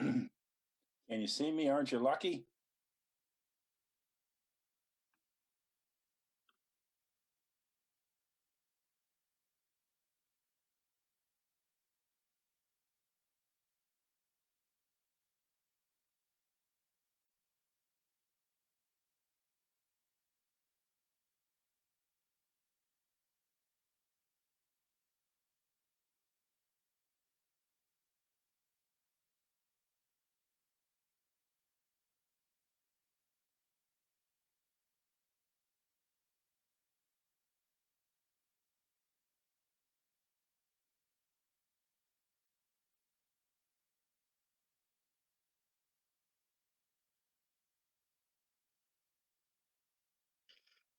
Can you see me? Aren't you lucky?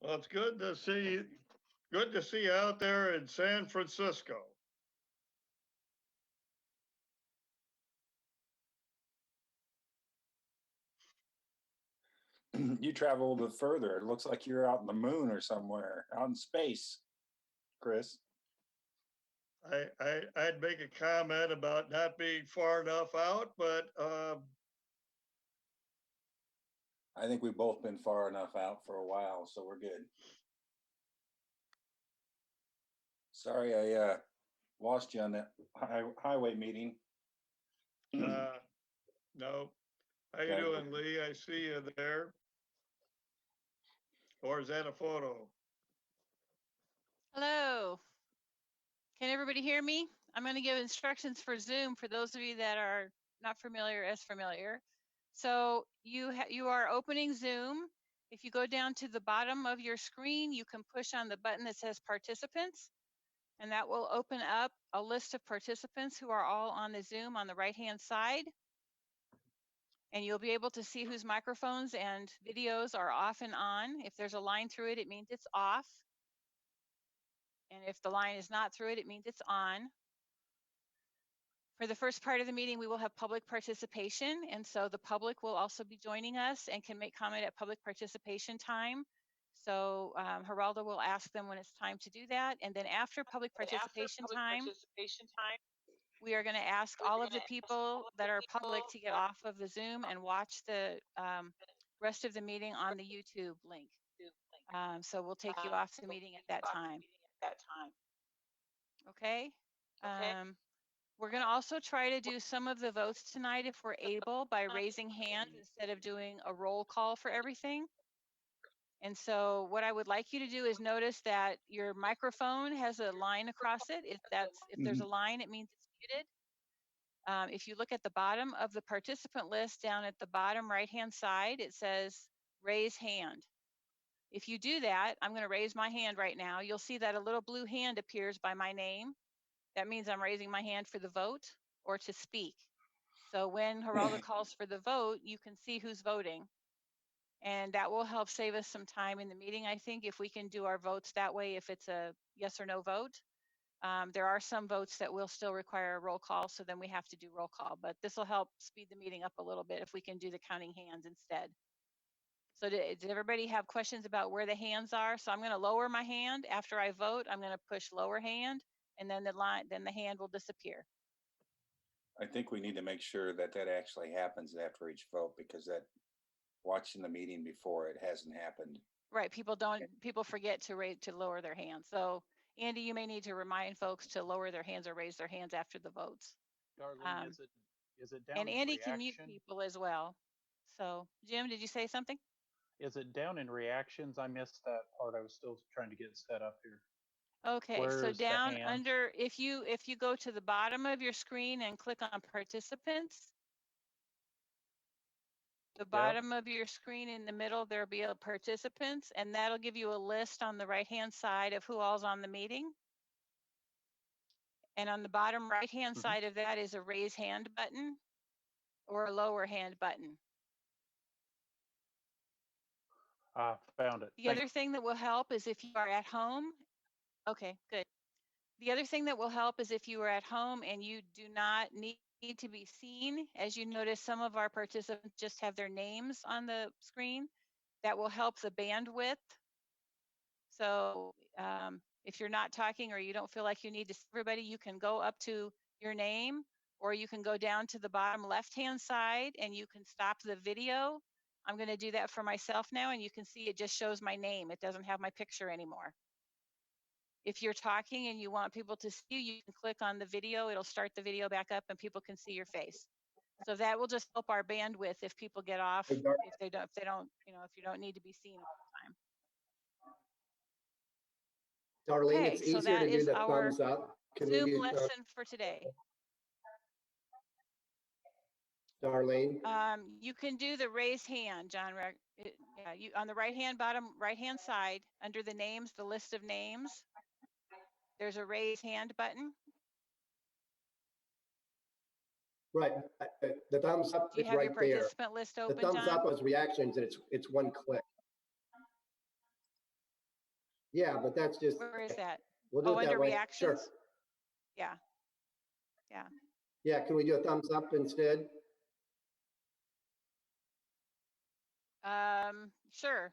Well, it's good to see you out there in San Francisco. You travel a little bit further. It looks like you're out in the moon or somewhere, out in space, Chris. I'd make a comment about not being far enough out, but I think we've both been far enough out for a while, so we're good. Sorry, I lost you on that highway meeting. no. How you doing, Lee? I see you there. Or is that a photo? Hello. Can everybody hear me? I'm going to give instructions for Zoom for those of you that are not familiar as familiar. So you are opening Zoom. If you go down to the bottom of your screen, you can push on the button that says participants, and that will open up a list of participants who are all on the Zoom on the right-hand side. And you'll be able to see whose microphones and videos are off and on. If there's a line through it, it means it's off. And if the line is not through it, it means it's on. For the first part of the meeting, we will have public participation. And so the public will also be joining us and can make comment at public participation time. So Geraldo will ask them when it's time to do that. And then after public participation time, we are going to ask all of the people that are public to get off of the Zoom and watch the rest of the meeting on the YouTube link. So we'll take you off the meeting at that time. Okay. We're going to also try to do some of the votes tonight if we're able by raising hands instead of doing a roll call for everything. And so what I would like you to do is notice that your microphone has a line across it. If there's a line, it means it's muted. If you look at the bottom of the participant list down at the bottom right-hand side, it says raise hand. If you do that, I'm going to raise my hand right now. You'll see that a little blue hand appears by my name. That means I'm raising my hand for the vote or to speak. So when Geraldo calls for the vote, you can see who's voting. And that will help save us some time in the meeting, I think, if we can do our votes that way, if it's a yes or no vote. There are some votes that will still require a roll call, so then we have to do roll call. But this will help speed the meeting up a little bit if we can do the counting hands instead. So did everybody have questions about where the hands are? So I'm going to lower my hand. After I vote, I'm going to push lower hand, and then the hand will disappear. I think we need to make sure that that actually happens after each vote, because that watching the meeting before, it hasn't happened. Right. People forget to lower their hands. So Andy, you may need to remind folks to lower their hands or raise their hands after the votes. Darlene, is it down? And Andy can mute people as well. So Jim, did you say something? Is it down in reactions? I missed that part. I was still trying to get set up here. Okay, so down under, if you go to the bottom of your screen and click on participants, the bottom of your screen in the middle, there'll be a participants, and that'll give you a list on the right-hand side of who all's on the meeting. And on the bottom right-hand side of that is a raise hand button or a lower hand button. Found it. The other thing that will help is if you are at home. Okay, good. The other thing that will help is if you are at home and you do not need to be seen. As you notice, some of our participants just have their names on the screen. That will help the bandwidth. So if you're not talking or you don't feel like you need to see everybody, you can go up to your name or you can go down to the bottom left-hand side and you can stop the video. I'm going to do that for myself now, and you can see it just shows my name. It doesn't have my picture anymore. If you're talking and you want people to see you, you can click on the video. It'll start the video back up and people can see your face. So that will just help our bandwidth if people get off, Hey, if they don't, if you don't need to be seen all the time. Darlene, Okay, it's so easier that to do is the our thumbs up. Can we Zoom do, lesson for today. Darlene? You can do the raise hand, John. Yeah, you on the bottom right hand side under the names, the list of names. There's a raise hand button. Right, the thumbs up Do you is have your right there. participant list The open, thumbs John? up is reactions, and it's one click. Yeah, but that's just, Where is that? we'll do Oh, it under that way. reactions? Sure. Yeah. Yeah. Yeah, can we do a thumbs up instead? Sure.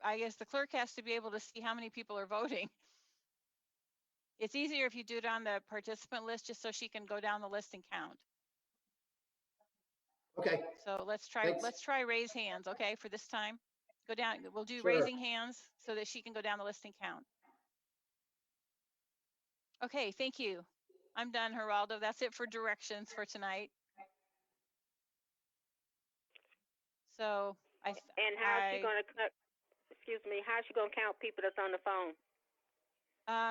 I guess the clerk has to be able to see how many people are voting. It's easier if you do it on the participant list, just so she can go down the list and count. Okay, So let's thanks. try raise hands, okay, for this time. Go down, we'll do Sure. raising hands so that she can go down the list and count. Okay, thank you. I'm done, Geraldo. That's it for directions for tonight. So And how's she gonna, excuse me, how's she gonna count people that's on the phone?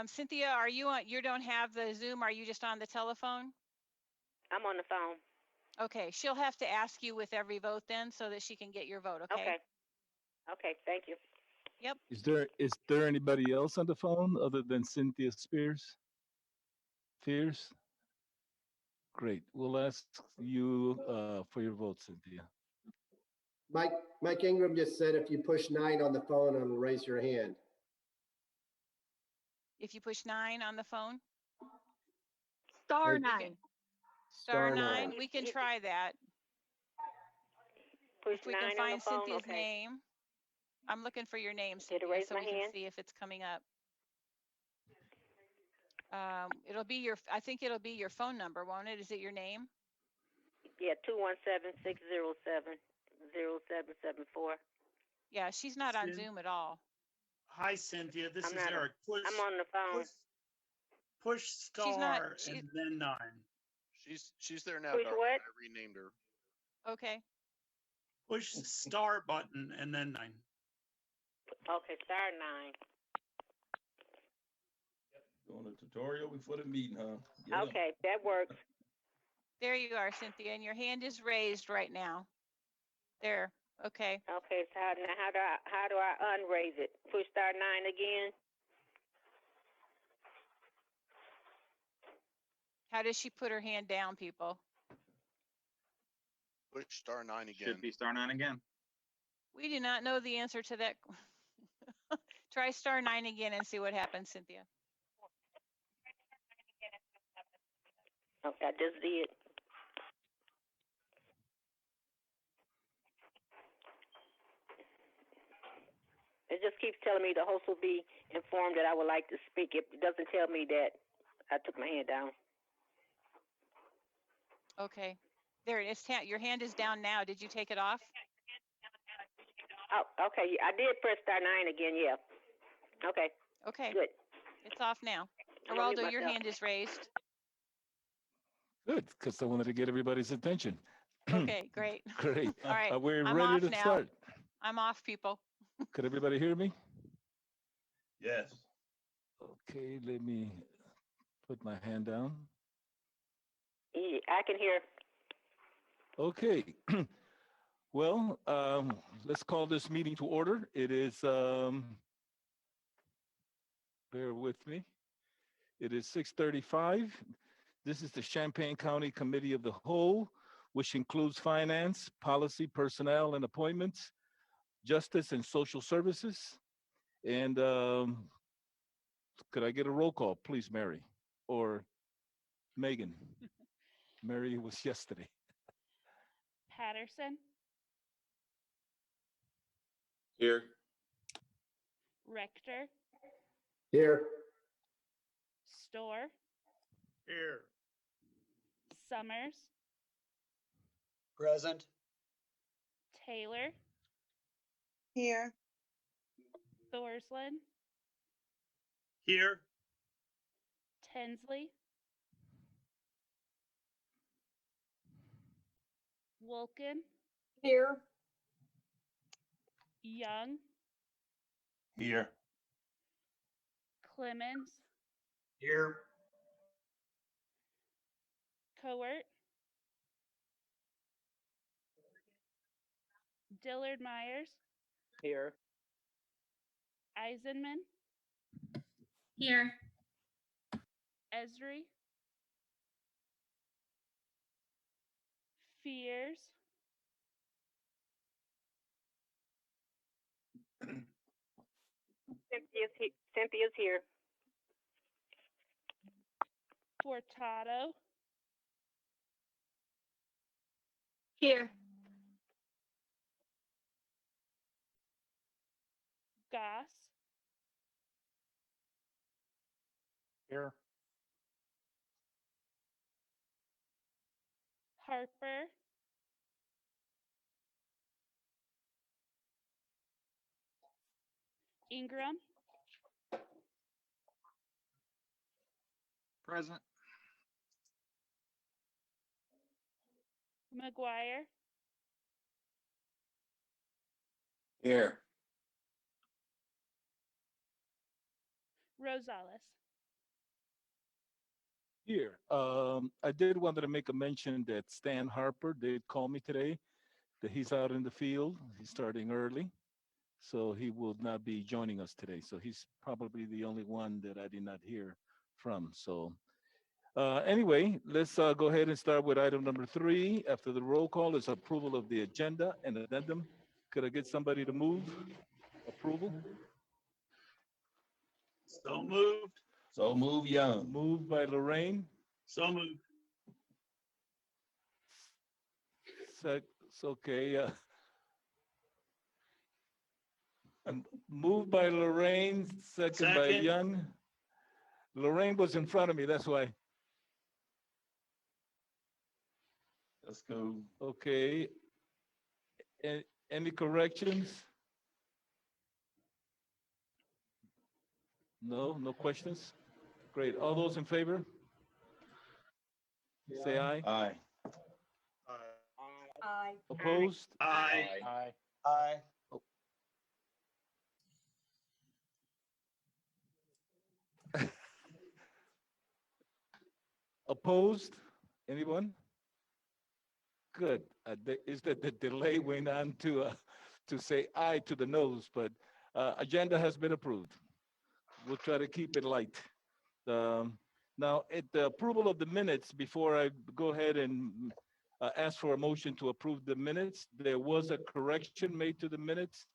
Cynthia, are you on, you don't have the Zoom, are you just on the telephone? I'm on the phone. Okay, she'll have to ask you with every vote then so that she can get your vote, okay? Okay. Okay, thank you. Yep. Is there anybody else on the phone other than Cynthia Spears? Fierce? Great. We'll ask you for your vote, Cynthia. Mike Ingram just said if you push 9 on the phone, it'll raise your hand. If you push 9 on the phone? Star You can- 9. Star 9, we can try that. Push If we 9 can on find the phone, Cynthia's okay. name. I'm looking for your name, Did it Cynthia, raise so my we can hand? see if it's coming up. It'll be your, I think it'll be your phone number, won't it? Is it your name? Yeah, 217-607-0774. Yeah, she's not on Zoom at all. Hi, Cynthia. This I'm is not Eric. I'm on the phone. Push She's not- star she- and then 9. She's there now, Push Darlene. what? I renamed her. Okay. Push star button and then 9. Okay, star 9. Doing a tutorial before the meeting, huh? Get 'em. Okay, that works. There you are, Cynthia, and your hand is raised right now. There. Okay. Okay, so now how do I unraise it? Push star 9 again? How does she put her hand down, people? Push star 9 again. Should be star 9 again. We do not know the answer to that. Try star 9 again and see what happens, Cynthia. Okay, I just did. It just keeps telling me the host will be informed that I would like to speak. It doesn't tell me that I took my hand down. Okay. There it is. Your hand is down now. Did you take it off? Oh, okay. I did press star 9 again, yeah. Okay, Okay. good. It's off now. I'm gonna mute Geraldo, your myself. hand is raised. Good, because I wanted to get everybody's attention. Okay, great. Great. All right. We're I'm ready off to now. start. I'm off, people. Could everybody hear me? Yes. Okay, let me put my hand down. Yeah, I can hear. Okay. Well, let's call this meeting to order. It is, bear with me. It is 6:35. This is the Champaign County Committee of the Whole, which includes finance, policy, personnel, and appointments, justice and social services. And could I get a roll call, please, Mary? Or Megan? Mary was yesterday. Patterson, Here. Rector, Here, Store, Here. Summers, Present. Taylor, Here. Thorsland, Here. Tinsley, Wolken, Here. Young, Here. Clemens, Here. Cowart, Dillard Myers, Here. Eisenman, Here. Esri, Fears, Cynthia's here. Furtado, Here. Goss, Here. Harper, Ingram, Present. McGuire, Here. Rosales. Here, I did wanted to make a mention that Stan Harper did call me today, that he's out in the field. He's starting early, so he will not be joining us today. So he's probably the only one that I did not hear from. So anyway, let's go ahead and start with item number 3. After the roll call is approval of the agenda and addendum. Could I get somebody to move approval? So moved. So move Young. Moved by Lorraine. So moved. It's okay. Moved by Lorraine, second by Second. Young. Lorraine was in front of me, that's why. Let's go. Okay. Any corrections? No questions? Great. All those in favor? Say aye. Aye. Aye. Opposed? Aye. Aye. Aye. Opposed? Anyone? Good. Is that the delay went on to say aye to the nose, but agenda has been approved. We'll try to keep it light. Now, at the approval of the minutes, before I go ahead and ask for a motion to approve the minutes, there was a correction made to the minutes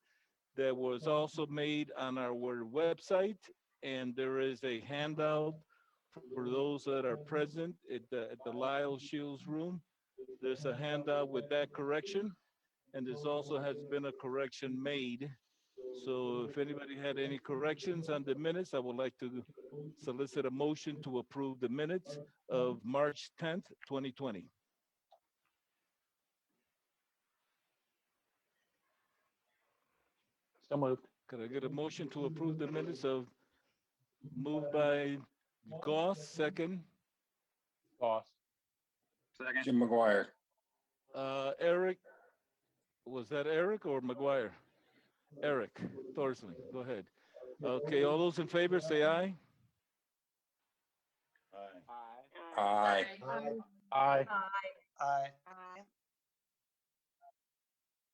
that was also made on our website, and there is a handout for those that are present at the Lyle Shields room. There's a handout with that correction, and there's also has been a correction made. So if anybody had any corrections on the minutes, I would like to solicit a motion to approve the minutes of March 10th, 2020. So moved. Could I get a motion to approve the minutes of, moved by Goss, second? Goss. Second. Jim McGuire. Eric, was that Eric or McGuire? Eric Thorsland, go ahead. Okay, all those in favor, say aye. Aye. Aye. Aye. Aye.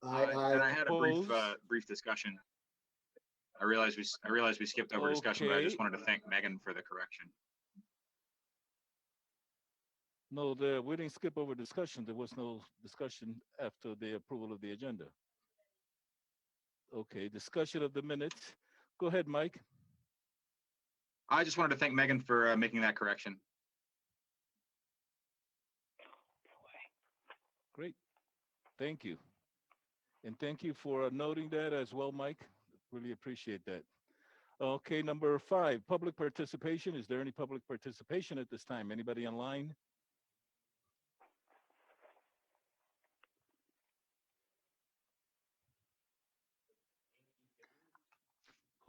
And I had a brief, Opposed? brief discussion. I realized we skipped over discussion, but I just Okay. wanted to thank Megan for the correction. No, we didn't skip over discussion. There was no discussion after the approval of the agenda. Okay, discussion of the minutes. Go ahead, Mike. I just wanted to thank Megan for making that correction. Great. Thank you. And thank you for noting that as well, Mike. Really appreciate that. Okay, number 5, public participation. Is there any public participation at this time? Anybody online?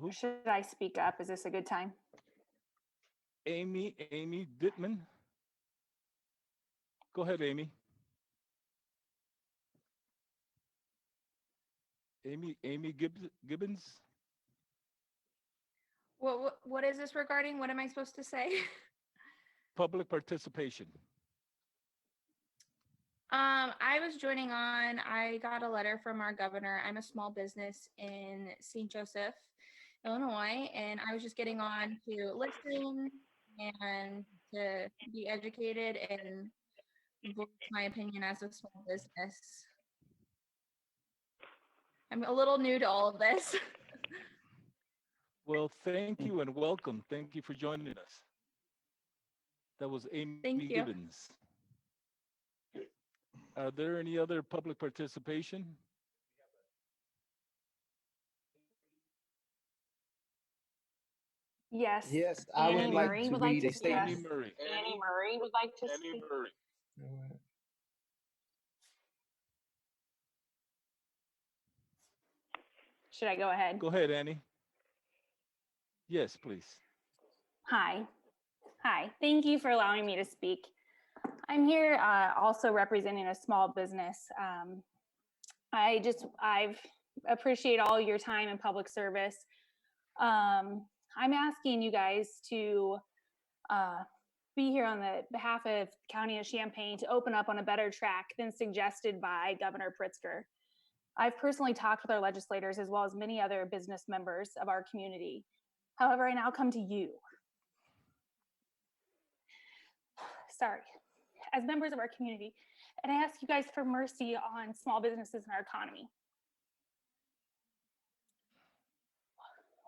Who? Should I speak up? Is this a good time? Amy Dittman. Go ahead, Amy. Amy Gibbons. What is this regarding? What am I supposed to say? Public participation. I was joining on. I got a letter from our governor. I'm a small business in St. Joseph, Illinois, and I was just getting on to listen and to be educated and voice my opinion as a small business. I'm a little new to all of this. Well, thank you and welcome. Thank you for joining us. That was Amy Thank you. Gibbons. Are there any other public participation? Yes. Yes, I Annie would like Murray to would like read to a speak. Annie statement. Murray. Annie Murray would like to speak. Murray. Should I go ahead? Go ahead, Annie. Yes, please. Hi. Thank you for allowing me to speak. I'm here also representing a small business. I appreciate all your time in public service. I'm asking you guys to be here on the behalf of the County of Champaign to open up on a better track than suggested by Governor Pritzker. I've personally talked with our legislators as well as many other business members of our community. However, I now come to you. Sorry, as members of our community, and I ask you guys for mercy on small businesses in our economy.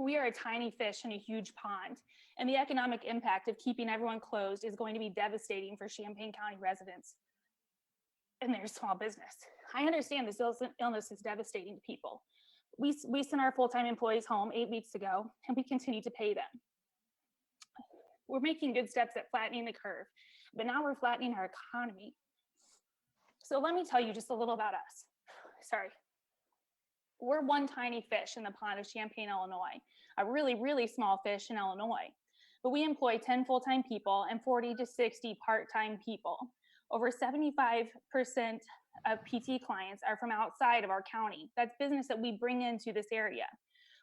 We are a tiny fish in a huge pond, and the economic impact of keeping everyone closed is going to be devastating for Champaign County residents and their small business. I understand this illness is devastating to people. We sent our full-time employees home 8 weeks ago, and we continue to pay them. We're making good steps at flattening the curve, but now we're flattening our economy. So let me tell you just a little about us. Sorry. We're one tiny fish in the pond of Champaign, Illinois, a really, really small fish in Illinois. But we employ 10 full-time people and 40 to 60 part-time people. Over 75% of PT clients are from outside of our county. That's business that we bring into this area.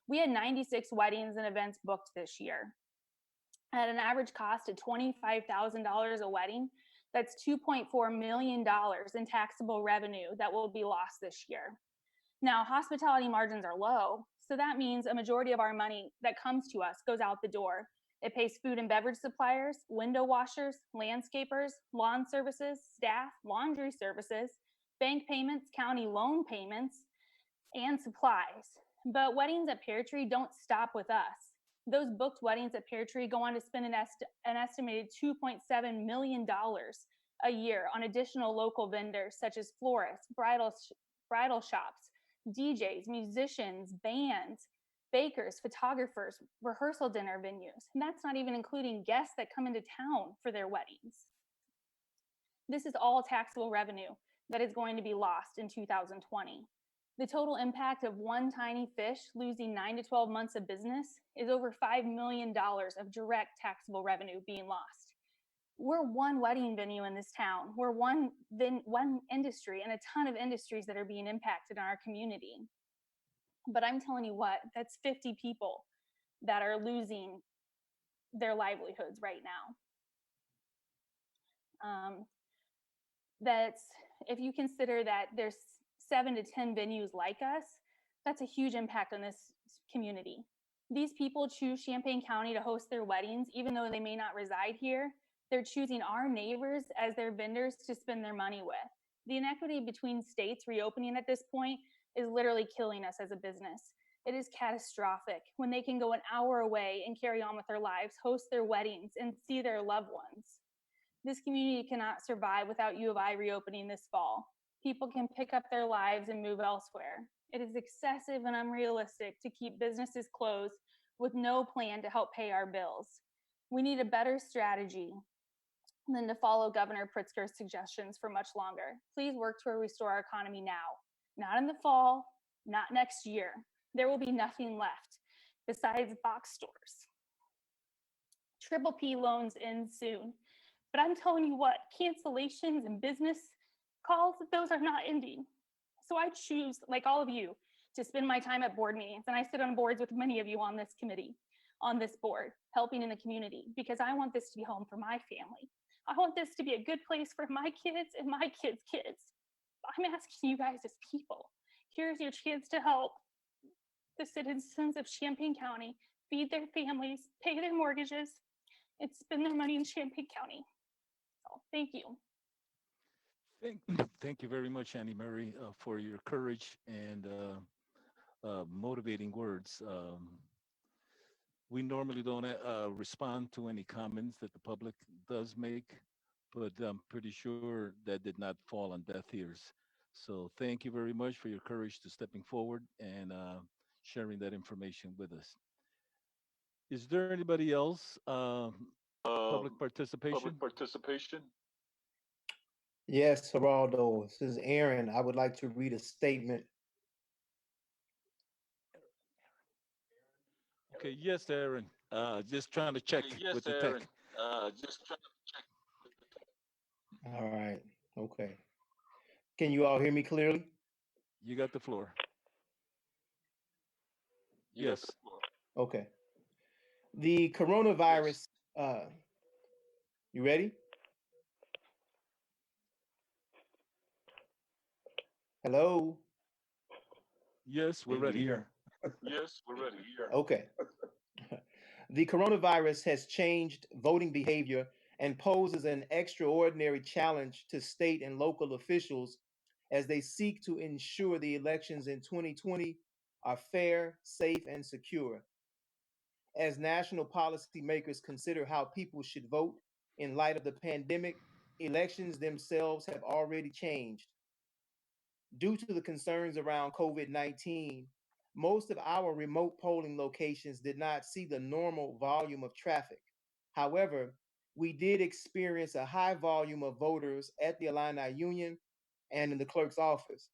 We had 96 weddings and events booked this year. At an average cost of $25,000 a wedding, that's $2.4 million in taxable revenue that will be lost this year. Now, hospitality margins are low, so that means a majority of our money that comes to us goes out the door. It pays food and beverage suppliers, window washers, landscapers, lawn services, staff, laundry services, bank payments, county loan payments, and supplies. But weddings at Pear Tree don't stop with us. Those booked weddings at Pear Tree go on to spend an estimated $2.7 million a year on additional local vendors such as florists, bridal shops, DJs, musicians, bands, bakers, photographers, rehearsal dinner venues. And that's not even including guests that come into town for their weddings. This is all taxable revenue that is going to be lost in 2020. The total impact of one tiny fish losing 9 to 12 months of business is over $5 million of direct taxable revenue being lost. We're one wedding venue in this town. We're one industry and a ton of industries that are being impacted in our community. But I'm telling you what, that's 50 people that are losing their livelihoods right now. That's, if you consider that there's 7 to 10 venues like us, that's a huge impact on this community. These people choose Champaign County to host their weddings, even though they may not reside here. They're choosing our neighbors as their vendors to spend their money with. The inequity between states reopening at this point is literally killing us as a business. It is catastrophic when they can go an hour away and carry on with their lives, host their weddings, and see their loved ones. This community cannot survive without U of I reopening this fall. People can pick up their lives and move elsewhere. It is excessive and unrealistic to keep businesses closed with no plan to help pay our bills. We need a better strategy than to follow Governor Pritzker's suggestions for much longer. Please work to restore our economy now, not in the fall, not next year. There will be nothing left. besides box stores. Triple P loans end soon. But I'm telling you what, cancellations and business calls, those are not ending. So I choose, like all of you, to spend my time at board meetings. And I sit on boards with many of you on this committee, on this board, helping in the community, because I want this to be home for my family. I want this to be a good place for my kids and my kids' kids. I'm asking you guys as people, here's your chance to help the citizens of Champaign County feed their families, pay their mortgages, and spend their money in Champaign County. So thank you. Thank you very much, Annie Murray, for your courage and motivating words. We normally don't respond to any comments that the public does make, but I'm pretty sure that did not fall on deaf ears. So thank you very much for your courage to stepping forward and sharing that information with us. Is there anybody else? Public participation? Yes, Geraldo, this is Aaron. I would like to read a statement. Okay, yes, Aaron. Just trying to check with the tech. All right, okay. Can you all hear me clearly? You got the floor. Yes. Okay. The coronavirus, you ready? Hello? Yes, we're ready. Here. Okay. The coronavirus has changed voting behavior and poses an extraordinary challenge to state and local officials as they seek to ensure the elections in 2020 are fair, safe, and secure. As national policymakers consider how people should vote in light of the pandemic, elections themselves have already changed. Due to the concerns around COVID-19, most of our remote polling locations did not see the normal volume of traffic. However, we did experience a high volume of voters at the Illini Union and in the clerk's office.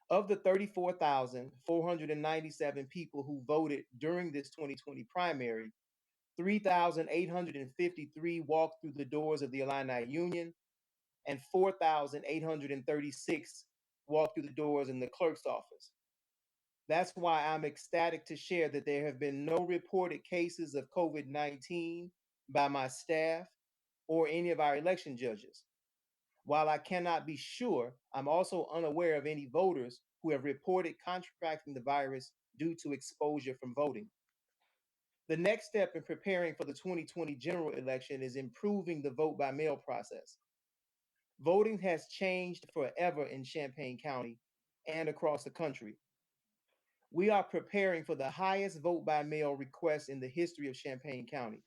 Of the 34,497 people who voted during this 2020 primary, 3,853 walked through the doors of the Illini Union and 4,836 walked through the doors in the clerk's office. That's why I'm ecstatic to share that there have been no reported cases of COVID-19 by my staff or any of our election judges. While I cannot be sure, I'm also unaware of any voters who have reported contracting the virus due to exposure from voting. The next step in preparing for the 2020 general election is improving the vote by mail process. Voting has changed forever in Champaign County and across the country. We are preparing for the highest vote by mail request in the history of Champaign County.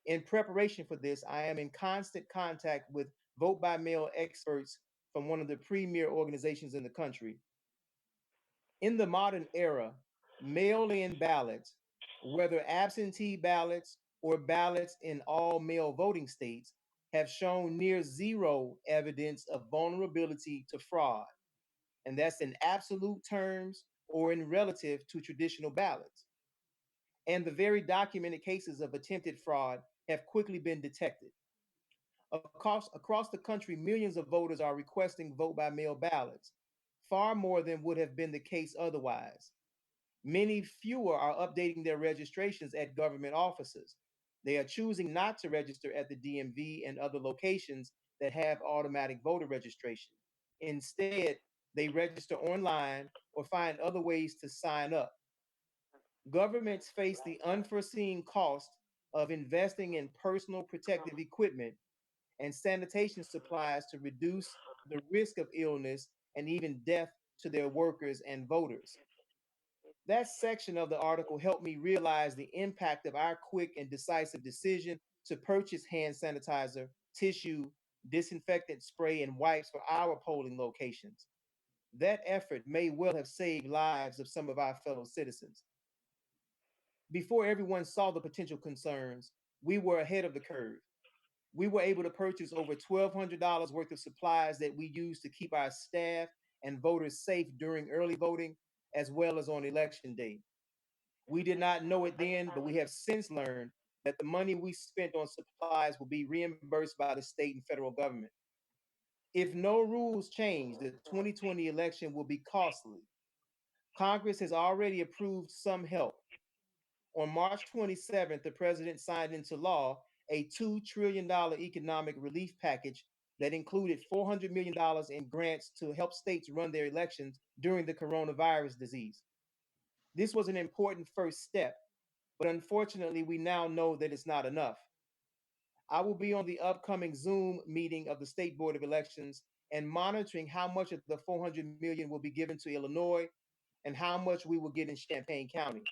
In preparation for this, I am in constant contact with vote by mail experts from one of the premier organizations in the country. In the modern era, mail-in ballots, whether absentee ballots or ballots in all mail voting states, have shown near zero evidence of vulnerability to fraud. And that's in absolute terms or in relative to traditional ballots. And the very documented cases of attempted fraud have quickly been detected. Across the country, millions of voters are requesting vote by mail ballots, far more than would have been the case otherwise. Many fewer are updating their registrations at government offices. They are choosing not to register at the DMV and other locations that have automatic voter registration. Instead, they register online or find other ways to sign up. Governments face the unforeseen cost of investing in personal protective equipment and sanitation supplies to reduce the risk of illness and even death to their workers and voters. That section of the article helped me realize the impact of our quick and decisive decision to purchase hand sanitizer, tissue, disinfectant spray, and wipes for our polling locations. That effort may well have saved lives of some of our fellow citizens. Before everyone saw the potential concerns, we were ahead of the curve. We were able to purchase over $1,200 worth of supplies that we use to keep our staff and voters safe during early voting, as well as on election day. We did not know it then, but we have since learned that the money we spent on supplies will be reimbursed by the state and federal government. If no rules change, the 2020 election will be costly. Congress has already approved some help. On March 27th, the president signed into law a $2 trillion economic relief package that included $400 million in grants to help states run their elections during the coronavirus disease. This was an important first step, but unfortunately, we now know that it's not enough. I will be on the upcoming Zoom meeting of the State Board of Elections and monitoring how much of the $400 million will be given to Illinois and how much we will get in Champaign County.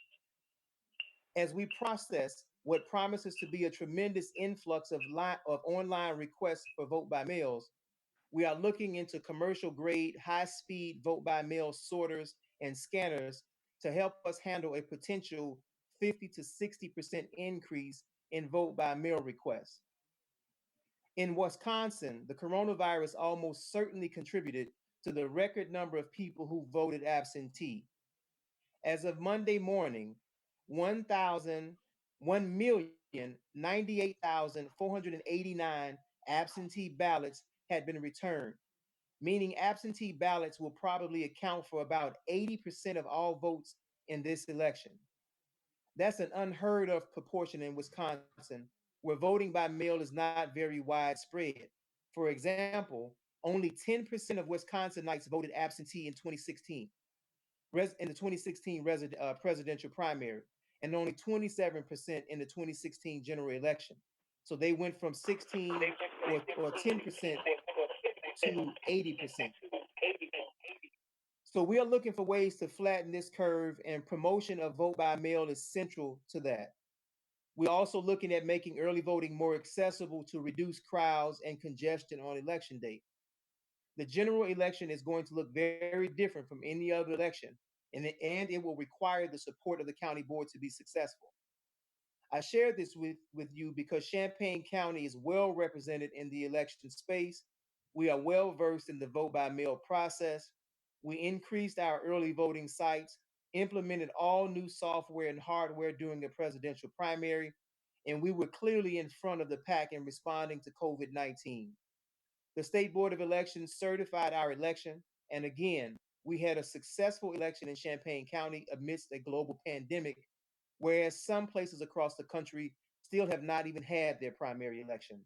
As we process what promises to be a tremendous influx of online requests for vote by mails, we are looking into commercial grade, high speed vote by mail sorters and scanners to help us handle a potential 50 to 60% increase in vote by mail requests. In Wisconsin, the coronavirus almost certainly contributed to the record number of people who voted absentee. As of Monday morning, 1,098,489 absentee ballots had been returned, meaning absentee ballots will probably account for about 80% of all votes in this election. That's an unheard of proportion in Wisconsin, where voting by mail is not very widespread. For example, only 10% of Wisconsinites voted absentee in 2016, in the 2016 presidential primary, and only 27% in the 2016 general election. So they went from 16 or 10% to 80%. So we are looking for ways to flatten this curve, and promotion of vote by mail is central to that. We're also looking at making early voting more accessible to reduce crowds and congestion on election day. The general election is going to look very different from any other election, and it will require the support of the county board to be successful. I share this with you because Champaign County is well represented in the election space. We are well versed in the vote by mail process. We increased our early voting sites, implemented all new software and hardware during the presidential primary, and we were clearly in front of the pack in responding to COVID-19. The State Board of Elections certified our election, and again, we had a successful election in Champaign County amidst a global pandemic, whereas some places across the country still have not even had their primary election.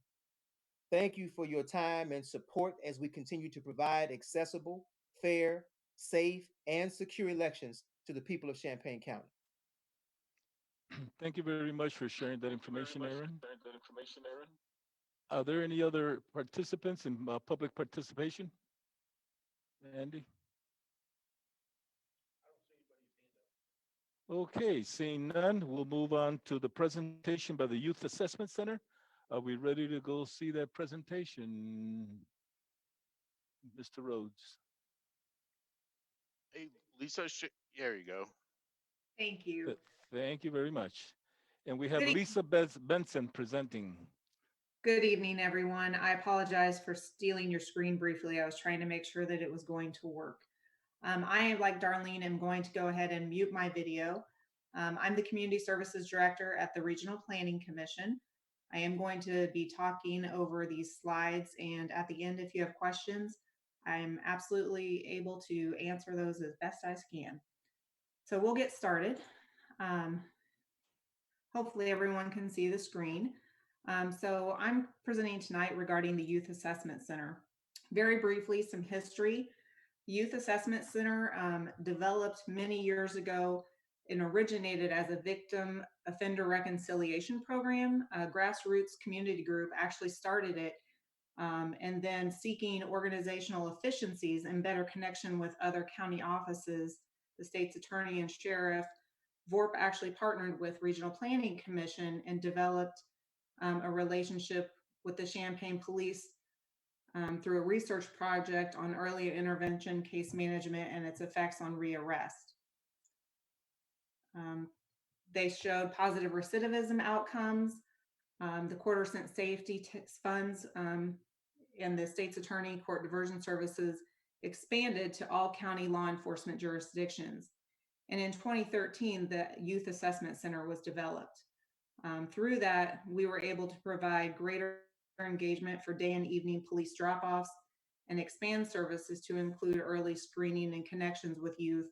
Thank you for your time and support as we continue to provide accessible, fair, safe, and secure elections to the people of Champaign County. Thank you very much for sharing that information, Aaron. Are there any other participants in public participation? Andy? Okay, seeing none, we'll move on to the presentation by the Youth Assessment Center. Are we ready to go see that presentation, Mr. Rhodes? Hey, Lisa, there you go. Thank you. Thank you very much. And we have Good Lisa Benson presenting. Good evening, everyone. I apologize for stealing your screen briefly. I was trying to make sure that it was going to work. I, like Darlene, am going to go ahead and mute my video. I'm the Community Services Director at the Regional Planning Commission. I am going to be talking over these slides, and at the end, if you have questions, I'm absolutely able to answer those as best as I can. So we'll get started. Hopefully everyone can see the screen. So I'm presenting tonight regarding the Youth Assessment Center. Very briefly, some history. Youth Assessment Center developed many years ago and originated as a victim offender reconciliation program. A grassroots community group actually started it, and then seeking organizational efficiencies and better connection with other county offices, the state's attorney and sheriff, VORP actually partnered with Regional Planning Commission and developed a relationship with the Champaign Police through a research project on early intervention, case management, and its effects on rearrest. They showed positive recidivism outcomes. The quarter cent safety funds and the state's attorney court diversion services expanded to all county law enforcement jurisdictions. And in 2013, the Youth Assessment Center was developed. Through that, we were able to provide greater engagement for day and evening police drop-offs and expand services to include early screening and connections with youth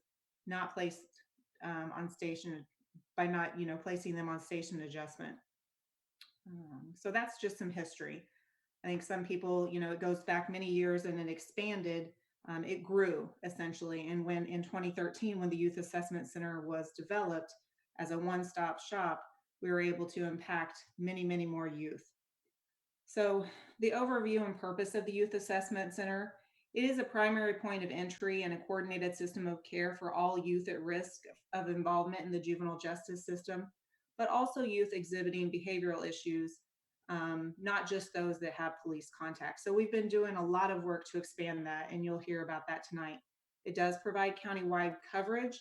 not placed on station by not, placing them on station adjustment. So that's just some history. I think some people, it goes back many years and it expanded. It grew essentially. And when in 2013, when the Youth Assessment Center was developed as a one-stop shop, we were able to impact many, many more youth. So the overview and purpose of the Youth Assessment Center, it is a primary point of entry and a coordinated system of care for all youth at risk of involvement in the juvenile justice system, but also youth exhibiting behavioral issues, not just those that have police contact. So we've been doing a lot of work to expand that, and you'll hear about that tonight. It does provide countywide coverage,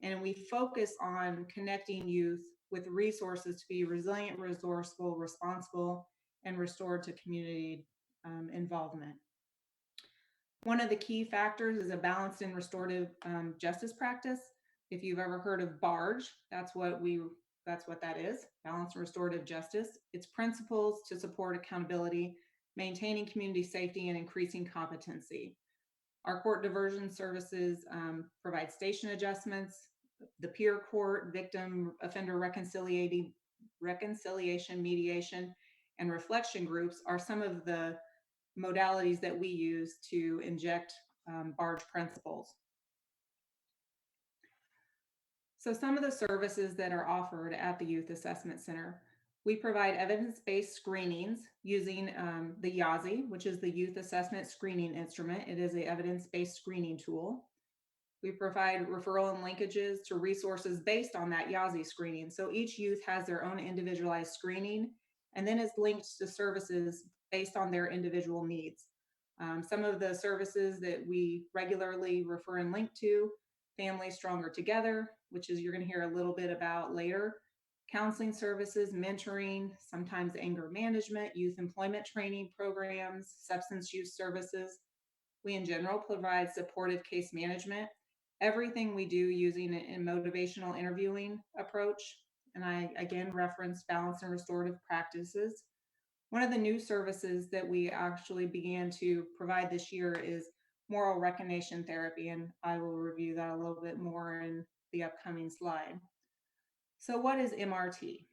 and we focus on connecting youth with resources to be resilient, resourceful, responsible, and restored to community involvement. One of the key factors is a balanced and restorative justice practice. If you've ever heard of BARGE, that's what that is, balanced and restorative justice. It's principles to support accountability, maintaining community safety, and increasing competency. Our court diversion services provide station adjustments, the peer court, victim offender reconciliation, mediation, and reflection groups are some of the modalities that we use to inject BARGE principles. So some of the services that are offered at the Youth Assessment Center, we provide evidence-based screenings using the YASI, which is the Youth Assessment Screening Instrument. It is an evidence-based screening tool. We provide referral and linkages to resources based on that YASI screening. So each youth has their own individualized screening and then is linked to services based on their individual needs. Some of the services that we regularly refer and link to: Families Stronger Together, which is you're going to hear a little bit about later, counseling services, mentoring, sometimes anger management, youth employment training programs, substance use services. We in general provide supportive case management, everything we do using a motivational interviewing approach. And I again reference balanced and restorative practices. One of the new services that we actually began to provide this year is moral recognition therapy, and I will review that a little bit more in the upcoming slide. So what is MRT?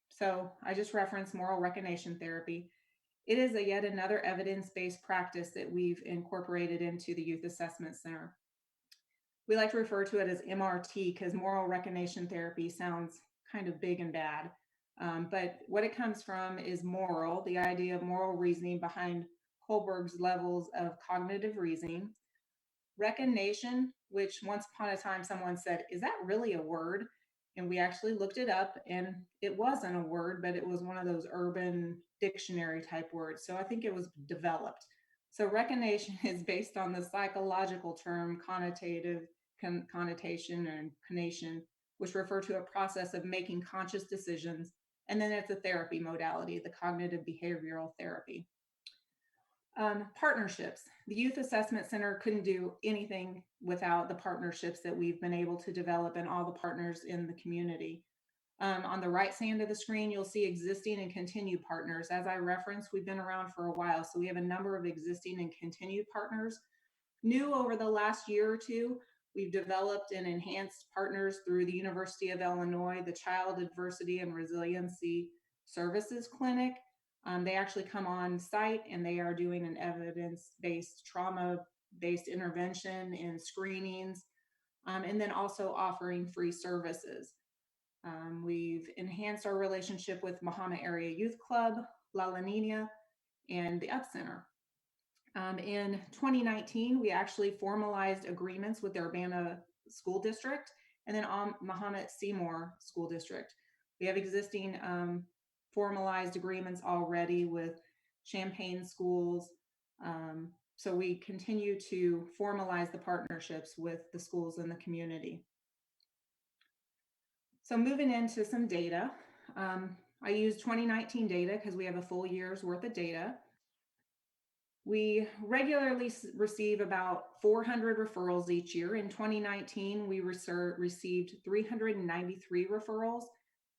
So I just referenced moral recognition therapy. It is yet another evidence-based practice that we've incorporated into the Youth Assessment Center. We like to refer to it as MRT because moral recognition therapy sounds kind of big and bad. But what it comes from is moral, the idea of moral reasoning behind Kohlberg's levels of cognitive reasoning. Recognition, which once upon a time someone said, is that really a word? And we actually looked it up, and it wasn't a word, but it was one of those urban dictionary type words. So I think it was developed. So recognition is based on the psychological term connotation and conation, which refer to a process of making conscious decisions. And then it's a therapy modality, the cognitive behavioral therapy. Partnerships. The Youth Assessment Center couldn't do anything without the partnerships that we've been able to develop and all the partners in the community. On the right side of the screen, you'll see existing and continued partners. As I referenced, we've been around for a while, so we have a number of existing and continued partners. New over the last year or two, we've developed and enhanced partners through the University of Illinois, the Child Adversity and Resiliency Services Clinic. They actually come on site and they are doing an evidence-based, trauma-based intervention and screenings, and then also offering free services. We've enhanced our relationship with Mahama Area Youth Club, La La Nina, and the Up Center. In 2019, we actually formalized agreements with the Urbana School District and then Mahomet Seymour School District. We have existing formalized agreements already with Champaign schools. So we continue to formalize the partnerships with the schools in the community. So moving into some data, I use 2019 data because we have a full year's worth of data. We regularly receive about 400 referrals each year. In 2019, we received 393 referrals,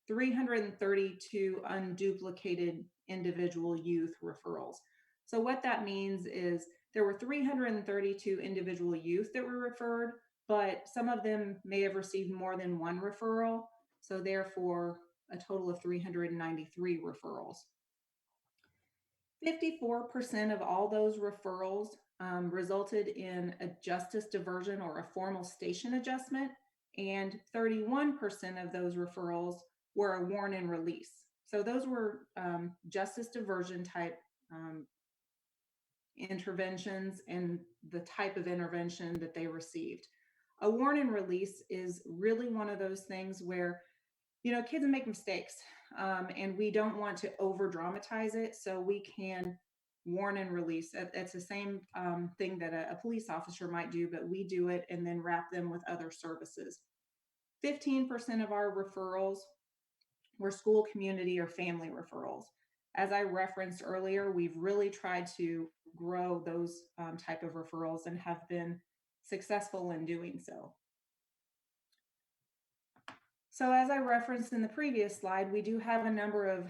332 unduplicated individual youth referrals. So what that means is there were 332 individual youth that were referred, but some of them may have received more than one referral. So therefore, a total of 393 referrals. 54% of all those referrals resulted in a justice diversion or a formal station adjustment, and 31% of those referrals were a warn and release. So those were justice diversion type interventions and the type of intervention that they received. A warn and release is really one of those things where, you know, kids make mistakes and we don't want to over dramatize it, so we can warn and release. It's the same thing that a police officer might do, but we do it and then wrap them with other services. 15% of our referrals were school, community, or family referrals. As I referenced earlier, we've really tried to grow those type of referrals and have been successful in doing so. So as I referenced in the previous slide, we do have a number of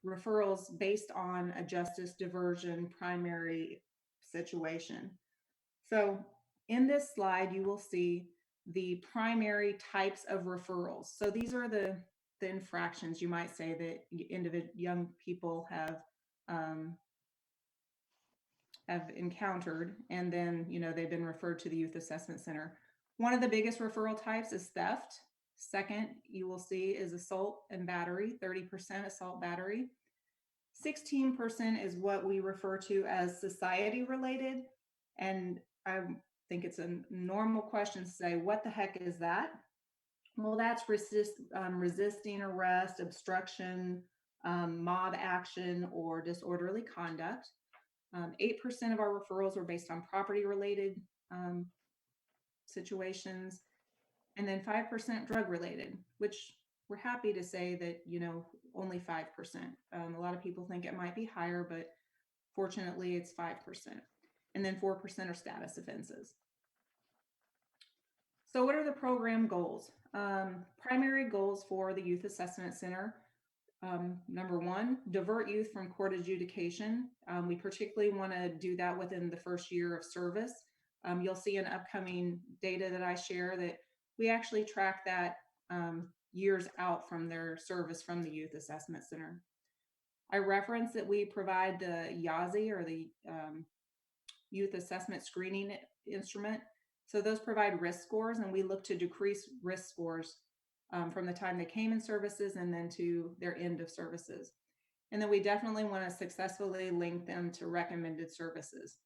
referrals based on a justice diversion primary situation. So in this slide, you will see the primary types of referrals. So these are the infractions, you might say, that young people have encountered, and then, you know, they've been referred to the Youth Assessment Center. One of the biggest referral types is theft. Second, you will see, is assault and battery, 30% assault battery. 16% is what we refer to as society related. And I think it's a normal question to say, what the heck is that? Well, that's resisting arrest, obstruction, mob action, or disorderly conduct. 8% of our referrals were based on property related situations. And then 5% drug related, which we're happy to say that, you know, only 5%. A lot of people think it might be higher, but fortunately it's 5%. And then 4% are status offenses. So what are the program goals? Primary goals for the Youth Assessment Center. Number one, divert youth from court adjudication. We particularly want to do that within the first year of service. You'll see in upcoming data that I share that we actually track that years out from their service from the Youth Assessment Center. I reference that we provide the YASI, or the Youth Assessment Screening Instrument. So those provide risk scores, and we look to decrease risk scores from the time they came in services and then to their end of services. And then we definitely want to successfully link them to recommended services.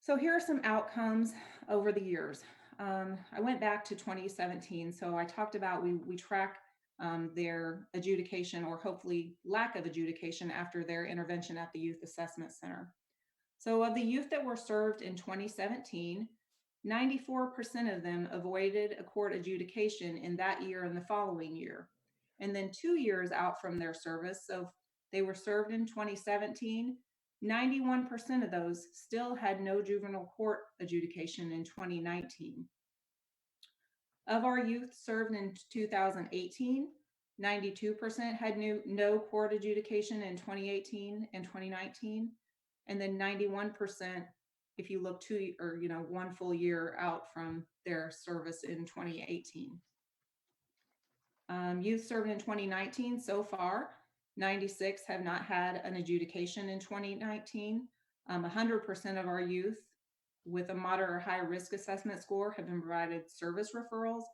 So here are some outcomes over the years. I went back to 2017. So I talked about we track their adjudication, or hopefully lack of adjudication, after their intervention at the Youth Assessment Center. So of the youth that were served in 2017, 94% of them avoided a court adjudication in that year and the following year. And then 2 years out from their service, so they were served in 2017, 91% of those still had no juvenile court adjudication in 2019. Of our youth served in 2018, 92% had no court adjudication in 2018 and 2019. And then 91% if you look one full year out from their service in 2018. Youth served in 2019 so far, 96 have not had an adjudication in 2019. 100% of our youth with a moderate or high risk assessment score have been provided service referrals,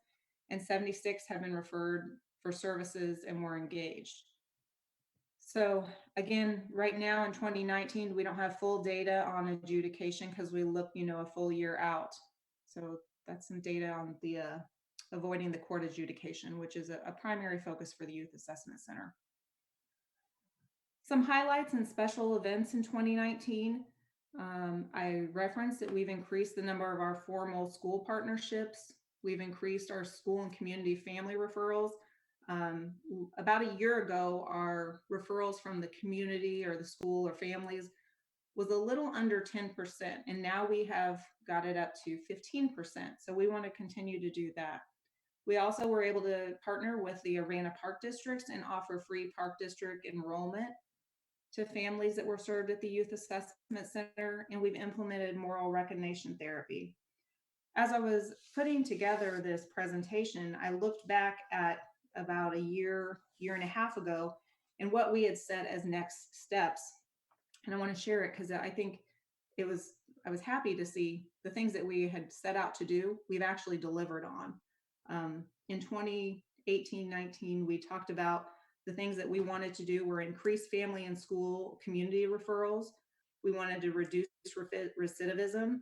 and 76 have been referred for services and were engaged. So again, right now in 2019, we don't have full data on adjudication because we look, a full year out. So that's some data on the avoiding the court adjudication, which is a primary focus for the Youth Assessment Center. Some highlights and special events in 2019. I referenced that we've increased the number of our formal school partnerships. We've increased our school and community family referrals. About a year ago, our referrals from the community or the school or families was a little under 10%, and now we have got it up to 15%. So we want to continue to do that. We also were able to partner with the Arena Park Districts and offer free Park District enrollment to families that were served at the Youth Assessment Center, and we've implemented moral recognition therapy. As I was putting together this presentation, I looked back at about a year and a half ago, and what we had set as next steps. And I want to share it because I think I was happy to see the things that we had set out to do, we've actually delivered on. In 2018-19, we talked about the things that we wanted to do were increase family and school community referrals. We wanted to reduce recidivism.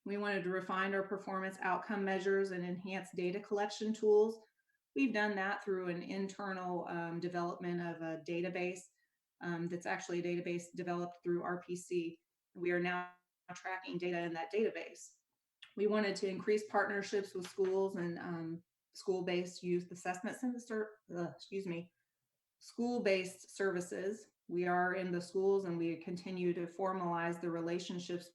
We wanted to refine our performance outcome measures and enhance data collection tools. We've done that through an internal development of a database that's actually a database developed through RPC. We are now tracking data in that database. We wanted to increase partnerships with schools and school-based youth assessment school-based services. We are in the schools and we continue to formalize the relationships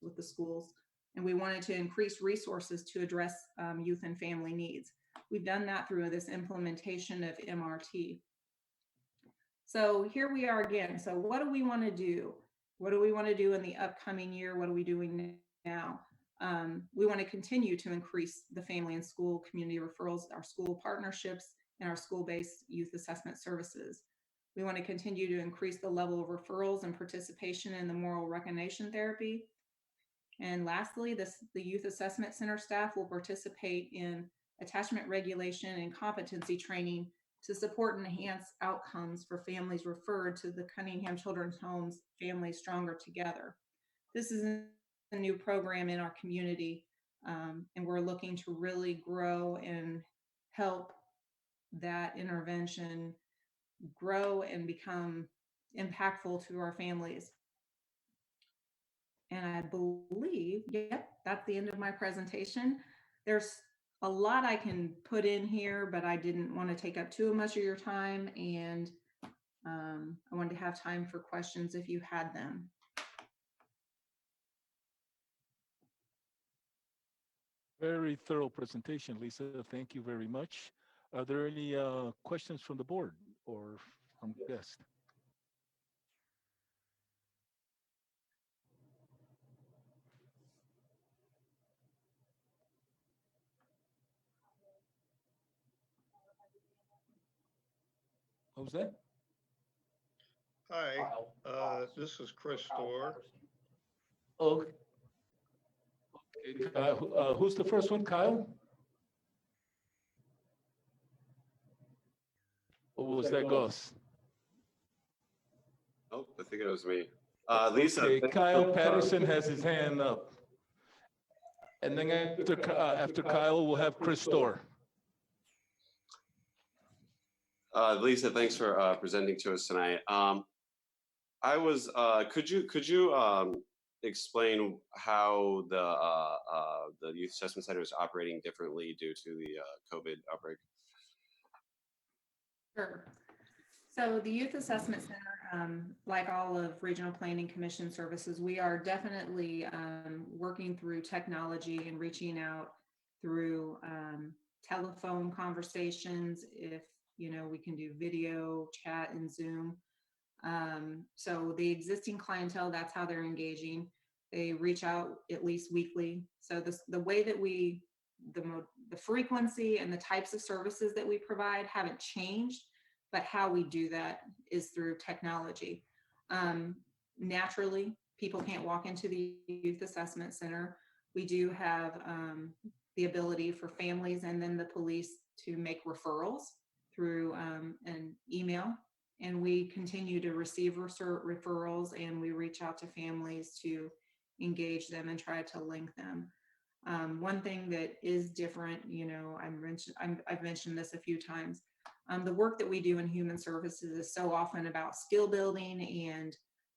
with the schools. And we wanted to increase resources to address youth and family needs. We've done that through this implementation of MRT. So here we are again. So what do we want to do? What do we want to do in the upcoming year? What are we doing now? We want to continue to increase the family and school community referrals, our school partnerships, and our school-based youth assessment services. We want to continue to increase the level of referrals and participation in the moral recognition therapy. And lastly, the Youth Assessment Center staff will participate in attachment regulation and competency training to support and enhance outcomes for families referred to the Cunningham Children's Homes Families Stronger Together. This is a new program in our community, and we're looking to really grow and help that intervention grow and become impactful to our families. And I believe, yep, that's the end of my presentation. There's a lot I can put in here, but I didn't want to take up too much of your time, and I wanted to have time for questions if you had them. Very thorough presentation, Lisa. Thank you very much. Are there any questions from the board or from guests? What was that? Hi, this is Chris Storr. Oh, okay. Who's the first one, Kyle? Or was that Gus? Oh, I think it was me. Lisa. Okay, Kyle Patterson has his hand up. And then after Kyle, we'll have Chris Storr. Lisa, thanks for presenting to us tonight. Could you explain how the Youth Assessment Center is operating differently due to the COVID outbreak? Sure. So the Youth Assessment Center, like all of Regional Planning Commission services, we are definitely working through technology and reaching out through telephone conversations. If we can do video, chat, and Zoom. So the existing clientele, that's how they're engaging. They reach out at least weekly. So the way that the frequency and the types of services that we provide haven't changed, but how we do that is through technology. Naturally, people can't walk into the Youth Assessment Center. We do have the ability for families and then the police to make referrals through an email. And we continue to receive referrals, and we reach out to families to engage them and try to link them. One thing that is different, I've mentioned this a few times, the work that we do in human services is so often about skill building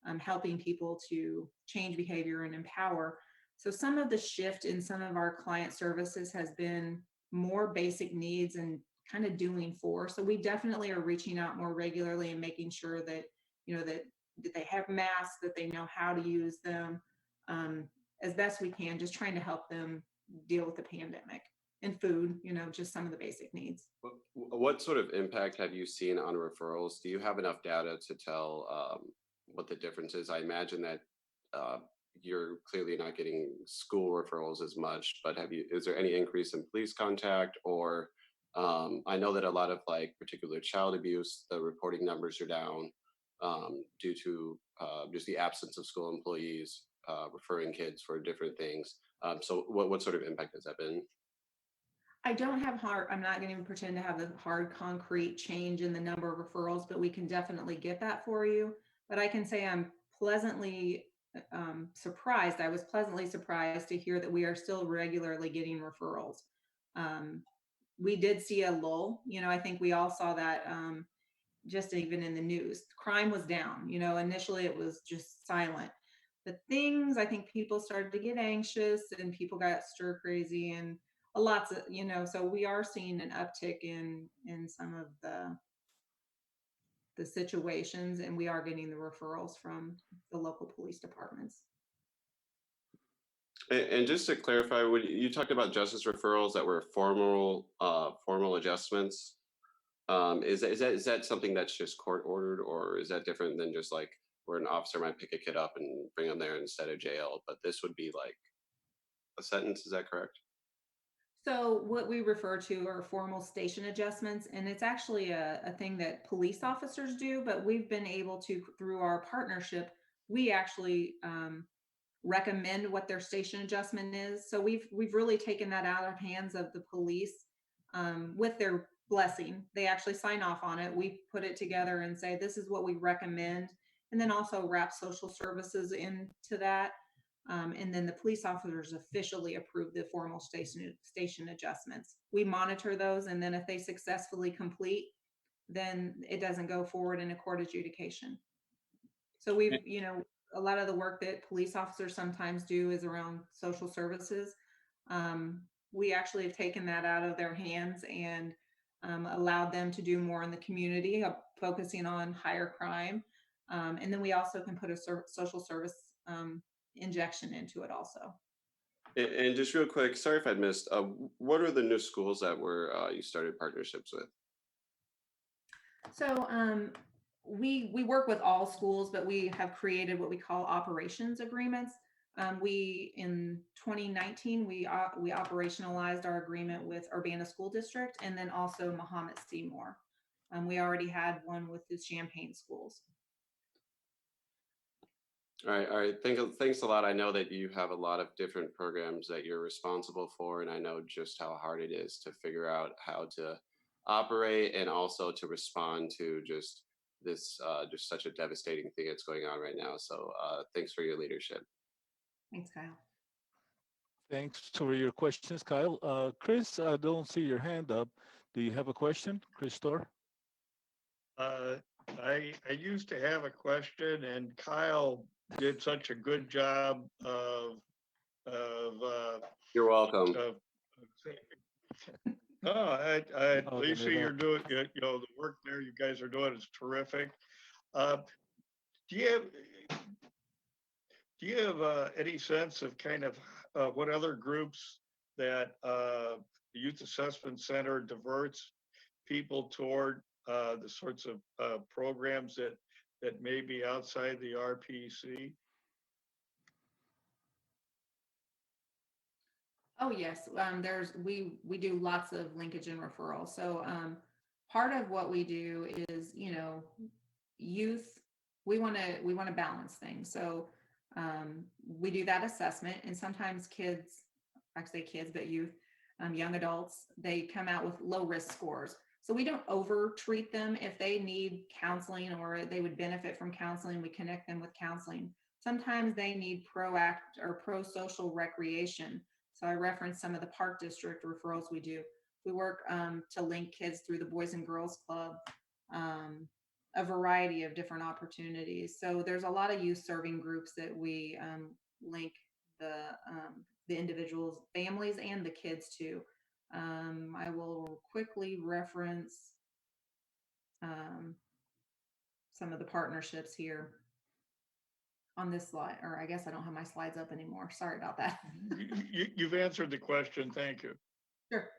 and helping people to change behavior and empower. So some of the shift in some of our client services has been more basic needs and kind of doing for. So we definitely are reaching out more regularly and making sure that, that they have masks, that they know how to use them, as best we can, just trying to help them deal with the pandemic. And food, just some of the basic needs. What sort of impact have you seen on referrals? Do you have enough data to tell what the difference is? I imagine that you're clearly not getting school referrals as much, but is there any increase in police contact? Or I know that a lot of like particular child abuse, the reporting numbers are down due to just the absence of school employees referring kids for different things. So what sort of impact has that been? I don't have I'm not going to pretend to have a hard concrete change in the number of referrals, but we can definitely get that for you. But I can say I'm pleasantly surprised. I was pleasantly surprised to hear that we are still regularly getting referrals. We did see a lull, I think we all saw that just even in the news. Crime was down, initially it was just silent. But I think people started to get anxious and people got stir crazy and lots of, so we are seeing an uptick in some of the situations, and we are getting the referrals from the local police departments. And just to clarify, when you talked about justice referrals that were formal adjustments, is that something that's just court ordered, or is that different than just like where an officer might pick a kid up and bring them there instead of jail? But this would be like a sentence, is that correct? So what we refer to are formal station adjustments, and it's actually a thing that police officers do, but we've been able to, through our partnership, we actually recommend what their station adjustment is. So we've really taken that out of hands of the police with their blessing. They actually sign off on it. We put it together and say, this is what we recommend, and then also wrap social services into that. And then the police officers officially approve the formal station adjustments. We monitor those, and then if they successfully complete, then it doesn't go forward in a court adjudication. So we've, a lot of the work that police officers sometimes do is around social services. We actually have taken that out of their hands and allowed them to do more in the community, focusing on higher crime. And then we also can put a social service injection into it also. And just real quick, sorry if I missed, what are the new schools that you started partnerships with? So we work with all schools, but we have created what we call operations agreements. In 2019, we operationalized our agreement with Urbana School District, and then also Mahomet Seymour. We already had one with the Champaign schools. All right. Thanks a lot. I know that you have a lot of different programs that you're responsible for, and I know just how hard it is to figure out how to operate and also to respond to just this, just such a devastating thing that's going on right now. So thanks for your leadership. Thanks, Kyle. Thanks for your questions, Kyle. Chris, I don't see your hand up. Do you have a question, Chris Storr? I used to have a question, and Kyle did such a good job of You're welcome. Lisa, you're doing, the work there you guys are doing is terrific. Do you have any sense of kind of what other groups that the Youth Assessment Center diverts people toward the sorts of programs that may be outside the RPC? Oh yes, we do lots of linkage and referral. So part of what we do is, youth. We want to balance things. So we do that assessment, and sometimes youth, young adults, they come out with low risk scores. So we don't over treat them. If they need counseling or they would benefit from counseling, we connect them with counseling. Sometimes they need pro-social recreation. So I referenced some of the Park District referrals we do. We work to link kids through the Boys and Girls Club, a variety of different opportunities. So there's a lot of youth serving groups that we link the individuals, families, and the kids to. I will quickly reference some of the partnerships here on this slide, or I guess I don't have my slides up anymore. Sorry about that. You've answered the question. Thank you. Sure.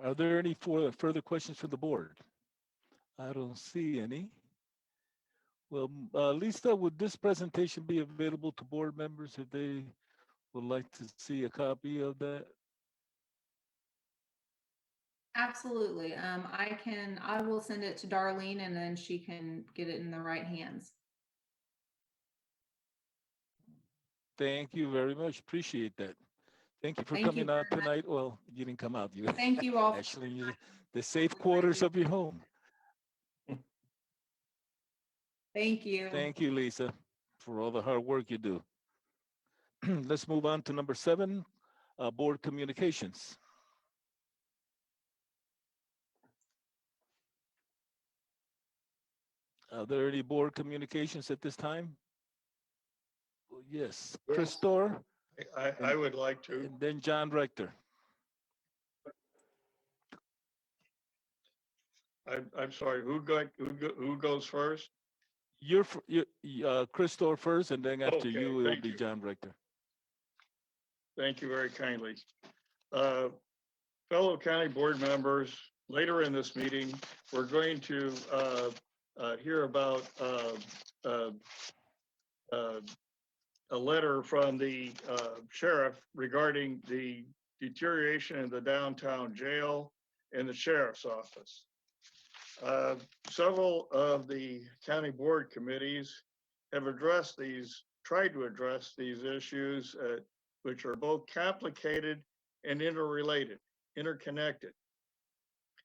Are there any further questions from the board? I don't see any. Well, Lisa, would this presentation be available to board members if they would like to see a copy of that? Absolutely. I will send it to Darlene and then she can get it in the right hands. Thank you very much. Appreciate that. Thank you for Thank you coming out very much. tonight. Well, you didn't come out. You Thank you all. actually in the safe quarters of your home. Thank you. Thank you, Lisa, for all the hard work you do. Let's move on to number 7, board communications. Are there any board communications at this time? Oh, yes, Christor. I would like to. And then John Rector. I'm sorry. Who goes first? You're Christor first, and then after Okay, you, it'll thank be you. John Rector. Thank you very kindly. Fellow county board members, later in this meeting, we're going to hear about a letter from the sheriff regarding the deterioration in the downtown jail and the sheriff's office. Several of the county board committees have tried to address these issues, which are both complicated and interconnected.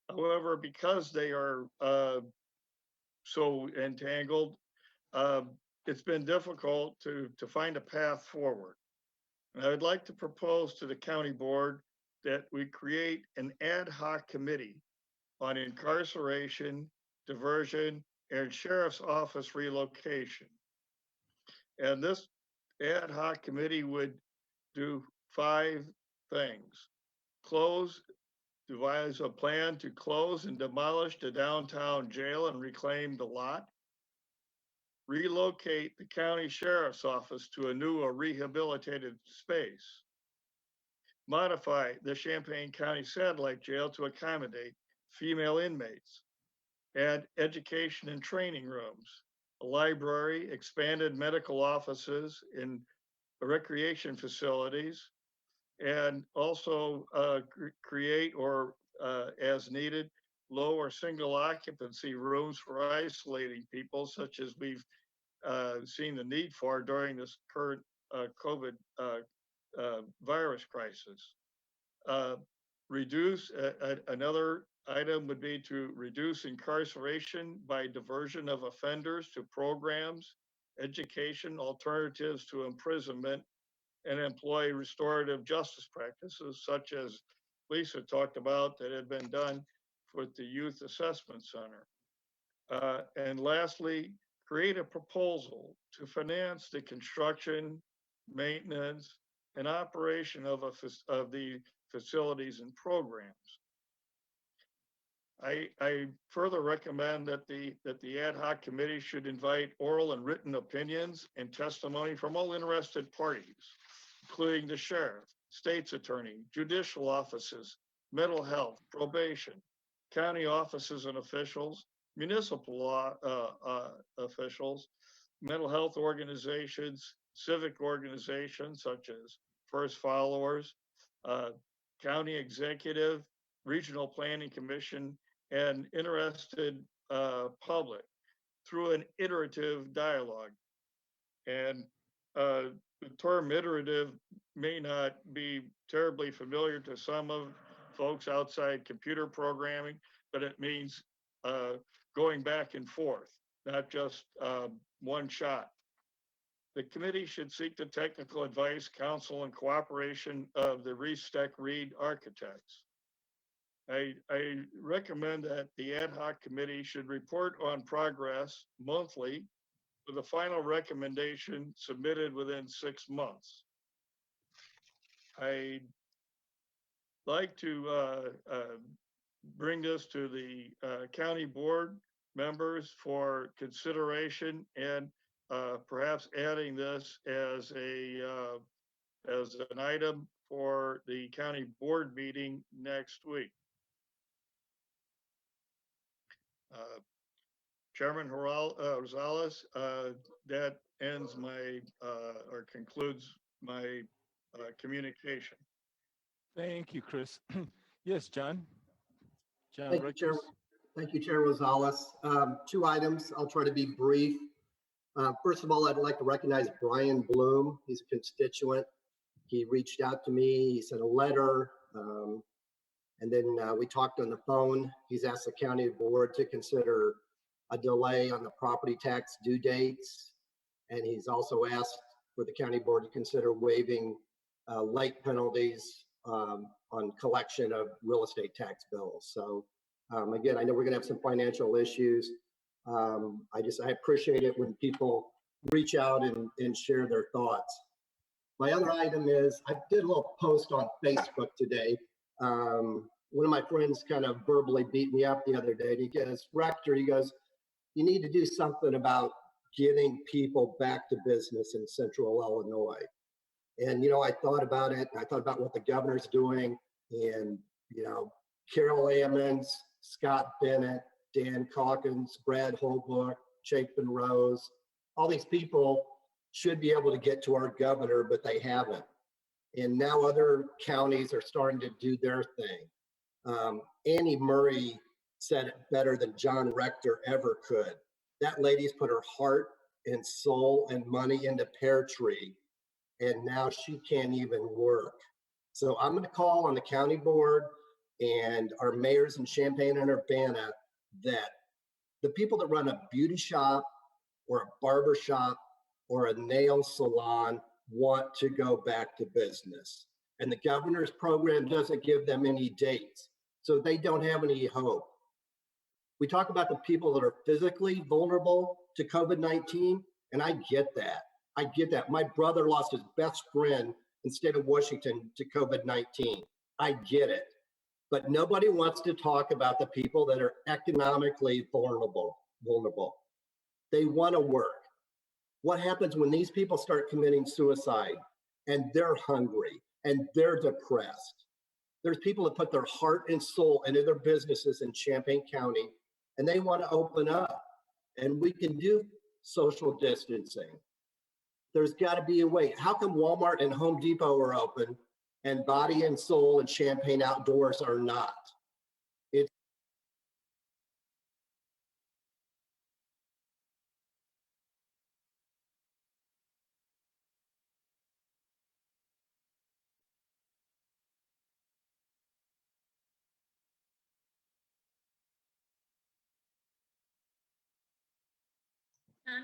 However, because they are so entangled, it's been difficult to find a path forward. And I would like to propose to the county board that we create an ad hoc committee on incarceration, diversion, and sheriff's office relocation. And this ad hoc committee would do 5 things. Devise a plan to close and demolish the downtown jail and reclaim the lot. Relocate the county sheriff's office to a new or rehabilitated space. Modify the Champaign County Satellite Jail to accommodate female inmates. Add education and training rooms, a library, expanded medical offices in recreation facilities, and also create or as needed, low or single occupancy rooms for isolating people, such as we've seen the need for during this current COVID virus crisis. Another item would be to reduce incarceration by diversion of offenders to programs, education, alternatives to imprisonment, and employ restorative justice practices such as Lisa talked about that had been done with the Youth Assessment Center. And lastly, create a proposal to finance the construction, maintenance, and operation of the facilities and programs. I further recommend that the ad hoc committee should invite oral and written opinions and testimony from all interested parties, including the sheriff, state's attorney, judicial offices, mental health, probation, county offices and officials, municipal law officials, mental health organizations, civic organizations such as First Followers, county executive, regional planning commission, and interested public through an iterative dialogue. And the term iterative may not be terribly familiar to some of folks outside computer programming, but it means going back and forth, not just one shot. The committee should seek the technical advice, counsel, and cooperation of the Rees-Steck Reed architects. I recommend that the ad hoc committee should report on progress monthly with a final recommendation submitted within 6 months. I like to bring this to the county board members for consideration and perhaps adding this as an item for the county board meeting next week. Chairman Rosales, that ends my or concludes my communication. Thank you, Chris. Yes, John. John Thank you, Chair. Reckless. Thank you, Chair Rosales. Two items. I'll try to be brief. First of all, I'd like to recognize Brian Bloom. He's a constituent. He reached out to me. He sent a letter. And then we talked on the phone. He's asked the county board to consider a delay on the property tax due dates. And he's also asked for the county board to consider waiving late penalties on collection of real estate tax bills. So again, I know we're gonna have some financial issues. I appreciate it when people reach out and share their thoughts. My other item is, I did a little post on Facebook today. One of my friends kind of verbally beat me up the other day. He goes, Rector, he goes, you need to do something about getting people back to business in central Illinois. And, I thought about it. I thought about what the governor's doing, and, Carol Ammons, Scott Bennett, Dan Calkins, Brad Holbrook, Chapin Rose, all these people should be able to get to our governor, but they haven't. And now other counties are starting to do their thing. Annie Murray said it better than John Rector ever could. That lady's put her heart and soul and money into Pear Tree, and now she can't even work. So I'm going to call on the county board and our mayors in Champaign and Urbana that the people that run a beauty shop or a barber shop or a nail salon want to go back to business. And the governor's program doesn't give them any dates, so they don't have any hope. We talk about the people that are physically vulnerable to COVID-19, and I get that. I get that. My brother lost his best friend in the state of Washington to COVID-19. I get it. But nobody wants to talk about the people that are economically vulnerable. They want to work. What happens when these people start committing suicide and they're hungry and they're depressed? There's people that put their heart and soul into their businesses in Champaign County, and they want to open up, and we can do social distancing. There's got to be a way. How come Walmart and Home Depot are open and Body and Soul and Champaign Outdoors are not?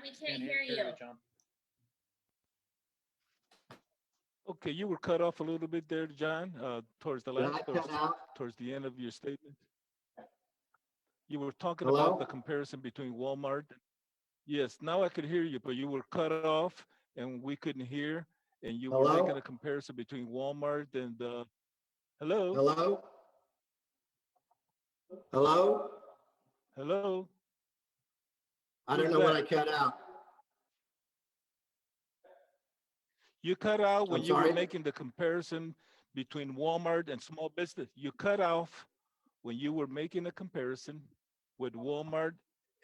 We can't hear you. John. Okay, you were cut off a little bit there, John, towards the last, towards the end of your statement. You were talking about the comparison between Walmart. Yes, now I could hear you, but you were cut off and we couldn't hear. And you were making a comparison between Walmart and hello? Hello? Hello? Hello? I don't know what I cut out. You cut out when I'm you were sorry? making the comparison between Walmart and small business. You cut off when you were making a comparison with Walmart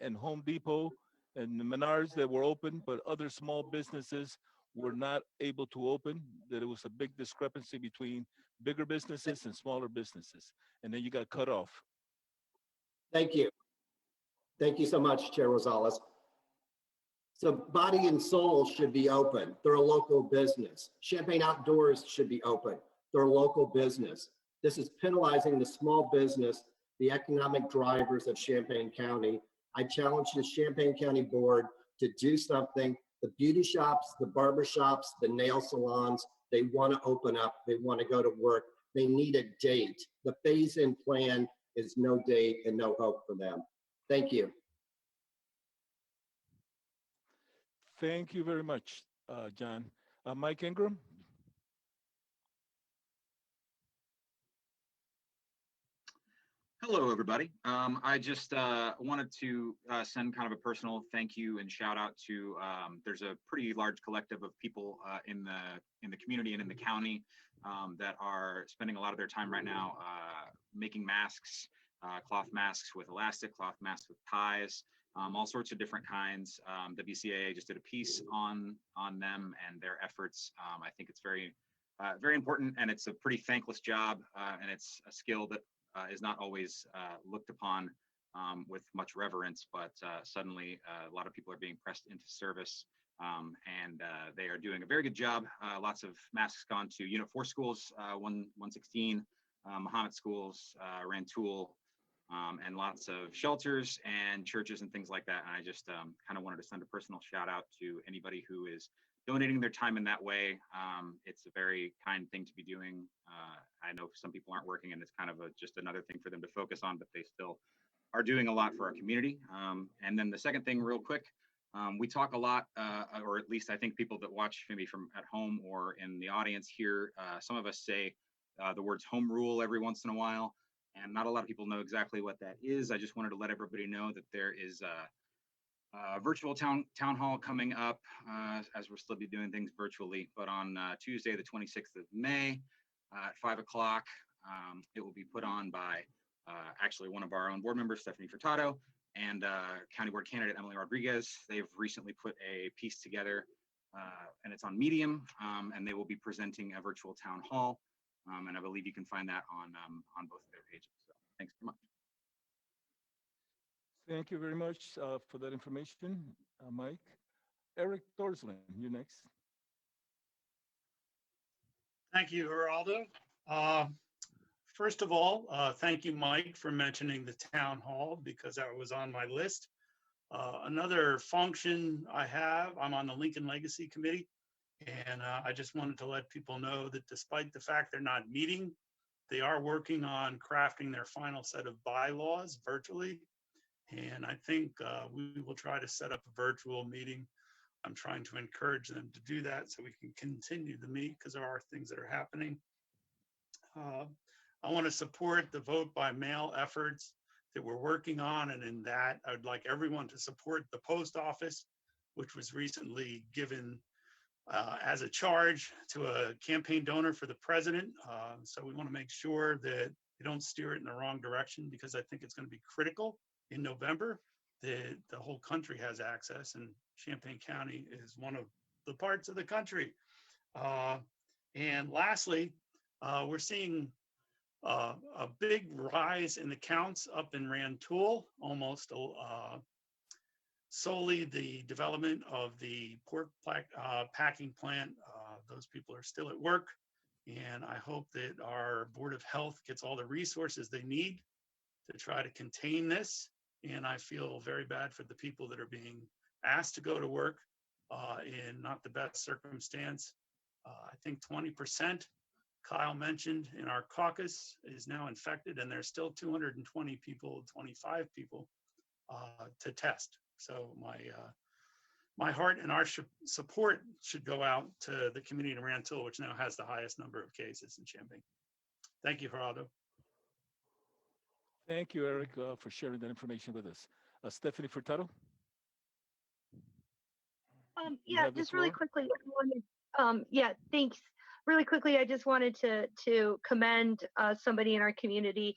and Home Depot and the Menards that were open, but other small businesses were not able to open, that it was a big discrepancy between bigger businesses and smaller businesses. And then you got cut off. Thank you. Thank you so much, Chair Rosales. So Body and Soul should be open. They're a local business. Champaign Outdoors should be open. They're a local business. This is penalizing the small business, the economic drivers of Champaign County. I challenge the Champaign County Board to do something. The beauty shops, the barber shops, the nail salons, they want to open up. They want to go to work. They need a date. The phase-in plan is no date and no hope for them. Thank you. Thank you very much, John. Mike Ingram? Hello, everybody. I just wanted to send kind of a personal thank you and shout out to. There's a pretty large collective of people in the community and in the county that are spending a lot of their time right now making masks, cloth masks with elastic, cloth masks with ties, all sorts of different kinds. WCAA just did a piece on them and their efforts. I think it's very important, and it's a pretty thankless job, and it's a skill that is not always looked upon with much reverence, but suddenly a lot of people are being pressed into service, and they are doing a very good job. Lots of masks gone to Unit 4 schools, 116, Muhammad schools, Rantoul, and lots of shelters and churches and things like that. And I just kind of wanted to send a personal shout out to anybody who is donating their time in that way. It's a very kind thing to be doing. I know some people aren't working and it's kind of just another thing for them to focus on, but they still are doing a lot for our community. And then the second thing real quick, we talk a lot, or at least I think people that watch maybe from at home or in the audience here, some of us say the words home rule every once in a while, and not a lot of people know exactly what that is. I just wanted to let everybody know that there is a virtual town hall coming up, as we'll still be doing things virtually, but on Tuesday, the 26th of May at 5 o'clock. It will be put on by actually one of our own board members, Stephanie Furtado, and County Board candidate Emily Rodriguez. They've recently put a piece together, and it's on Medium, and they will be presenting a virtual town hall, and I believe you can find that on both of their pages. So thanks very much. Thank you very much for that information, Mike. Eric Thorslin, you're next. Thank you, Geraldo. First of all, thank you, Mike, for mentioning the town hall because that was on my list. Another function I have, I'm on the Lincoln Legacy Committee, and I just wanted to let people know that despite the fact they're not meeting, they are working on crafting their final set of bylaws virtually. And I think we will try to set up a virtual meeting. I'm trying to encourage them to do that so we can continue to meet because there are things that are happening. I want to support the vote by mail efforts that we're working on. And in that, I would like everyone to support the post office, which was recently given as a charge to a campaign donor for the president. So we want to make sure that we don't steer it in the wrong direction because I think it's going to be critical in November that the whole country has access, and Champaign County is one of the parts of the country. And lastly, we're seeing a big rise in the counts up in Rantoul, almost solely the development of the pork packing plant. Those people are still at work, and I hope that our Board of Health gets all the resources they need to try to contain this. And I feel very bad for the people that are being asked to go to work in not the best circumstance. I think 20%, Kyle mentioned in our caucus, is now infected, and there's still 220 people, 25 people to test. So my heart and our support should go out to the community in Rantoul, which now has the highest number of cases in Champaign. Thank you, Geraldo. Thank you, Eric, for sharing that information with us. Stephanie Furtado. Yeah, just really quickly. Yeah, thanks. Really quickly, I just wanted to commend somebody in our community.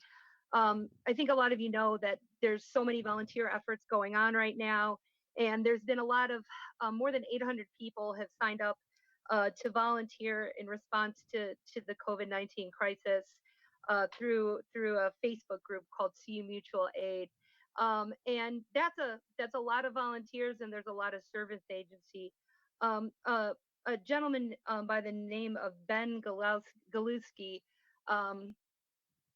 I think a lot of you know that there's so many volunteer efforts going on right now, and there's been a lot of more than 800 people have signed up to volunteer in response to the COVID-19 crisis through a Facebook group called CU Mutual Aid. And that's a lot of volunteers, and there's a lot of service agency. A gentleman by the name of Ben Galuski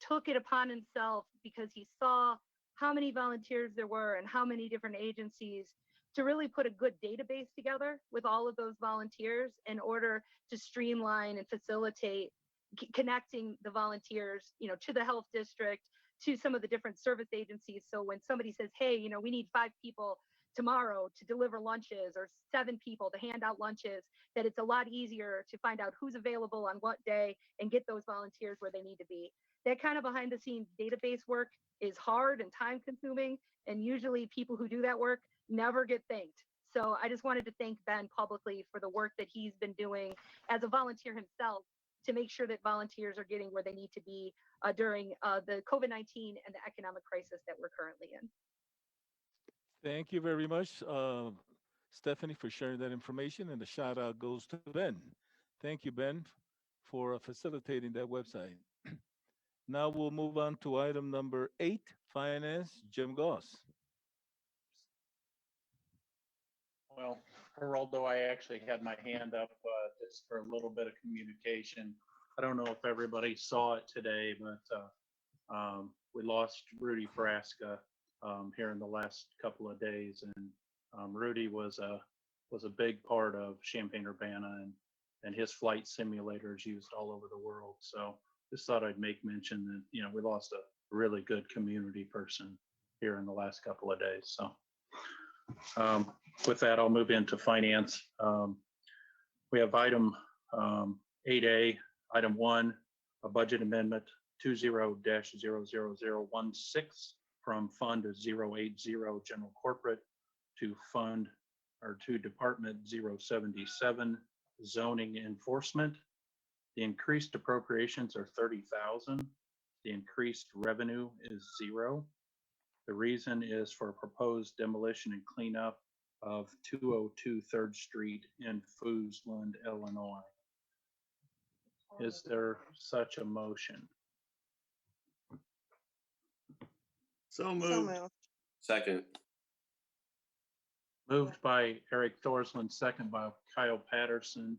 took it upon himself because he saw how many volunteers there were and how many different agencies to really put a good database together with all of those volunteers in order to streamline and facilitate connecting the volunteers, to the health district, to some of the different service agencies. So when somebody says, hey, we need 5 people tomorrow to deliver lunches or 7 people to hand out lunches, that it's a lot easier to find out who's available on what day and get those volunteers where they need to be. that kind of behind the scenes database work is hard and time consuming. And usually people who do that work never get thanked. So I just wanted to thank Ben publicly for the work that he's been doing as a volunteer himself to make sure that volunteers are getting where they need to be during the COVID-19 and the economic crisis that we're currently in. Thank you very much, Stephanie, for sharing that information, and the shout out goes to Ben. Thank you, Ben, for facilitating that website. Now we'll move on to item number 8, finance, Jim Goss. Well, although I actually had my hand up just for a little bit of communication, I don't know if everybody saw it today, but we lost Rudy Frasca here in the last couple of days, and Rudy was a big part of Champaign-Urbana, and his flight simulators used all over the world. So just thought I'd make mention that we lost a really good community person here in the last couple of days. So. With that, I'll move into finance. We have item 8A, item 1, a budget amendment 20-00016 from Fund 080 General Corporate to Fund or to Department 077 Zoning Enforcement. The increased appropriations are $30,000. The increased revenue is 0. The reason is for proposed demolition and cleanup of 202 3rd Street in Foosland, Illinois. Is there such a motion? So moved. Second. Moved by Eric Thorsland, second by Kyle Patterson.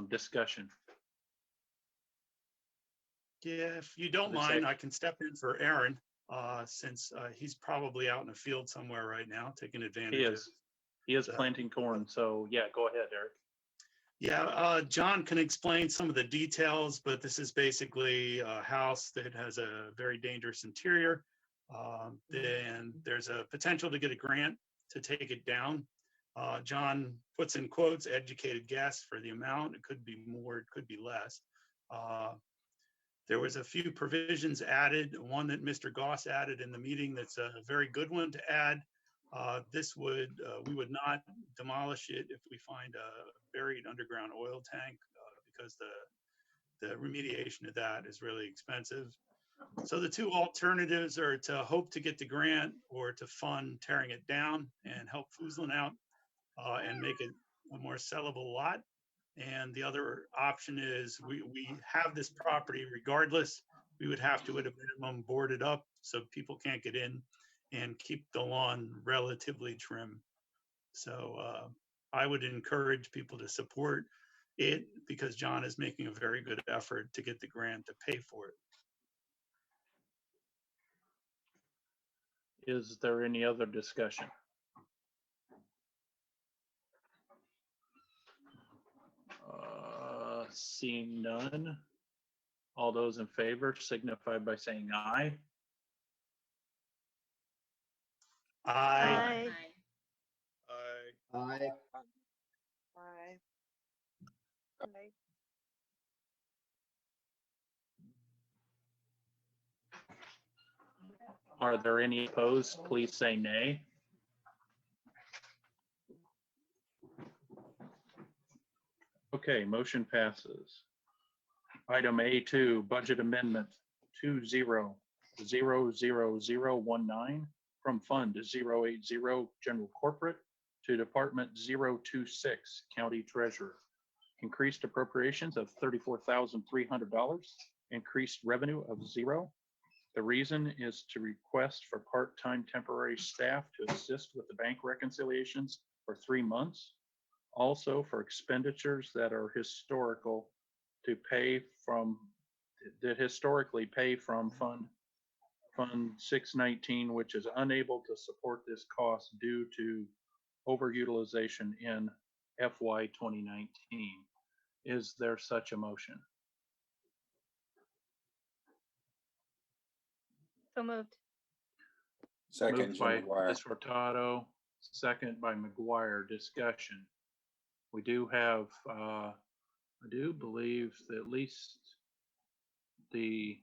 Discussion. Yeah, if you don't mind, I can step in for Aaron. Since he's probably out in the field somewhere right now, taking advantage. He is planting corn. So yeah, go ahead, Eric. Yeah, John can explain some of the details, but this is basically a house that has a very dangerous interior. Then there's a potential to get a grant to take it down. John puts in quotes, educated guess for the amount. It could be more, it could be less. There was a few provisions added, one that Mr. Goss added in the meeting that's a very good one to add. We would not demolish it if we find a buried underground oil tank because the remediation of that is really expensive. So the two alternatives are to hope to get the grant or to fund tearing it down and help Foosland out and make it a more sellable lot. And the other option is we have this property regardless. We would have to, at a minimum, board it up so people can't get in and keep the lawn relatively trim. So I would encourage people to support it because John is making a very good effort to get the grant to pay for it. Is there any other discussion? Seeing none, all those in favor signify by saying aye. Aye. Aye. Aye. Aye. Are there any opposed? Please say nay. Okay, motion passes. Item A2, budget amendment 20-00019 from Fund 080 General Corporate to Department 026 County Treasurer. Increased appropriations of $34,300, increased revenue of 0. The reason is to request for part-time temporary staff to assist with the bank reconciliations for 3 months. Also for expenditures that are historically pay from Fund 619, which is unable to support this cost due to overutilization in FY 2019. Is there such a motion? So moved. Second, Moved by Jim McGuire. Ms. Furtado, second by McGuire. Discussion. We do have, I do believe that at least the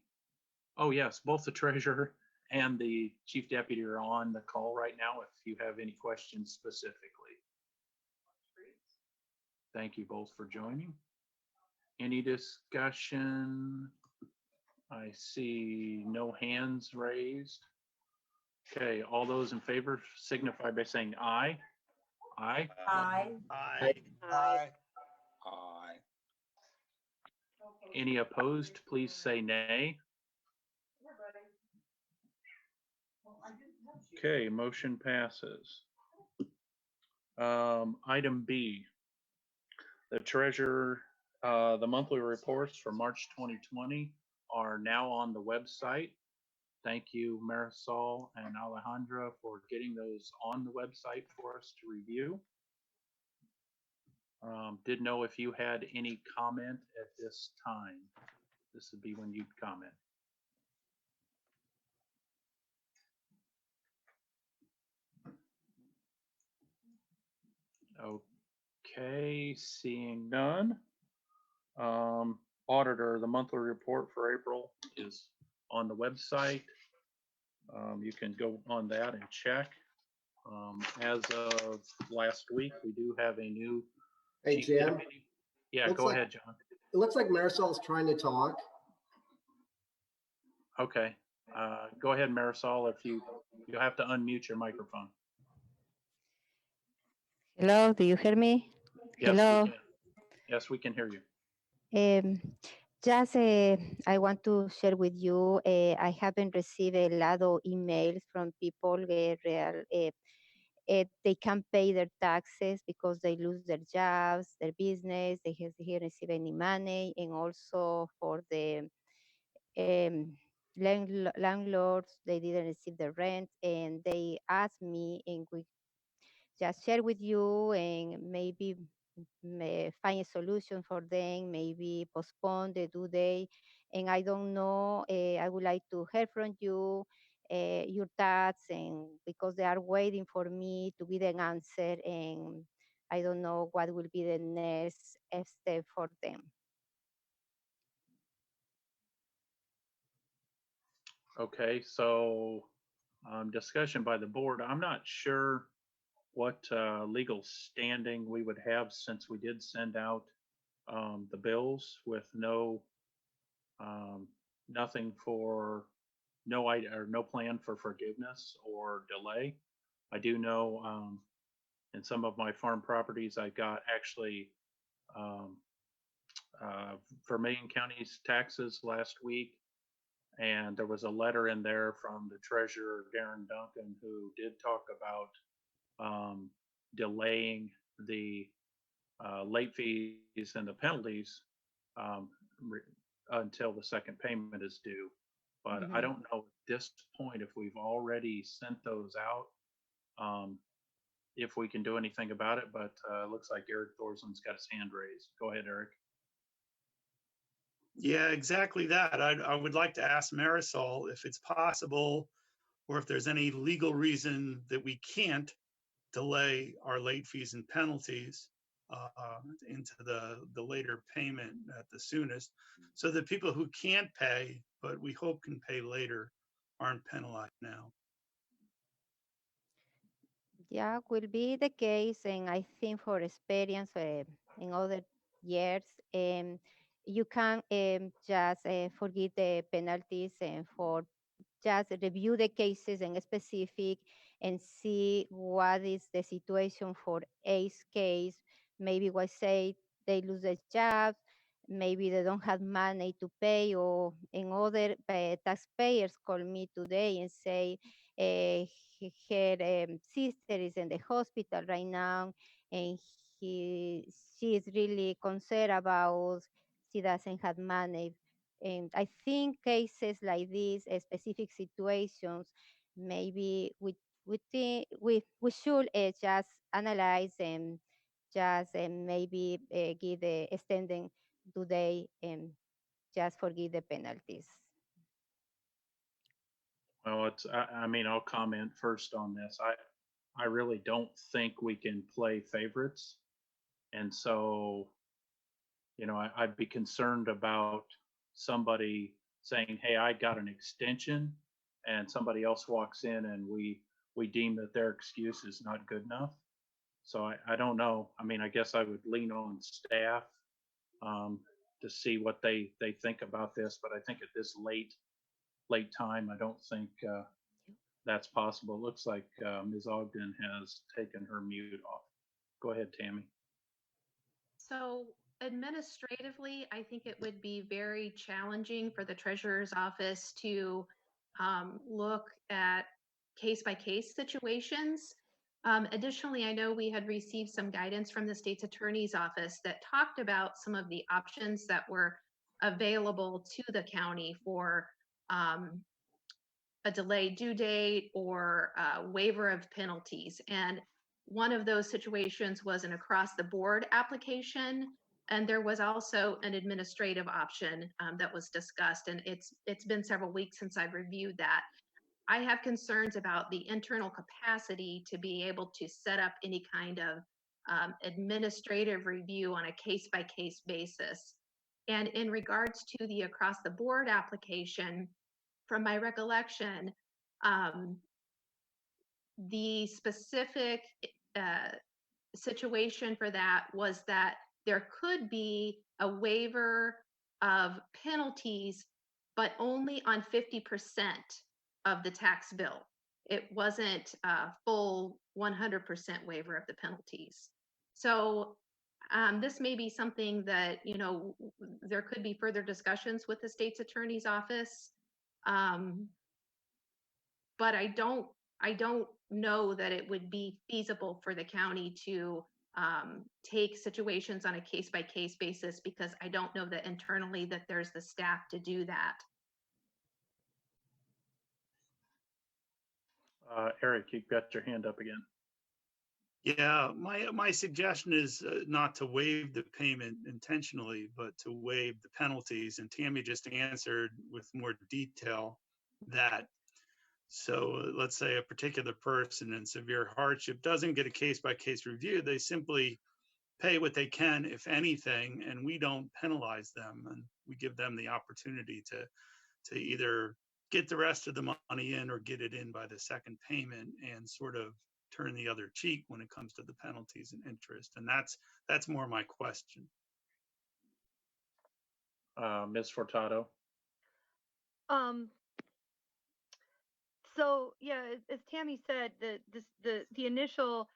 Oh, yes, both the treasurer and the chief deputy are on the call right now if you have any questions specifically. Thank you both for joining. Any discussion? I see no hands raised. Okay, all those in favor signify by saying aye. Aye. Aye. Aye. Aye. Aye. Any opposed, please say nay. Okay, motion passes. Item B, the treasurer, the monthly reports for March 2020 are now on the website. Thank you, Marisol and Alejandra, for getting those on the website for us to review. Didn't know if you had any comment at this time. This would be when you'd comment. Okay, seeing none. Auditor, the monthly report for April is on the website. You can go on that and check. As of last week, we do have a new Hey, chief Jim. deputy. Yeah, Looks go like- ahead, John. It looks like Marisol's trying to talk. Okay, go ahead, Marisol. If you have to unmute your microphone. Hello, do you hear me? Yes, Hello. we can. Yes, we can hear you. Just I want to share with you, I haven't received a lot of emails from people they can't pay their taxes because they lose their jobs, their business, they haven't received any money, and also for the landlords, they didn't receive the rent, and they asked me, and we just share with you, and maybe find a solution for them, maybe postpone the due date. And I don't know, I would like to hear from you, your thoughts, and because they are waiting for me to give an answer, and I don't know what will be the next step for them. Okay, so discussion by the board. I'm not sure what legal standing we would have since we did send out the bills with nothing for no idea or no plan for forgiveness or delay. I do know in some of my farm properties, I got actually Vermilion County's taxes last week. And there was a letter in there from the treasurer, Darren Duncan, who did talk about delaying the late fees and the penalties until the second payment is due. But I don't know at this point if we've already sent those out, if we can do anything about it. But it looks like Eric Thorsland's got his hand raised. Go ahead, Eric. Yeah, exactly that. I would like to ask Marisol if it's possible or if there's any legal reason that we can't delay our late fees and penalties into the later payment at the soonest, so that people who can't pay, but we hope can pay later, aren't penalized now. Yeah, will be the case, and I think for experience in other years, you can just forgive the penalties and for just review the cases in specific and see what is the situation for each case. Maybe what say they lose their jobs, maybe they don't have money to pay, or and other taxpayers call me today and say her sister is in the hospital right now, and she is really concerned about she doesn't have money. And I think cases like these, specific situations, maybe we think we should just analyze and just maybe give the extending today and just forgive the penalties. Well, I mean, I'll comment first on this. I really don't think we can play favorites. And so, I'd be concerned about somebody saying, hey, I got an extension, and somebody else walks in and we deem that their excuse is not good enough. So I don't know. I mean, I guess I would lean on staff to see what they think about this, but I think at this late time, I don't think that's possible. It looks like Ms. Ogden has taken her mute off. Go ahead, Tammy. So administratively, I think it would be very challenging for the treasurer's office to look at case by case situations. Additionally, I know we had received some guidance from the state's attorney's office that talked about some of the options that were available to the county for a delayed due date or waiver of penalties. And one of those situations was an across the board application. And there was also an administrative option that was discussed. And it's been several weeks since I've reviewed that. I have concerns about the internal capacity to be able to set up any kind of administrative review on a case by case basis. And in regards to the across the board application, from my recollection, the specific situation for that was that there could be a waiver of penalties, but only on 50% of the tax bill. It wasn't a full 100% waiver of the penalties. So this may be something that, you know, there could be further discussions with the state's attorney's office. But I don't know that it would be feasible for the county to take situations on a case by case basis, because I don't know that internally that there's the staff to do that. Eric, you've got your hand up again. Yeah, my suggestion is not to waive the payment intentionally, but to waive the penalties. And Tammy just answered with more detail that. So let's say a particular person in severe hardship doesn't get a case by case review. They simply pay what they can, if anything, and we don't penalize them, and we give them the opportunity to either get the rest of the money in or get it in by the second payment, and sort of turn the other cheek when it comes to the penalties and interest. And that's more my question. Ms. Furtado. So yeah, as Tammy said, the initial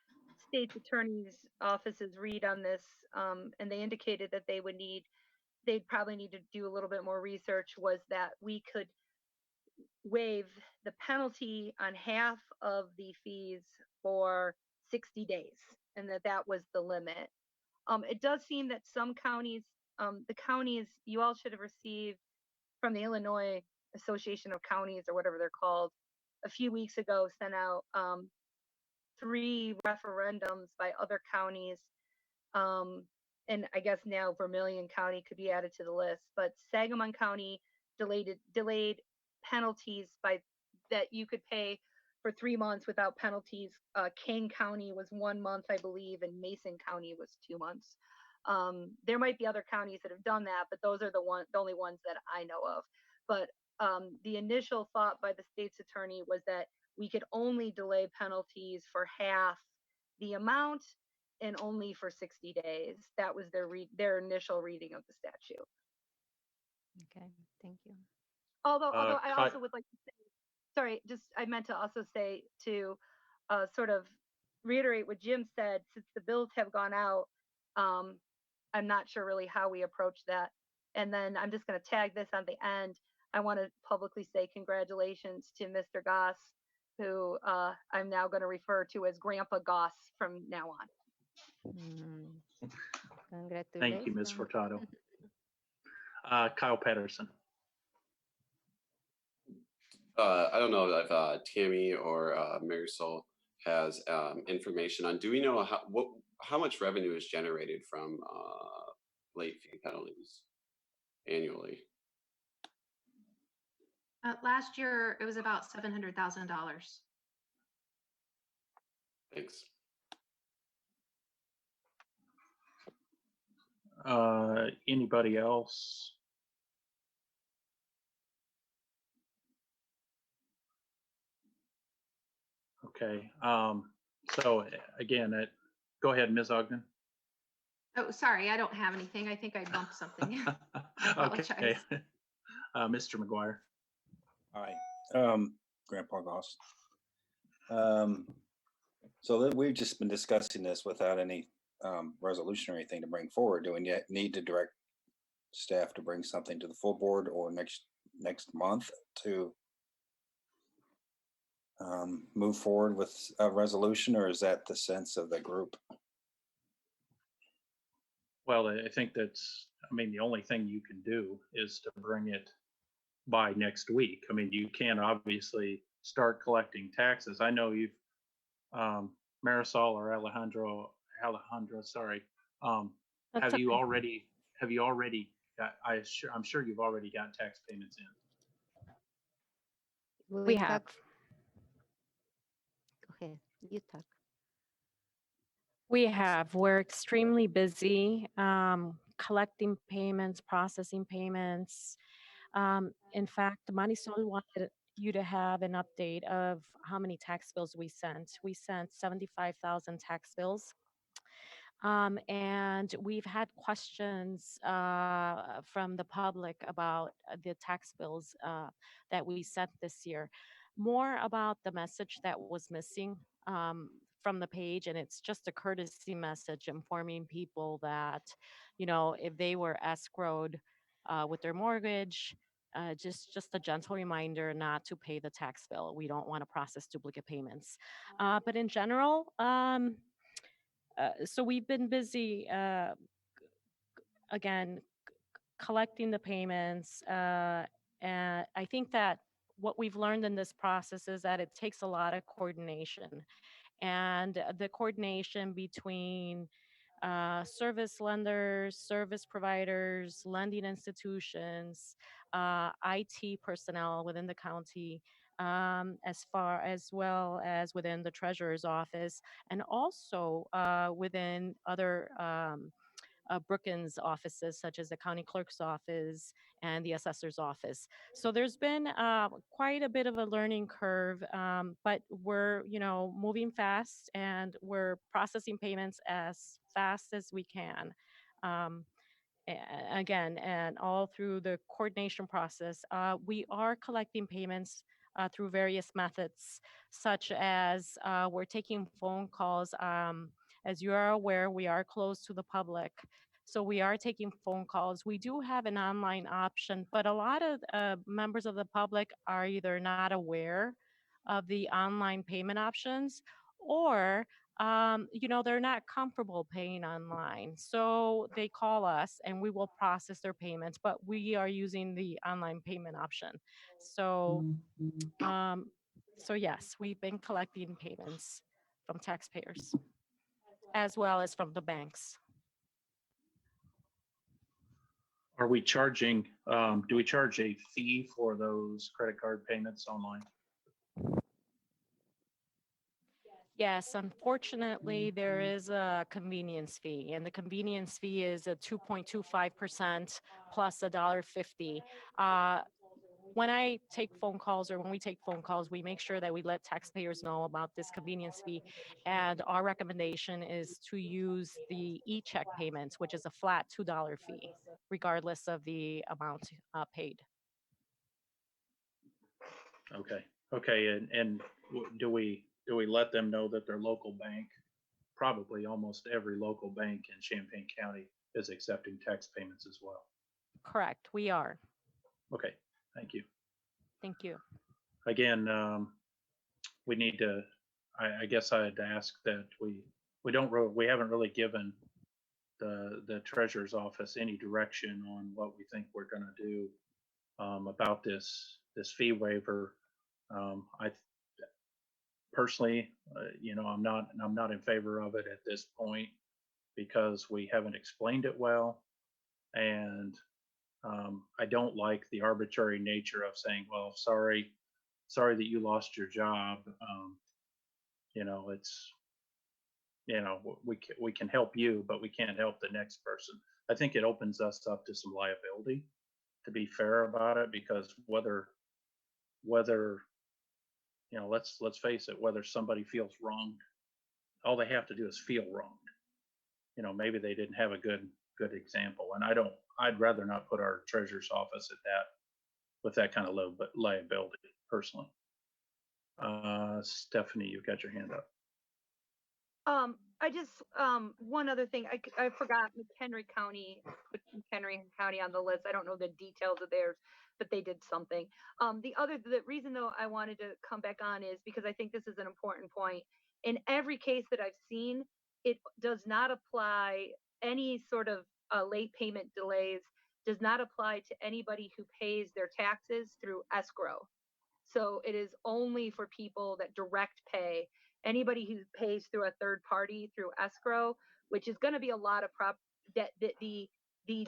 state's attorney's office's read on this, and they indicated that they'd probably need to do a little bit more research, was that we could waive the penalty on half of the fees for 60 days, and that was the limit. It does seem that some counties, the counties, you all should have received from the Illinois Association of Counties, or whatever they're called, a few weeks ago, sent out 3 referendums by other counties. And I guess now Vermilion County could be added to the list, but Sangamon County delayed penalties that you could pay for 3 months without penalties. Kane County was 1 month, I believe, and Mason County was 2 months. There might be other counties that have done that, but those are the only ones that I know of. But the initial thought by the state's attorney was that we could only delay penalties for half the amount and only for 60 days. That was their initial reading of the statute. Okay, thank you. Although I also would like to say, sorry, I meant to also say, to sort of reiterate what Jim said, since the bills have gone out, I'm not sure really how we approach that. And then I'm just going to tag this on the end. I want to publicly say congratulations to Mr. Goss, who I'm now going to refer to as Grandpa Goss from now on. Congratulations. Thank you, Ms. Furtado. Kyle Patterson. I don't know if Tammy or Marisol has information on. Do we know how much revenue is generated from late fee penalties annually? Last year, it was about $700,000. Thanks. Anybody else? Okay, so again, go ahead, Ms. Ogden. Oh, sorry, I don't have anything. I think I bumped something. I Okay, apologize. Mr. McGuire. Hi, Grandpa Goss. So that we've just been discussing this without any resolution or anything to bring forward. Do we need to direct staff to bring something to the full board or next month to move forward with a resolution, or is that the sense of the group? Well, I think I mean, the only thing you can do is to bring it by next week. I mean, you can't obviously start collecting taxes. I know you've, Marisol or Alejandro, sorry. That's Have you okay. already got, I'm sure you've already got tax payments in. We have. talk. Go ahead, you talk. We have. We're extremely busy collecting payments, processing payments. In fact, Marisol wanted you to have an update of how many tax bills we sent. We sent 75,000 tax bills. And we've had questions from the public about the tax bills that we sent this year, more about the message that was missing from the page. And it's just a courtesy message informing people that, you know, if they were escrowed with their mortgage, just a gentle reminder not to pay the tax bill. We don't want to process duplicate payments. But in general, so we've been busy again collecting the payments, and I think that what we've learned in this process is that it takes a lot of coordination, and the coordination between service lenders, service providers, lending institutions, IT personnel within the county, as far as well as within the treasurer's office, and also within other Brookings offices, such as the county clerk's office and the assessor's office. So there's been quite a bit of a learning curve, but we're, you know, moving fast and we're processing payments as fast as we can. Um, Again, and all through the coordination process, we are collecting payments through various methods, such as we're taking phone calls. As you are aware, we are closed to the public. So we are taking phone calls. We do have an online option, but a lot of members of the public are either not aware of the online payment options, or you know, they're not comfortable paying online. So they call us and we will process their payments, but we are using the online payment option. So, um, so yes, we've been collecting payments from taxpayers as well as from the banks. Are we charging, do we charge a fee for those credit card payments online? Yes, unfortunately, there is a convenience fee, and the convenience fee is a 2.25% plus $1.50. When I take phone calls, or when we take phone calls, we make sure that we let taxpayers know about this convenience fee. And our recommendation is to use the e-check payments, which is a flat $2 fee, regardless of the amount paid. Okay, and do we let them know that their local bank, probably almost every local bank in Champaign County, is accepting tax payments as well? Correct, we are. Okay, thank you. Thank you. Again, we need to, I guess I had to ask that we haven't really given the treasurer's office any direction on what we think we're going to do about this fee waiver. I personally, you know, I'm not in favor of it at this point because we haven't explained it well, and I don't like the arbitrary nature of saying, well, sorry that you lost your job. You know, it's, you know, we can help you, but we can't help the next person. I think it opens us up to some liability, to be fair about it, because whether you know, let's face it, whether somebody feels wronged, all they have to do is feel wronged. You know, maybe they didn't have a good example. And I'd rather not put our treasurer's office at that, with that kind of liability personally. Stephanie, you've got your hand up. I just, one other thing, I forgot McHenry County, put McHenry County on the list. I don't know the details of theirs, but they did something. The reason though I wanted to come back on is because I think this is an important point. In every case that I've seen, it does not apply, any sort of late payment delays does not apply to anybody who pays their taxes through escrow. So it is only for people that direct pay. Anybody who pays through a third party through escrow, which is going to be a lot of the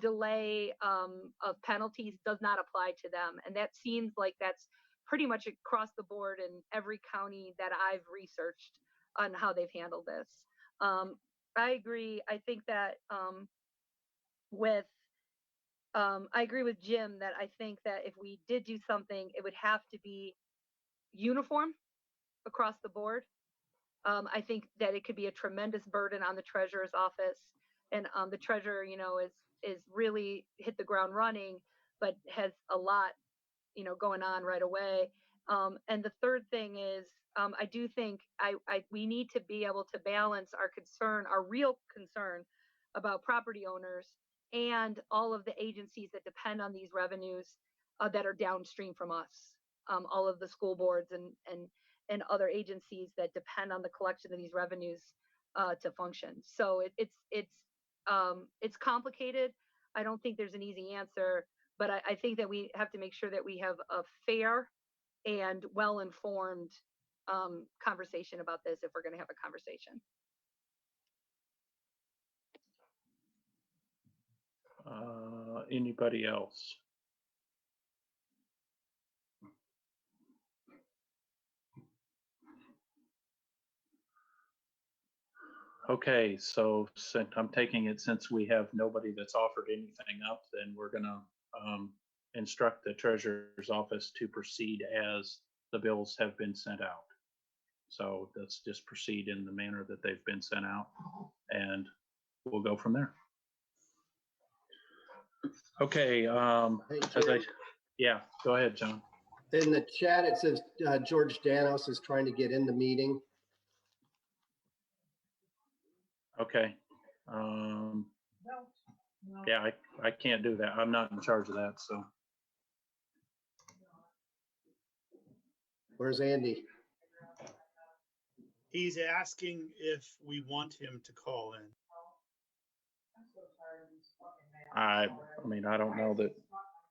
delay of penalties does not apply to them. And that seems like that's pretty much across the board in every county that I've researched on how they've handled this. I agree. I think that I agree with Jim that I think that if we did do something, it would have to be uniform across the board. I think that it could be a tremendous burden on the treasurer's office, and the treasurer, you know, is really hit the ground running, but has a lot, you know, going on right away. And the third thing is, I do think we need to be able to balance our concern, our real concern about property owners and all of the agencies that depend on these revenues that are downstream from us, all of the school boards and other agencies that depend on the collection of these revenues to function. So it's complicated. I don't think there's an easy answer, but I think that we have to make sure that we have a fair and well-informed conversation about this if we're going to have a conversation. Anybody else? Okay, so since I'm taking it, since we have nobody that's offered anything up, then we're gonna instruct the treasurer's office to proceed as the bills have been sent out. So let's just proceed in the manner that they've been sent out, and we'll go from there. Okay, yeah, go ahead, John. In the chat, it says George Danos is trying to get in the meeting. Okay. Yeah, I can't do that. I'm not in charge of that, so. Where's Andy? He's asking if we want him to call in. I mean, I don't know that.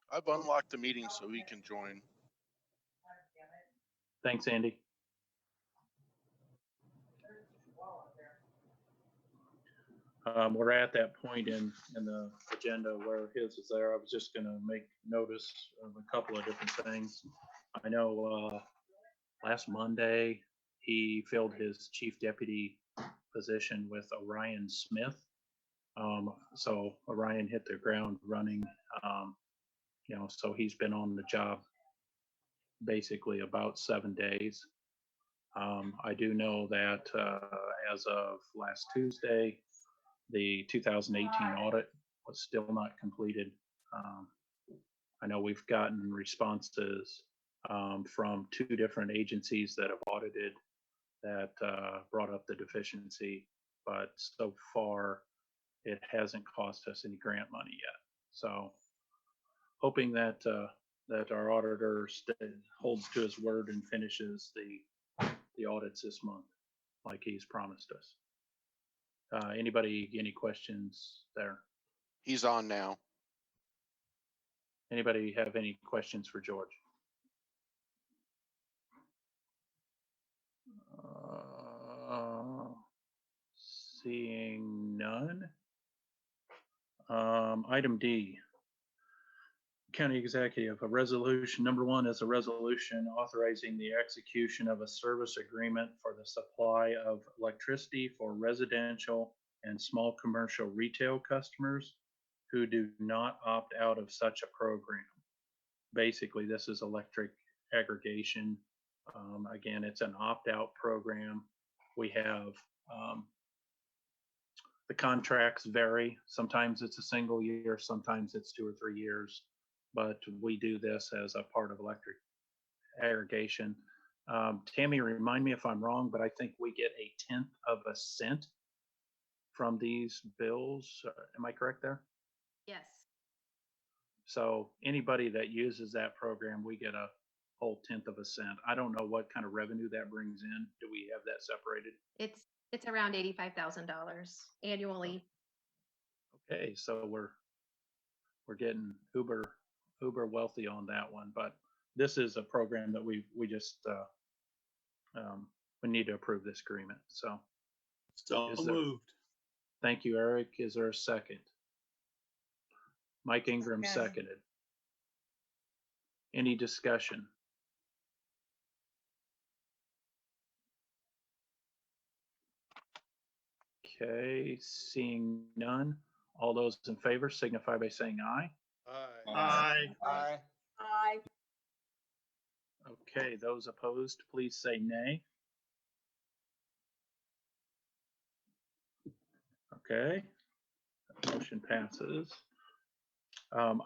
I've unlocked the meeting so he can join. Thanks, Andy. We're at that point in the agenda where his is there. I was just going to make notice of a couple of different things. I know last Monday he filled his chief deputy position with Orion Smith. So Orion hit the ground running. You know, so he's been on the job basically about 7 days. I do know that as of last Tuesday, the 2018 audit was still not completed. I know we've gotten responses from 2 different agencies that have audited that brought up the deficiency, but so far it hasn't cost us any grant money yet. So hoping that that our auditor holds to his word and finishes the audits this month like he's promised us. Anybody, any questions there? He's on now. Anybody have any questions for George? Seeing none. Item D. County Executive, a resolution, number 1 is a resolution authorizing the execution of a service agreement for the supply of electricity for residential and small commercial retail customers who do not opt out of such a program. Basically, this is electric aggregation Again, it's an opt-out program. We have the contracts vary. Sometimes it's a single year, sometimes it's 2 or 3 years, but we do this as a part of electric aggregation. Tammy, remind me if I'm wrong, but I think we get 1/10 of a cent from these bills. Am I correct there? Yes. So anybody that uses that program, we get a whole 1/10 of a cent. I don't know what kind of revenue that brings in. Do we have that separated? It's around $85,000 annually. Okay, so we're getting uber wealthy on that one, but this is a program that we just we need to approve this agreement. So Moved. thank you, Eric. Is there a second? Mike Ingram Okay. seconded. Any discussion? Okay, seeing none. All those in favor signify by saying aye. Aye. Aye. Aye. Okay, those opposed, please say nay. Okay, motion passes.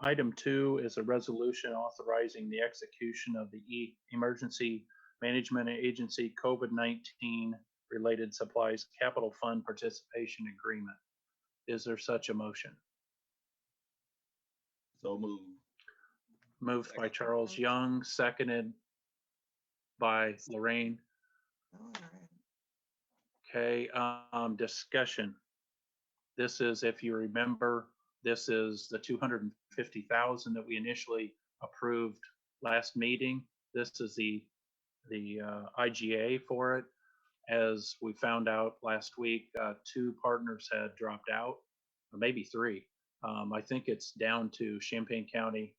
Item 2 is a resolution authorizing the execution of the Emergency Management Agency COVID-19 related supplies capital fund participation agreement. Is there such a motion? So moved. Moved by Charles Young, seconded by Lorraine. All right. Okay, discussion. This is, if you remember, this is the 250,000 that we initially approved last meeting. This is the IGA for it. As we found out last week, 2 partners had dropped out, or maybe 3. I think it's down to Champaign County,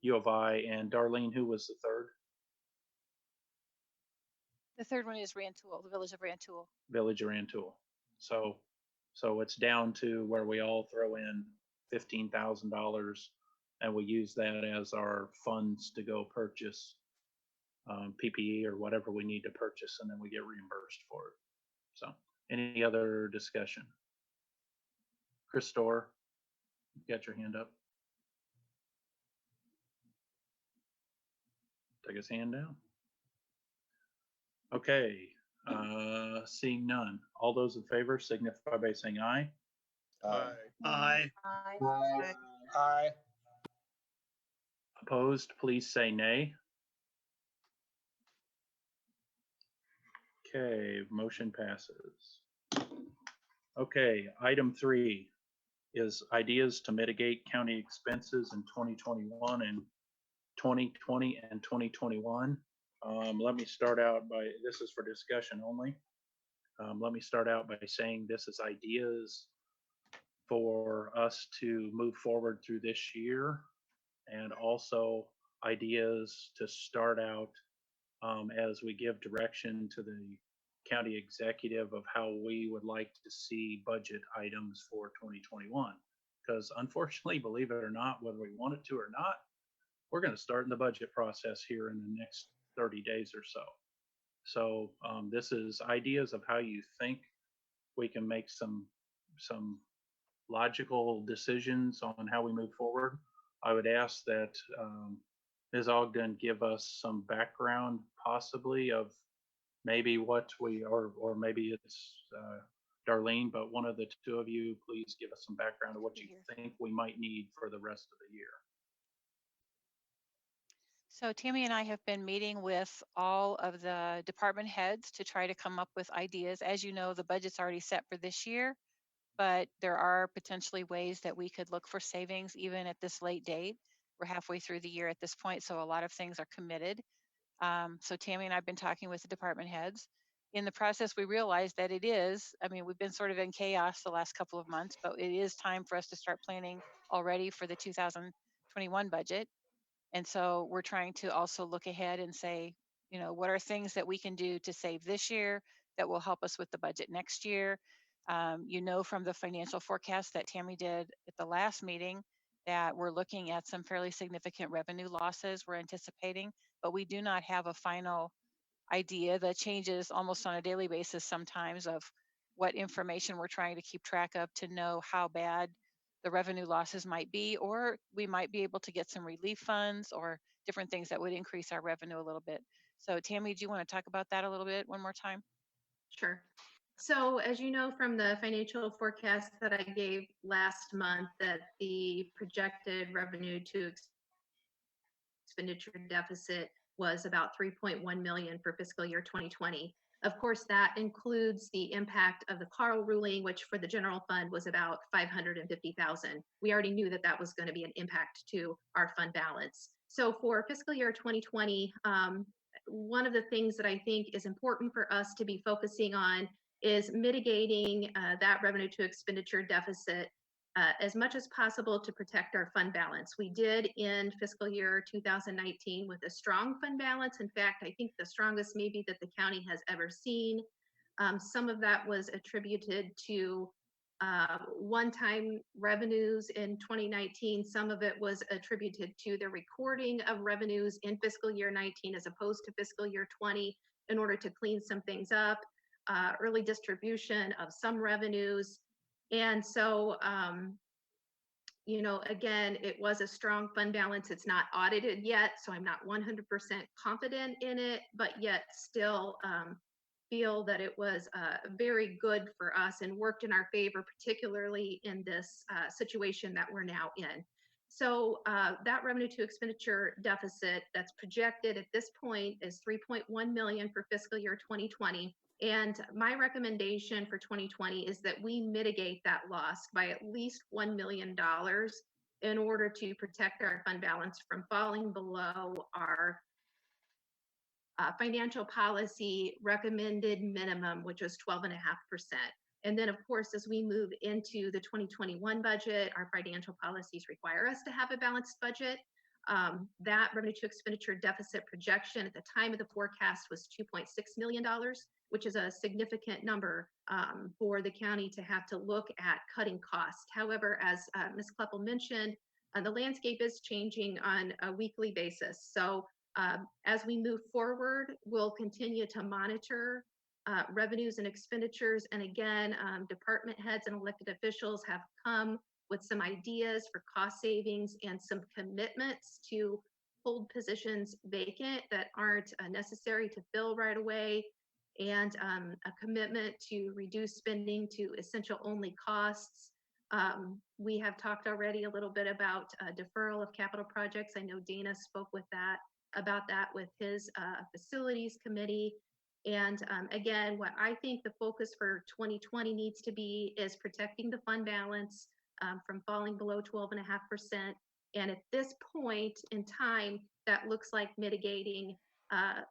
U of I, and Darlene, who was the third? The third one is Rantoul, the village of Rantoul. Village of Rantoul. So it's down to where we all throw in $15,000 and we use that as our funds to go purchase PPE or whatever we need to purchase, and then we get reimbursed for it. So any other discussion? Chris Storr, you got your hand up. Take his hand down. Okay, seeing none. All those in favor signify by saying aye. Aye. Aye. Aye. Aye. Opposed, please say nay. Okay, motion passes. Okay, item 3 is ideas to mitigate county expenses in 2021 and 2020 and 2021. Let me start out by, this is for discussion only. Let me start out by saying this is ideas for us to move forward through this year, and also ideas to start out as we give direction to the county executive of how we would like to see budget items for 2021. Because unfortunately, believe it or not, whether we want it to or not, we're going to start in the budget process here in the next 30 days or so. So this is ideas of how you think we can make some logical decisions on how we move forward. I would ask that Ms. Ogden give us some background possibly of maybe what we, or maybe it's Darlene, but one of the 2 of you, please give us some background of what you think we might need for the rest of the year. So Tammy and I have been meeting with all of the department heads to try to come up with ideas. As you know, the budget's already set for this year, but there are potentially ways that we could look for savings even at this late date. We're halfway through the year at this point, so a lot of things are committed. So Tammy and I have been talking with the department heads. In the process, we realized that it is, I mean, we've been sort of in chaos the last couple of months, but it is time for us to start planning already for the 2021 budget. And so we're trying to also look ahead and say, you know, what are things that we can do to save this year that will help us with the budget next year? You know, from the financial forecast that Tammy did at the last meeting, that we're looking at some fairly significant revenue losses we're anticipating but we do not have a final idea that changes almost on a daily basis sometimes of what information we're trying to keep track of to know how bad the revenue losses might be, or we might be able to get some relief funds or different things that would increase our revenue a little bit. So Tammy, do you want to talk about that a little bit one more time? Sure. So as you know from the financial forecast that I gave last month, that the projected revenue to expenditure deficit was about 3.1 million for fiscal year 2020. Of course, that includes the impact of the Carl ruling, which for the general fund was about 550,000. We already knew that that was going to be an impact to our fund balance. So for fiscal year 2020, one of the things that I think is important for us to be focusing on is mitigating that revenue to expenditure deficit as much as possible to protect our fund balance. We did end fiscal year 2019 with a strong fund balance. In fact, I think the strongest maybe that the county has ever seen. Some of that was attributed to one-time revenues in 2019. Some of it was attributed to the recording of revenues in fiscal year 19 as opposed to fiscal year 20 in order to clean some things up, early distribution of some revenues. And so, you know, again, it was a strong fund balance. It's not audited yet, so I'm not 100% confident in it, but yet still feel that it was very good for us and worked in our favor, particularly in this situation that we're now in. So that revenue to expenditure deficit that's projected at this point is 3.1 million for fiscal year 2020. And my recommendation for 2020 is that we mitigate that loss by at least $1 million in order to protect our fund balance from falling below our financial policy recommended minimum, which was 12.5%. And then, of course, as we move into the 2021 budget, our financial policies require us to have a balanced budget. That revenue to expenditure deficit projection at the time of the forecast was $2.6 million, which is a significant number for the county to have to look at cutting costs. However, as Ms. Kleppel mentioned, the landscape is changing on a weekly basis. So as we move forward, we'll continue to monitor revenues and expenditures. And again, department heads and elected officials have come with some ideas for cost savings and some commitments to hold positions vacant that aren't necessary to fill right away, and a commitment to reduce spending to essential only costs. We have talked already a little bit about deferral of capital projects. I know Dana spoke about that with his facilities committee. And again, what I think the focus for 2020 needs to be is protecting the fund balance from falling below 12.5%. And at this point in time, that looks like mitigating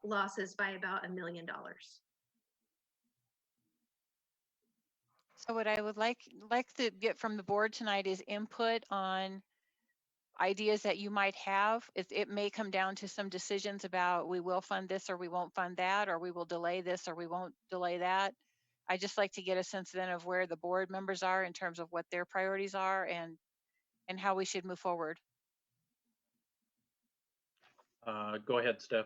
losses by about $1 million. So what I would like to get from the board tonight is input on ideas that you might have. It may come down to some decisions about we will fund this or we won't fund that, or we will delay this or we won't delay that. I just like to get a sense then of where the board members are in terms of what their priorities are and how we should move forward. Go ahead, Steph.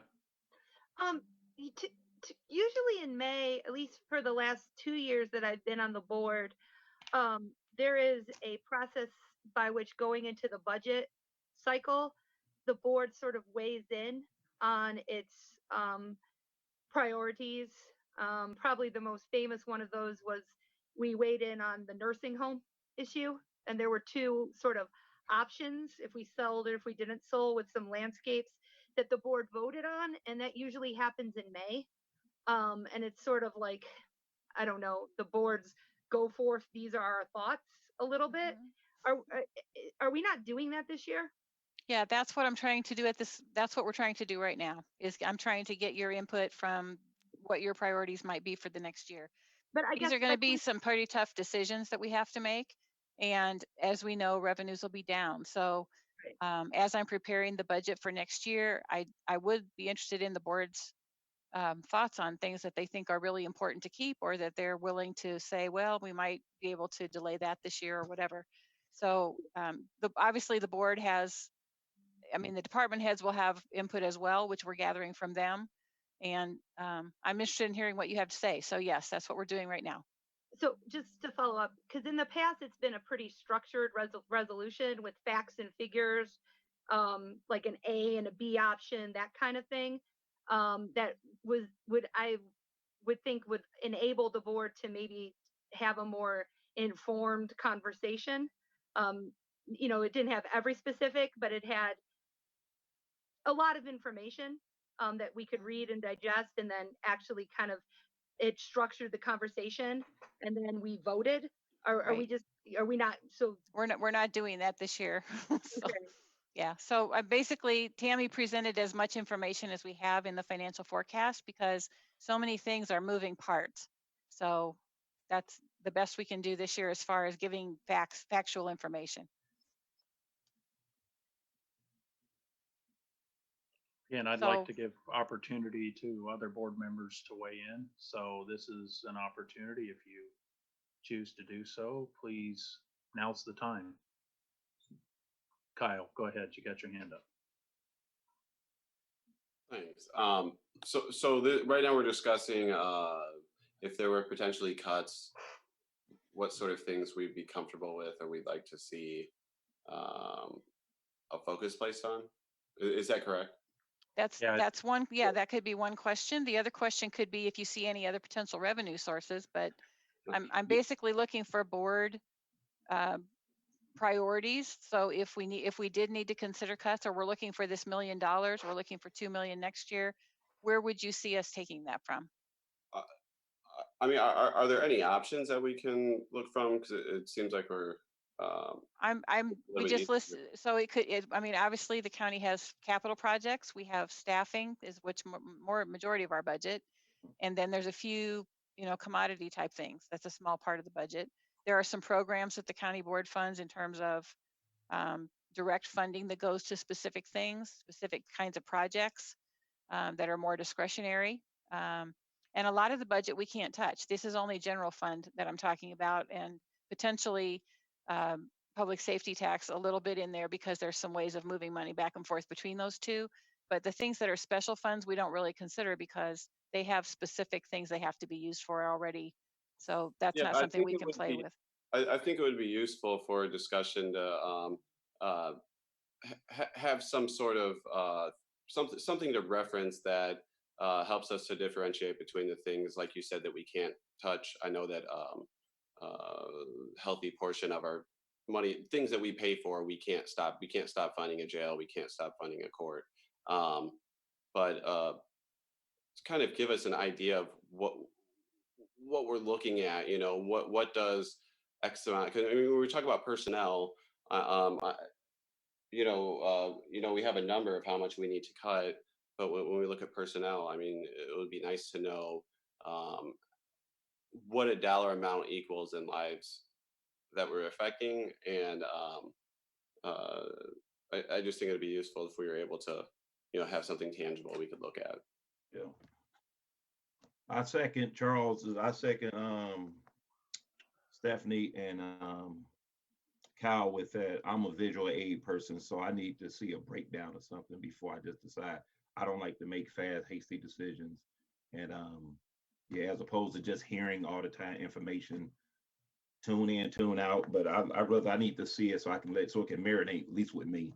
Usually in May, at least for the last 2 years that I've been on the board, there is a process by which going into the budget cycle, the board sort of weighs in on its priorities. Probably the most famous one of those was we weighed in on the nursing home issue, and there were two sort of options if we sold or if we didn't sell, with some landscapes that the board voted on, and that usually happens in May. And it's sort of like, I don't know, the boards go forth, these are our thoughts a little bit. Are we not doing that this year? Yeah, that's what I'm trying to do that's what we're trying to do right now, is I'm trying to get your input from what your priorities might be for the next year. But I These guess are going to be some pretty tough decisions that we have to make. And as we know, revenues will be down. So as I'm preparing the budget for next year, I would be interested in the board's thoughts on things that they think are really important to keep, or that they're willing to say, well, we might be able to delay that this year or whatever. So obviously the board has I mean, the department heads will have input as well, which we're gathering from them. And I'm interested in hearing what you have to say. So yes, that's what we're doing right now. So just to follow up, because in the past it's been a pretty structured resolution with facts and figures, like an A and a B option, that kind of thing. That I would think would enable the board to maybe have a more informed conversation. It didn't have every specific, but it had a lot of information that we could read and digest, and then actually kind of it structured the conversation, and then we voted. Are we just, are we not? So we're not doing that this year. So, okay. yeah. So basically, Tammy presented as much information as we have in the financial forecast because so many things are moving parts. So that's the best we can do this year as far as giving factual information. And I'd So- like to give opportunity to other board members to weigh in. So this is an opportunity. If you choose to do so, please, now's the time. Kyle, go ahead. You got your hand up. Thanks. Right now we're discussing if there were potentially cuts, what sort of things we'd be comfortable with or we'd like to see a focus placed on. Is that correct? That's one. Yeah, that could be one question. The other question could be if you see any other potential revenue sources. But I'm basically looking for board priorities. So if we did need to consider cuts, or we're looking for this $1 million, we're looking for 2 million next year, where would you see us taking that from? I mean, are there any options that we can look from? Because it seems like we're. We just list. So I mean, obviously the county has capital projects. We have staffing, is which more majority of our budget, and then there's a few, commodity type things. That's a small part of the budget. There are some programs that the county board funds in terms of direct funding that goes to specific things, specific kinds of projects that are more discretionary. And a lot of the budget we can't touch. This is only general fund that I'm talking about, and potentially public safety tax a little bit in there because there's some ways of moving money back and forth between those two. But the things that are special funds, we don't really consider because they have specific things they have to be used for already. So that's not something we can play with. I think it would be useful for a discussion to have some sort of something to reference that helps us to differentiate between the things, like you said, that we can't touch. I know that healthy portion of our money, things that we pay for, we can't stop. We can't stop funding a jail. We can't stop funding a court. But kind of give us an idea of what we're looking at. What does X amount? Because I mean, when we talk about personnel, we have a number of how much we need to cut. But when we look at personnel, I mean, it would be nice to know what a dollar amount equals in lives that we're affecting. And I just think it'd be useful if we were able to, have something tangible we could look at. Yeah. I second Stephanie and Kyle with that. I'm a visual aid person, so I need to see a breakdown or something before I just decide. I don't like to make fast, hasty decisions. And as opposed to just hearing all the time information, tune in, tune out. But I need to see it so it can marinate, at least with me.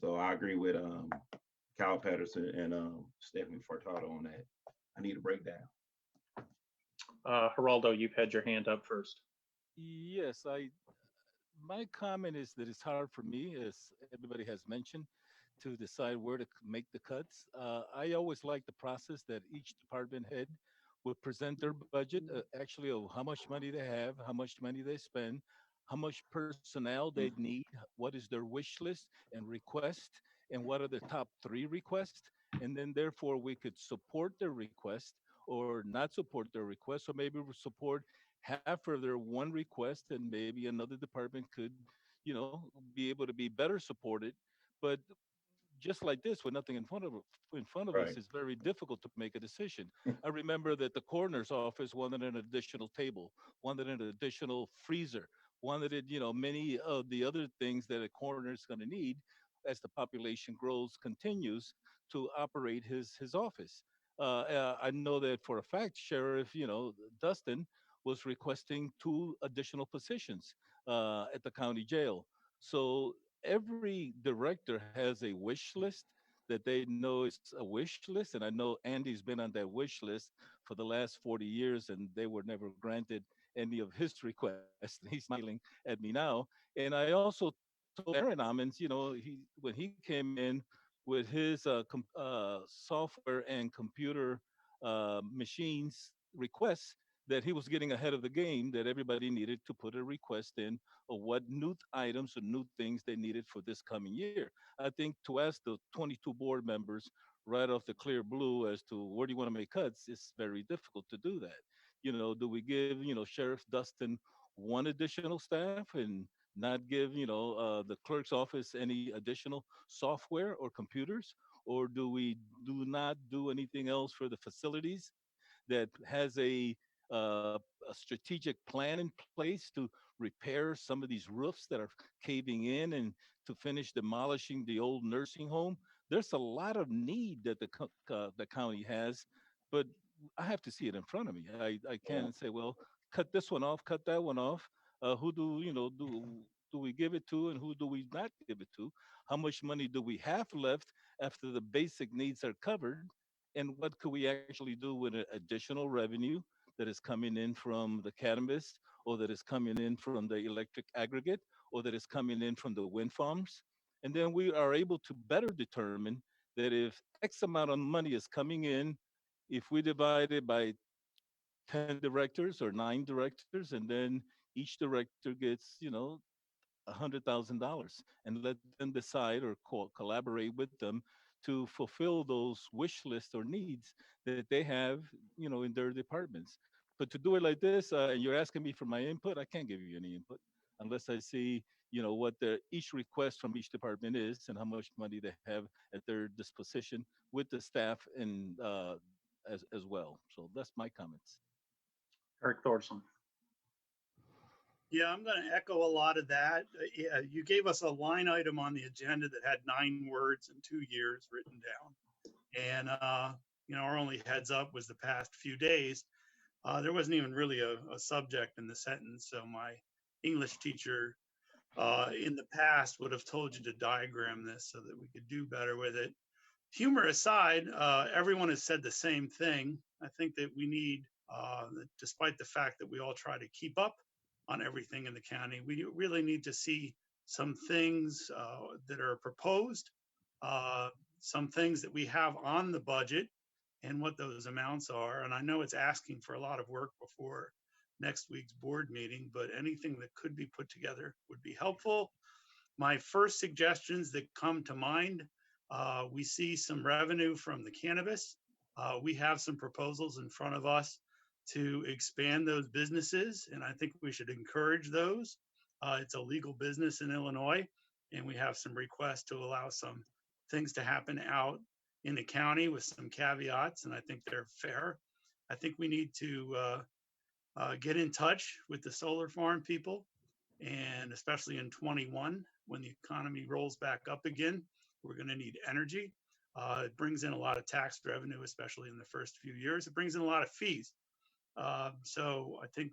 So I agree with Kyle Patterson and Stephanie Furtado on that. I need a breakdown. Geraldo, you've had your hand up first. Yes, my comment is that it's hard for me, as everybody has mentioned, to decide where to make the cuts. I always like the process that each department head would present their budget, actually of how much money they have, how much money they spend, how much personnel they need, what is their wish list and request, and what are the top 3 requests. And then therefore we could support their request or not support their request, or maybe we support half of their one request, and maybe another department could, be able to be better supported. But just like this, with nothing in front of us, Right. it's very difficult to make a decision. I remember that the coroner's office wanted an additional table, wanted an additional freezer, wanted, many of the other things that a coroner is going to need. as the population grows, continues to operate his office. I know that for a fact, Sheriff, Dustin was requesting 2 additional positions at the county jail. So every director has a wish list that they know is a wish list. And I know Andy's been on that wish list for the last 40 years, and they were never granted any of his requests. He's smiling at me now. And I also told Aaron Ammons, when he came in with his software and computer machines requests, that he was getting ahead of the game, that everybody needed to put a request in of what new items or new things they needed for this coming year. I think to ask the 22 board members right off the clear blue as to where do you want to make cuts, it's very difficult to do that. Do we give, Sheriff Dustin 1 additional staff and not give, the clerk's office any additional software or computers? Or do we do not do anything else for the facilities that has a strategic plan in place to repair some of these roofs that are caving in and to finish demolishing the old nursing home? There's a lot of need that the county has, but I have to see it in front of me. I can't say, well, cut this one off, cut that one off. Who do we give it to, and who do we not give it to? How much money do we have left after the basic needs are covered? And what could we actually do with additional revenue that is coming in from the cannabis, or that is coming in from the electric aggregate, or that is coming in from the wind farms? And then we are able to better determine that if X amount of money is coming in, if we divide it by 10 directors or 9 directors, and then each director gets, $100,000, and let them decide or collaborate with them to fulfill those wish lists or needs that they have, in their departments. But to do it like this, and you're asking me for my input, I can't give you any input unless I see, what each request from each department is and how much money they have at their disposition with the staff and as well. So that's my comments. Eric Thorson. Yeah, I'm going to echo a lot of that. Yeah, you gave us a line item on the agenda that had 9 words and 2 years written down. And, our only heads up was the past few days. There wasn't even really a subject in the sentence. So my English teacher in the past would have told you to diagram this so that we could do better with it. Humor aside, everyone has said the same thing. I think that we need, despite the fact that we all try to keep up on everything in the county, we really need to see some things that are proposed, some things that we have on the budget and what those amounts are. And I know it's asking for a lot of work before next week's board meeting, but anything that could be put together would be helpful. My first suggestions that come to mind, we see some revenue from the cannabis. We have some proposals in front of us to expand those businesses, and I think we should encourage those. It's a legal business in Illinois, and we have some requests to allow some things to happen out in the county with some caveats, and I think they're fair. I think we need to get in touch with the solar farm people, and especially in 21, when the economy rolls back up again, we're going to need energy. It brings in a lot of tax revenue, especially in the first few years. It brings in a lot of fees. So I think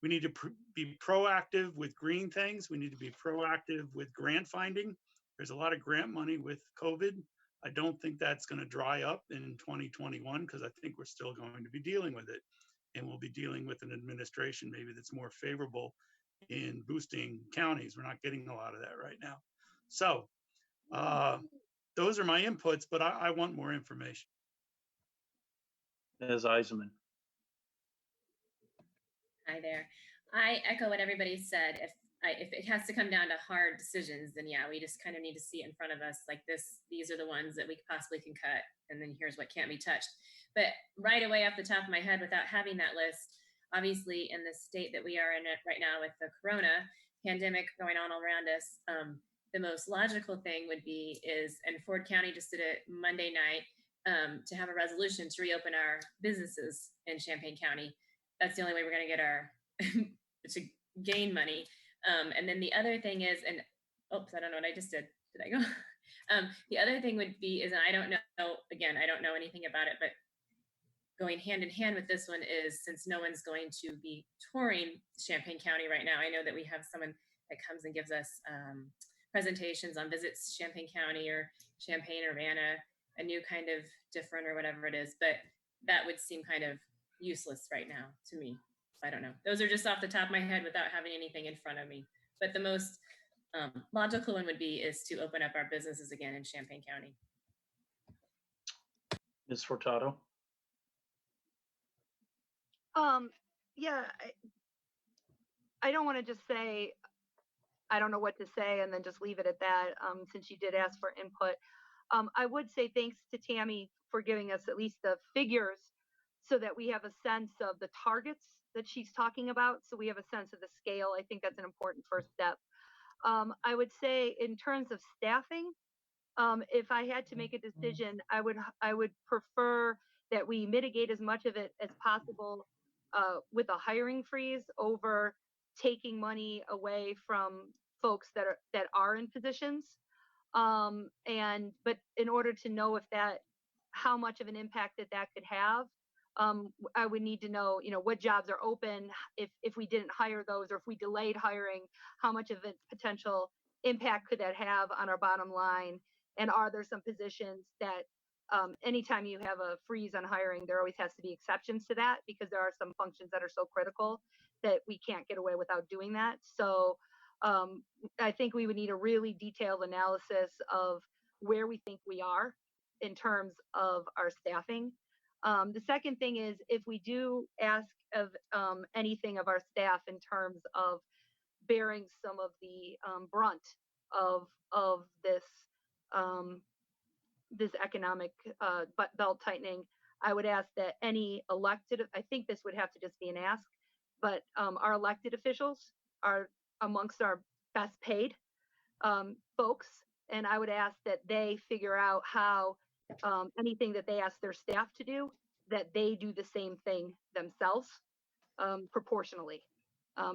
we need to be proactive with green things. We need to be proactive with grant finding. There's a lot of grant money with COVID. I don't think that's going to dry up in 2021 because I think we're still going to be dealing with it. And we'll be dealing with an administration maybe that's more favorable in boosting counties. We're not getting a lot of that right now. So those are my inputs, but I want more information. Ms. Eisenman. Hi there. I echo what everybody said. If it has to come down to hard decisions, then yeah, we just kind of need to see it in front of us like this. These are the ones that we possibly can cut, and then here's what can't be touched. But right away off the top of my head, without having that list, obviously in the state that we are in right now with the corona pandemic going on all around us, the most logical thing would be and Ford County just did it Monday night, to have a resolution to reopen our businesses in Champaign County. That's the only way we're going to get our to gain money. And then the other thing is, and oops, I don't know what I just did. Did I go? The other thing would be is, and I don't know, again, I don't know anything about it, but going hand in hand with this one is, since no one's going to be touring Champaign County right now, I know that we have someone that comes and gives us presentations on visits Champaign County or Champaign, Urbana, a new kind of different or whatever it is, but that would seem kind of useless right now to me. I don't know. Those are just off the top of my head without having anything in front of me. But the most logical one would be is to open up our businesses again in Champaign County. Ms. Furtado? Yeah, I don't want to just say, I don't know what to say and then just leave it at that, since you did ask for input. I would say thanks to Tammy for giving us at least the figures so that we have a sense of the targets that she's talking about. So we have a sense of the scale. I think that's an important first step. I would say in terms of staffing, if I had to make a decision, I would prefer that we mitigate as much of it as possible with a hiring freeze over taking money away from folks that are in positions. But in order to know if how much of an impact that could have, I would need to know, what jobs are open, if we didn't hire those, or if we delayed hiring, how much of a potential impact could that have on our bottom line? And are there some positions that anytime you have a freeze on hiring, there always has to be exceptions to that, because there are some functions that are so critical that we can't get away without doing that. So I think we would need a really detailed analysis of where we think we are in terms of our staffing. The second thing is, if we do ask of anything of our staff in terms of bearing some of the brunt of this this economic belt tightening, I would ask that any elected, I think this would have to just be an ask, but our elected officials are amongst our best paid folks, and I would ask that they figure out how anything that they ask their staff to do, that they do the same thing themselves proportionally,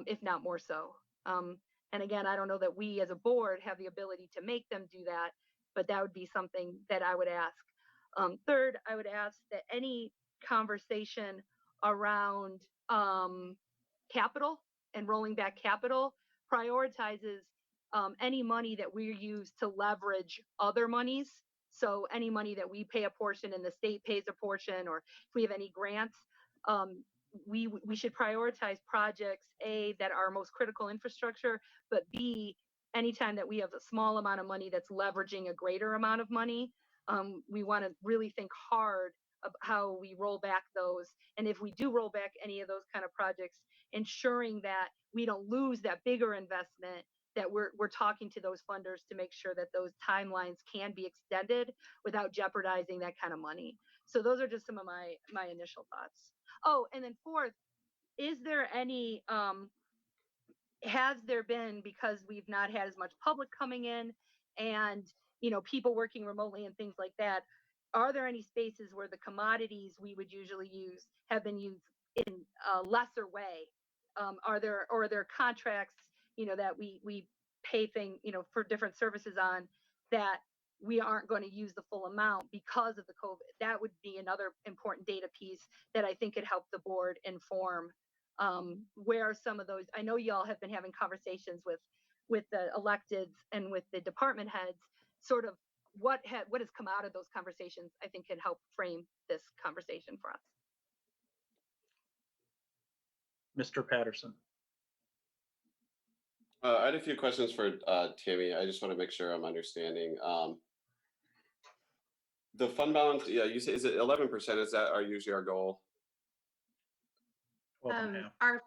if not more so. And again, I don't know that we as a board have the ability to make them do that, but that would be something that I would ask. Third, I would ask that any conversation around capital and rolling back capital prioritizes any money that we use to leverage other monies. So any money that we pay a portion and the state pays a portion, or if we have any grants, we should prioritize projects, A, that are most critical infrastructure, but B, anytime that we have a small amount of money that's leveraging a greater amount of money, we want to really think hard of how we roll back those. And if we do roll back any of those kind of projects, ensuring that we don't lose that bigger investment, that we're talking to those funders to make sure that those timelines can be extended without jeopardizing that kind of money. So those are just some of my initial thoughts. Oh, and then fourth, is there any, has there been, because we've not had as much public coming in and, people working remotely and things like that, are there any spaces where the commodities we would usually use have been used in a lesser way? Are there contracts, that we pay for different services on, that we aren't going to use the full amount because of the COVID? That would be another important data piece that I think could help the board inform where some of those. I know y'all have been having conversations with the electeds and with the department heads, sort of what has come out of those conversations, I think can help frame this conversation for us. Mr. Patterson. I had a few questions for Tammy. I just want to make sure I'm understanding. The fund balance, yeah, you say, is it 11%? Is that usually our goal? Our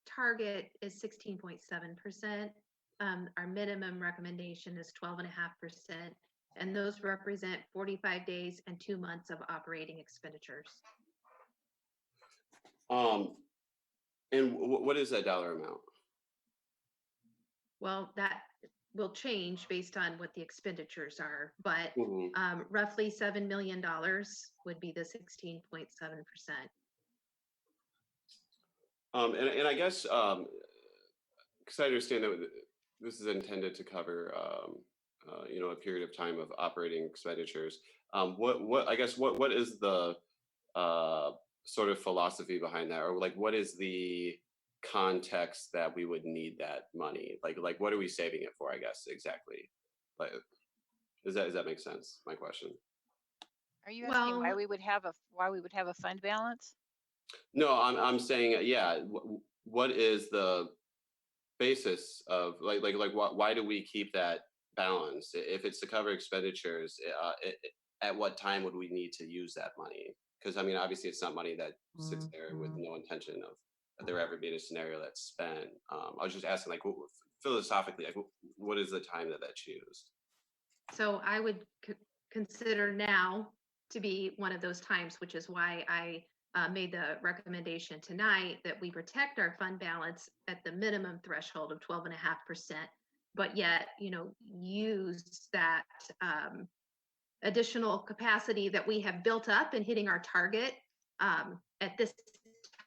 target is 16.7%. Our minimum recommendation is 12.5%, and those represent 45 days and 2 months of operating expenditures. And what is that dollar amount? Well, that will change based on what the expenditures are, but roughly $7 million would be the 16.7%. And I guess, because I understand that this is intended to cover a period of time of operating expenditures. What is the uh, sort of philosophy behind that, or like what is the context that we would need that money? Like what are we saving it for? I guess exactly. Like, does that make sense? My question. Are you asking Well, why we would have a fund balance? No, I'm saying, yeah. What is the basis of why do we keep that balance? If it's to cover expenditures, at what time would we need to use that money? Because I mean, obviously, it's not money that sits there with no intention of there ever being a scenario that's spent. I was just asking, like, philosophically, like, what is the time that's used? so I would consider now to be one of those times, which is why I made the recommendation tonight that we protect our fund balance at the minimum threshold of 12.5%, but yet, use that additional capacity that we have built up in hitting our target at this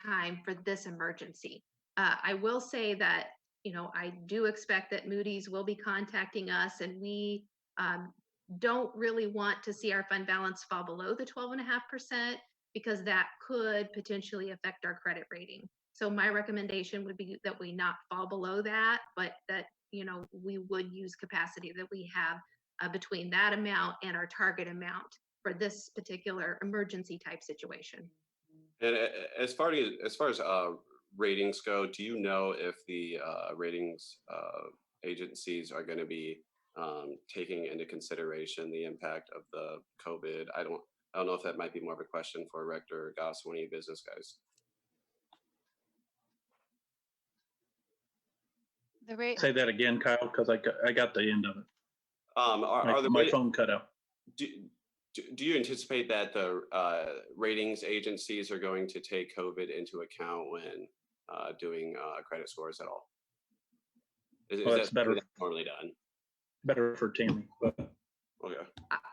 time for this emergency. I will say that, I do expect that Moody's will be contacting us, and we don't really want to see our fund balance fall below the 12.5% because that could potentially affect our credit rating. So my recommendation would be that we not fall below that, but that, we would use capacity that we have between that amount and our target amount for this particular emergency type situation. And as far as ratings go, do you know if the ratings agencies are going to be taking into consideration the impact of the COVID? I don't know if that might be more of a question for Rector Goss, one of you business guys. Say that again, Kyle, because I got the end of it. My phone cut out. Do you anticipate that the ratings agencies are going to take COVID into account when doing credit scores at all? Is That's that better. that's normally done? Better for Tammy. But okay.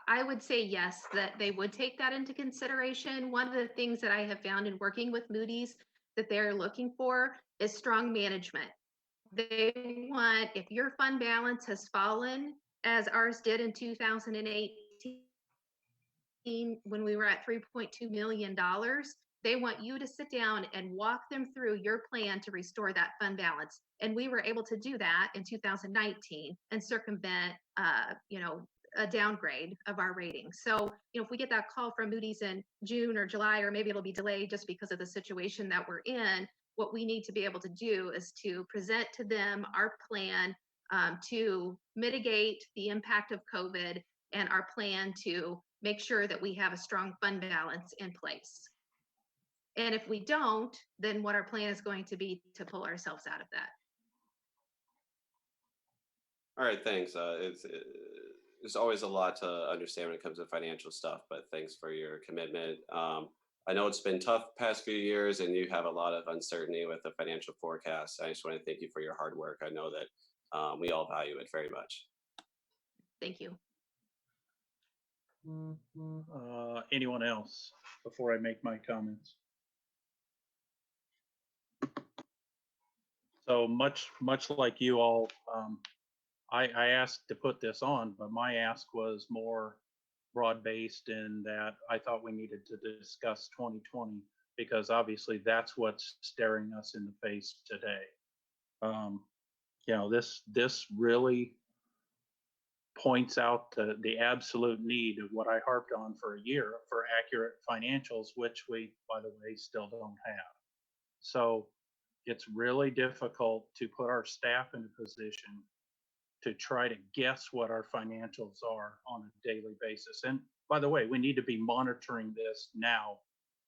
I would say yes, that they would take that into consideration. One of the things that I have found in working with Moody's that they're looking for is strong management. They want, if your fund balance has fallen as ours did in 2018, when we were at $3.2 million, they want you to sit down and walk them through your plan to restore that fund balance. And we were able to do that in 2019 and circumvent, a downgrade of our rating. So, if we get that call from Moody's in June or July, or maybe it'll be delayed just because of the situation that we're in, what we need to be able to do is to present to them our plan to mitigate the impact of COVID and our plan to make sure that we have a strong fund balance in place. And if we don't, then what our plan is going to be to pull ourselves out of that. All right, thanks. There's always a lot to understand when it comes to financial stuff, but thanks for your commitment. I know it's been tough past few years, and you have a lot of uncertainty with the financial forecast. I just want to thank you for your hard work. I know that we all value it very much. Thank you. anyone else before I make my comments? So much like you all, I asked to put this on, but my ask was more broad-based in that I thought we needed to discuss 2020 because obviously that's what's staring us in the face today. This really points out the absolute need of what I harped on for a year for accurate financials, which we, by the way, still don't have. So it's really difficult to put our staff in a position to try to guess what our financials are on a daily basis. And by the way, we need to be monitoring this now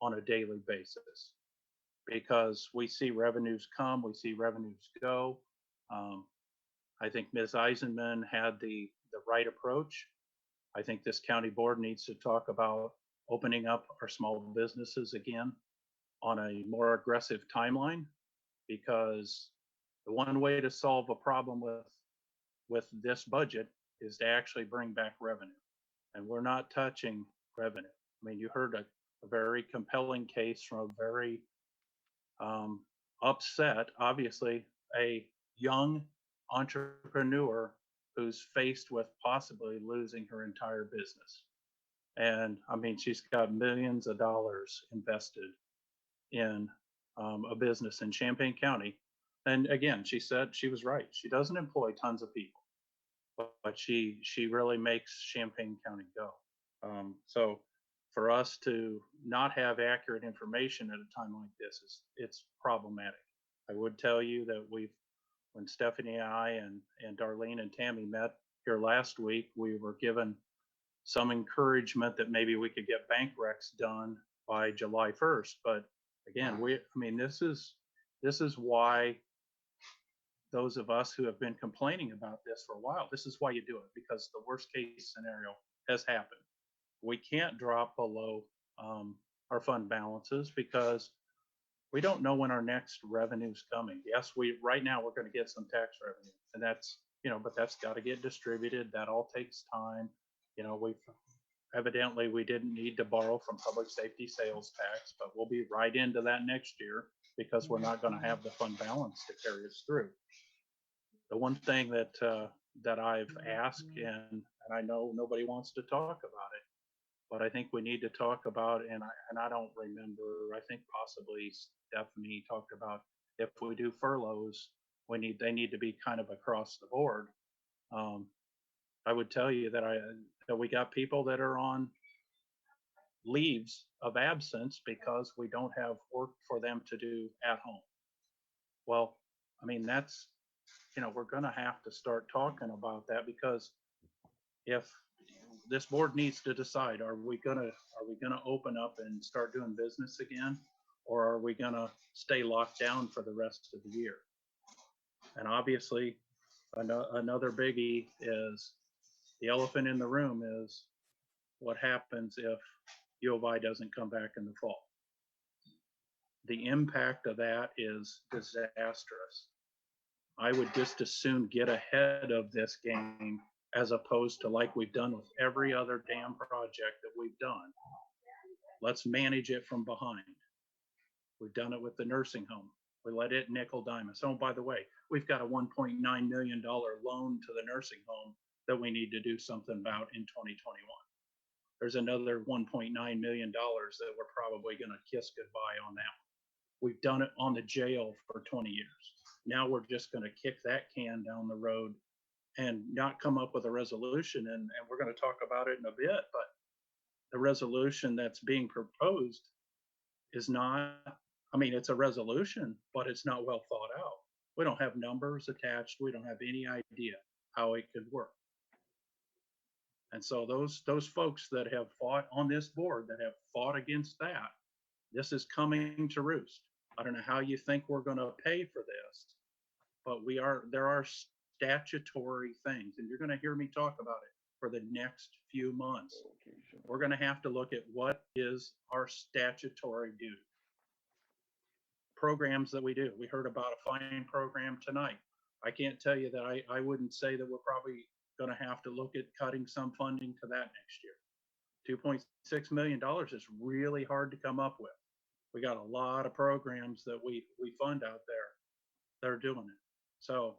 on a daily basis because we see revenues come, we see revenues go. I think Ms. Eisenman had the right approach. I think this county board needs to talk about opening up our small businesses again on a more aggressive timeline, because the one way to solve a problem with this budget is to actually bring back revenue. And we're not touching revenue. I mean, you heard a very compelling case from a very upset, obviously, a young entrepreneur who's faced with possibly losing her entire business. And I mean, she's got millions of dollars invested in a business in Champaign County. And again, she said she was right. She doesn't employ tons of people, but she really makes Champaign County go. So for us to not have accurate information at a time like this it's problematic. I would tell you that when Stephanie and I and Darlene and Tammy met here last week, we were given some encouragement that maybe we could get bank recs done by July 1st. But again, this is why those of us who have been complaining about this for a while, this is why you do it, because the worst case scenario has happened. We can't drop below our fund balances because we don't know when our next revenue's coming. Yes, right now we're going to get some tax revenue, and that's, but that's got to get distributed. That all takes time. We didn't need to borrow from public safety sales tax, but we'll be right into that next year because we're not going to have the fund balance to carry us through. The one thing that I've asked, and I know nobody wants to talk about it, but I think we need to talk about, and I don't remember, I think possibly Stephanie talked about, if we do furloughs, they need to be kind of across the board. I would tell you that we got people that are on leaves of absence because we don't have work for them to do at home. Well, I mean, that's, we're going to have to start talking about that, because if this board needs to decide, are we going to open up and start doing business again, or are we going to stay locked down for the rest of the year? And obviously, another biggie is the elephant in the room is what happens if U of I doesn't come back in the fall. The impact of that is disastrous. I would just as soon get ahead of this game as opposed to like we've done with every other damn project that we've done. Let's manage it from behind. We've done it with the nursing home. We let it nickel dime us. Oh, by the way, we've got a $1.9 million loan to the nursing home that we need to do something about in 2021. There's another $1.9 million that we're probably going to kiss goodbye on that. We've done it on the jail for 20 years. Now we're just going to kick that can down the road and not come up with a resolution. And we're going to talk about it in a bit, but the resolution that's being proposed is not, it's a resolution, but it's not well thought out. We don't have numbers attached. We don't have any idea how it could work. And so those folks that have fought on this board, that have fought against that, this is coming to roost. I don't know how you think we're going to pay for this, but there are statutory things, and you're going to hear me talk about it for the next few months. We're going to have to look at what is our statutory due. Programs that we do. We heard about a fine program tonight. I can't tell you that I wouldn't say that we're probably going to have to look at cutting some funding to that next year. $2.6 million is really hard to come up with. We got a lot of programs that we fund out there that are doing it. So,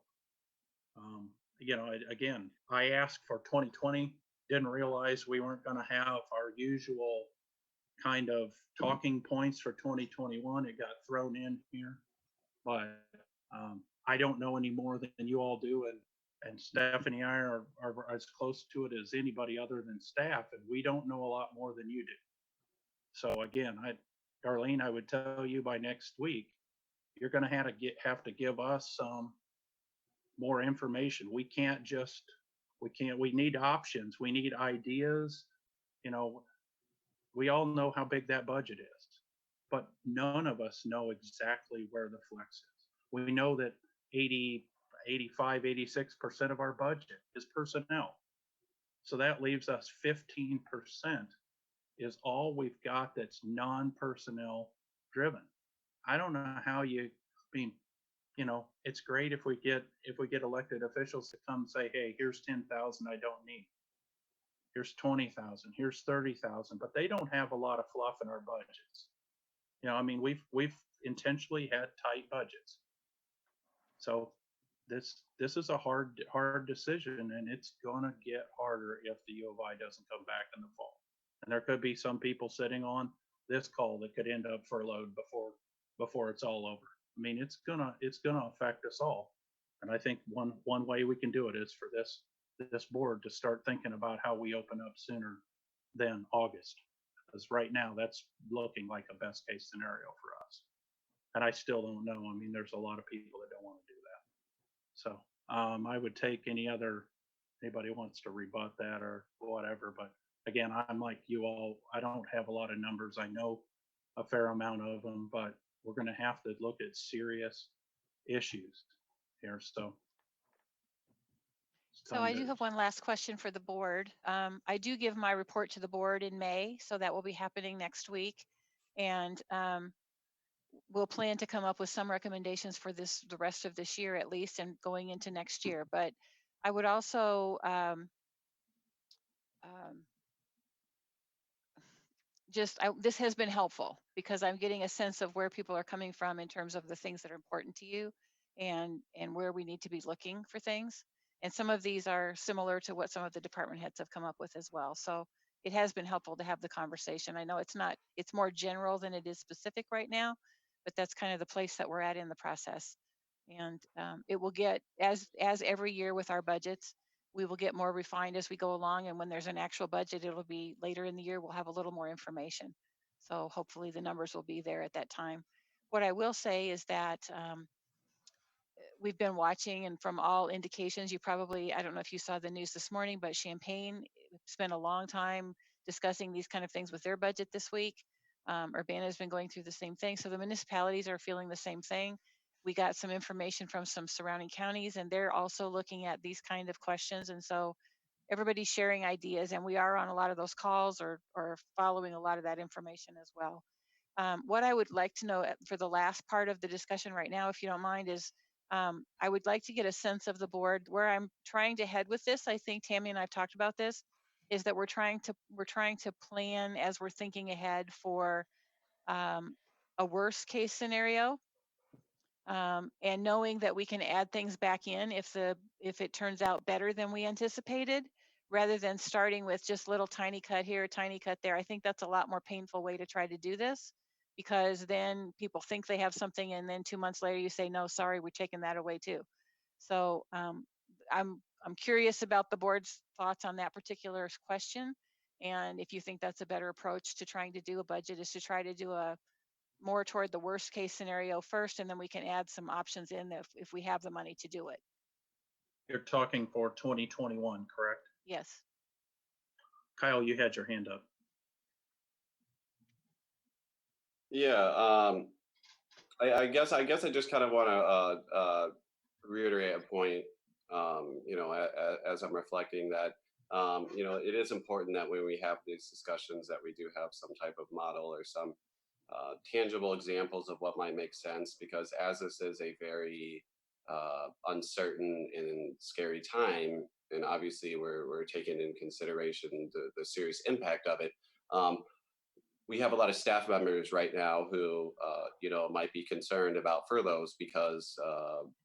again, I asked for 2020, didn't realize we weren't going to have our usual kind of talking points for 2021. It got thrown in here, but I don't know any more than you all do. And Stephanie and I are as close to it as anybody other than staff, and we don't know a lot more than you do. So again, Darlene, I would tell you by next week, you're going to have to give us some more information. We need options. We need ideas. We all know how big that budget is, but none of us know exactly where the flex is. We know that 85, 86% of our budget is personnel. So that leaves us 15% is all we've got that's non-personnel driven. I don't know how it's great if we get elected officials to come say, hey, here's 10,000 I don't need. Here's 20,000, here's 30,000, but they don't have a lot of fluff in our budgets. We've intentionally had tight budgets. So this is a hard decision, and it's gonna get harder if the U of I doesn't come back in the fall. And there could be some people sitting on this call that could end up furloughed before it's all over. I mean, it's gonna affect us all. And I think one way we can do it is for this board to start thinking about how we open up sooner than August. Because right now that's looking like a best case scenario for us. And I still don't know. I mean, there's a lot of people that don't want to do that. So I would take anybody wants to rebut that or whatever. But again, I'm like you all, I don't have a lot of numbers. I know a fair amount of them, but we're going to have to look at serious issues here. So So I do have one last question for the board. I do give my report to the board in May, so that will be happening next week. And we'll plan to come up with some recommendations for the rest of this year at least, and going into next year. But I would also this has been helpful because I'm getting a sense of where people are coming from in terms of the things that are important to you, and where we need to be looking for things. And some of these are similar to what some of the department heads have come up with as well. So it has been helpful to have the conversation. I know it's more general than it is specific right now, but that's kind of the place that we're at in the process. And it will get, as every year with our budgets, we will get more refined as we go along. And when there's an actual budget, it'll be later in the year, we'll have a little more information. So hopefully the numbers will be there at that time. What I will say is that we've been watching, and from all indications, I don't know if you saw the news this morning, but Champaign spent a long time discussing these kind of things with their budget this week. Urbana has been going through the same thing. So the municipalities are feeling the same thing. We got some information from some surrounding counties, and they're also looking at these kind of questions. And so everybody's sharing ideas, and we are on a lot of those calls or following a lot of that information as well. What I would like to know for the last part of the discussion right now, if you don't mind, is I would like to get a sense of the board where I'm trying to head with this. I think Tammy and I've talked about this, is that we're trying to plan as we're thinking ahead for a worst case scenario, and knowing that we can add things back in if it turns out better than we anticipated, rather than starting with just little tiny cut here, tiny cut there. I think that's a lot more painful way to try to do this, because then people think they have something, and then 2 months later you say, no, sorry, we're taking that away too. So I'm curious about the board's thoughts on that particular question. And if you think that's a better approach to trying to do a budget, is to try to do a more toward the worst case scenario first, and then we can add some options in if we have the money to do it. You're talking for 2021, correct? Yes. Kyle, you had your hand up. Yeah, I guess I just kind of want to reiterate a point. As I'm reflecting that, it is important that when we have these discussions, that we do have some type of model or some tangible examples of what might make sense. Because as this is a very uncertain and scary time, and obviously we're taking in consideration the serious impact of it. We have a lot of staff members right now who, might be concerned about furloughs because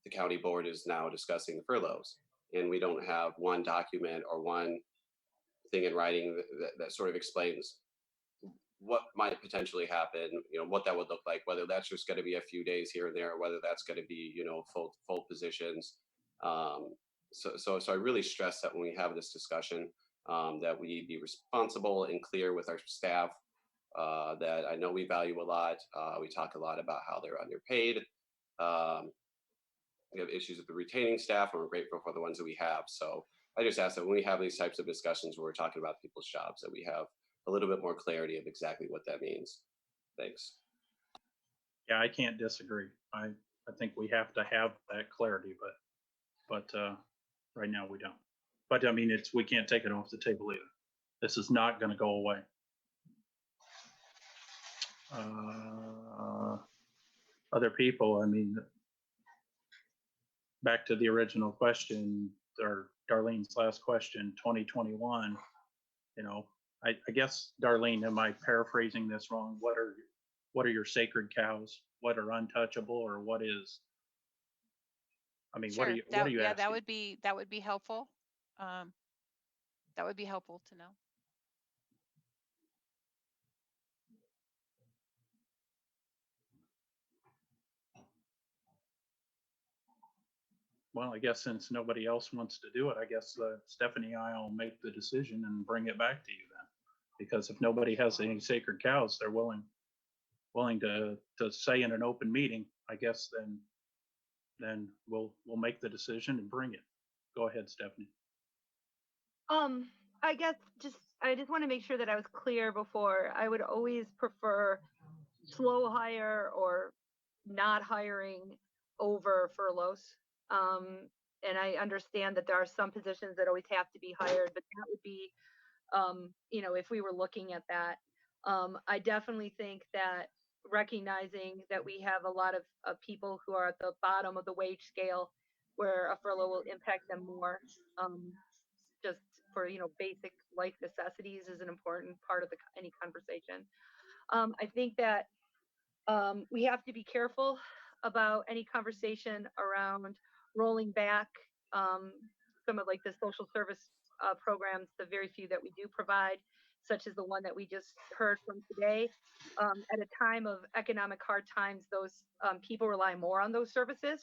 the county board is now discussing furloughs, and we don't have one document or one thing in writing that sort of explains what might potentially happen, what that would look like, whether that's just going to be a few days here and there, or whether that's going to be, full positions. So I really stress that when we have this discussion, that we be responsible and clear with our staff, that I know we value a lot. We talk a lot about how they're underpaid. We have issues with the retaining staff, and we're grateful for the ones that we have. So I just ask that when we have these types of discussions where we're talking about people's jobs, that we have a little bit more clarity of exactly what that means. Thanks. Yeah, I can't disagree. I think we have to have that clarity, but right now we don't. But I mean, we can't take it off the table either. This is not going to go away. Other people, I mean, back to the original question, or Darlene's last question, 2021, I guess, Darlene, am I paraphrasing this wrong? What are your sacred cows? What are untouchable, or what is? I mean, Sure. what are you Yeah, asking? that would be helpful. Um, that would be helpful to know. Well, I guess since nobody else wants to do it, I guess Stephanie and I will make the decision and bring it back to you then. Because if nobody has any sacred cows, they're willing to say in an open meeting, I guess then we'll make the decision and bring it. Go ahead, Stephanie. I guess I just want to make sure that I was clear before. I would always prefer slow hire or not hiring over furloughs. And I understand that there are some positions that always have to be hired, but that would be, if we were looking at that. I definitely think that recognizing that we have a lot of people who are at the bottom of the wage scale where a furlough will impact them more. Just for basic life necessities is an important part of any conversation. I think that we have to be careful about any conversation around rolling back some of like the social service programs, the very few that we do provide, such as the one that we just heard from today. At a time of economic hard times, those people rely more on those services,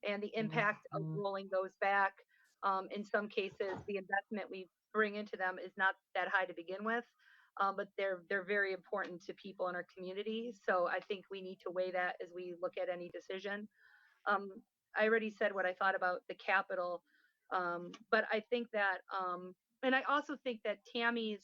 and the impact of rolling those back, in some cases, the investment we bring into them is not that high to begin with. But they're very important to people in our community. So I think we need to weigh that as we look at any decision. I already said what I thought about the capital, but I think that, and I also think that Tammy's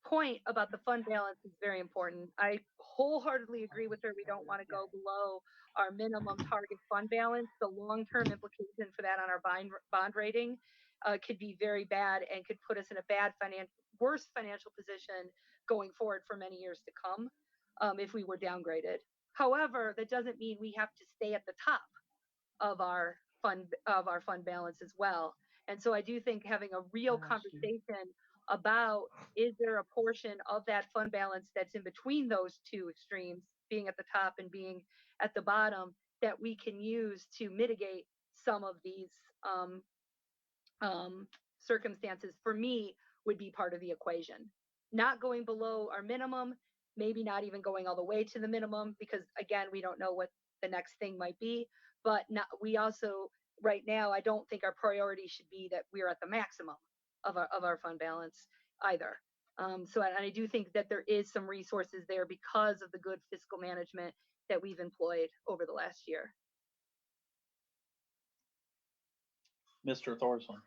point about the fund balance is very important. I wholeheartedly agree with her. We don't want to go below our minimum target fund balance. The long-term implication for that on our bond rating could be very bad and could put us in a worse financial position going forward for many years to come if we were downgraded. However, that doesn't mean we have to stay at the top of our fund balance as well. And so I do think having a real conversation about, is there a portion of that fund balance that's in between those two extremes, being at the top and being at the bottom, that we can use to mitigate some of these circumstances, for me, would be part of the equation. Not going below our minimum, maybe not even going all the way to the minimum, because again, we don't know what the next thing might be. But we also, right now, I don't think our priority should be that we're at the maximum of our fund balance either. So I do think that there is some resources there because of the good fiscal management that we've employed over the last year. Mr. Thorson.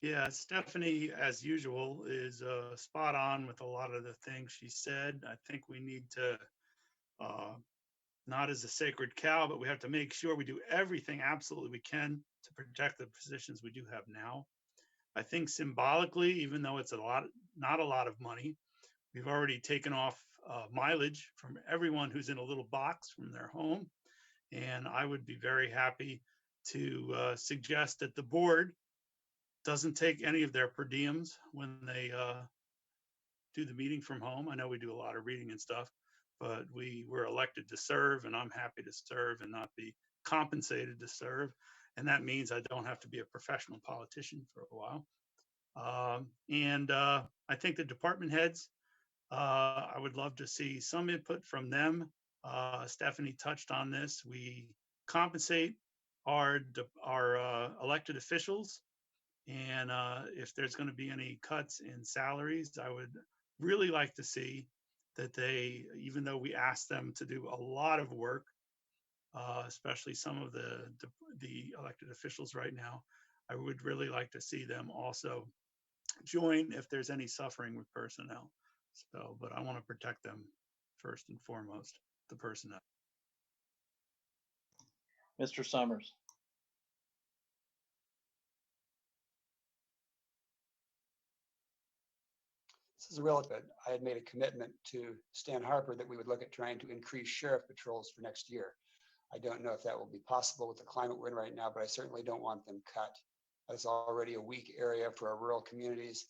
Yeah, Stephanie, as usual, is spot on with a lot of the things she said. I think we need to, not as a sacred cow, but we have to make sure we do everything absolutely we can to protect the positions we do have now. I think symbolically, even though it's not a lot of money, we've already taken off mileage from everyone who's in a little box from their home. And I would be very happy to suggest that the board doesn't take any of their per diems when they do the meeting from home. I know we do a lot of reading and stuff, but we were elected to serve, and I'm happy to serve and not be compensated to serve. And that means I don't have to be a professional politician for a while. I think the department heads, I would love to see some input from them. Stephanie touched on this. We compensate our elected officials. And if there's going to be any cuts in salaries, I would really like to see that they, even though we ask them to do a lot of work, especially some of the elected officials right now, I would really like to see them also join if there's any suffering with personnel. So, but I want to protect them first and foremost, the personnel. Mr. Summers. This is relevant. I had made a commitment to Stan Harper that we would look at trying to increase sheriff patrols for next year. I don't know if that will be possible with the climate we're in right now, but I certainly don't want them cut. That's already a weak area for our rural communities.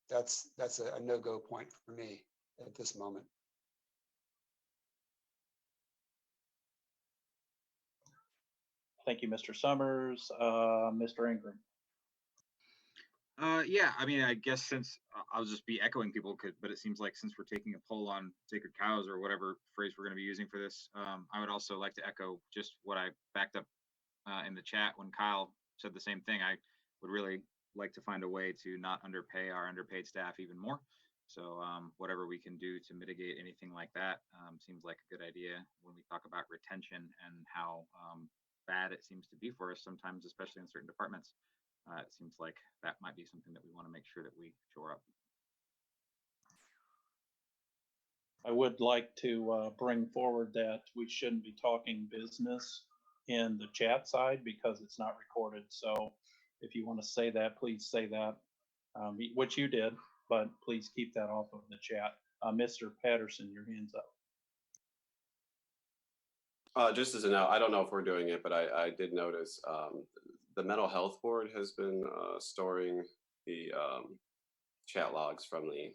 That's a no-go point for me at this moment. Thank you, Mr. Summers. Mr. Ingram. Yeah, I mean, I guess since I'll just be echoing people, but it seems like since we're taking a poll on sacred cows or whatever phrase we're going to be using for this, I would also like to echo just what I backed up in the chat when Kyle said the same thing. I would really like to find a way to not underpay our underpaid staff even more. So whatever we can do to mitigate anything like that seems like a good idea when we talk about retention and how bad it seems to be for us sometimes, especially in certain departments. It seems like that might be something that we want to make sure that we shore up. I would like to bring forward that we shouldn't be talking business in the chat side because it's not recorded. So if you want to say that, please say that, which you did, but please keep that off of the chat. Mr. Patterson, your hand's up. Just as a note, I don't know if we're doing it, but I did notice the mental health board has been storing the chat logs from the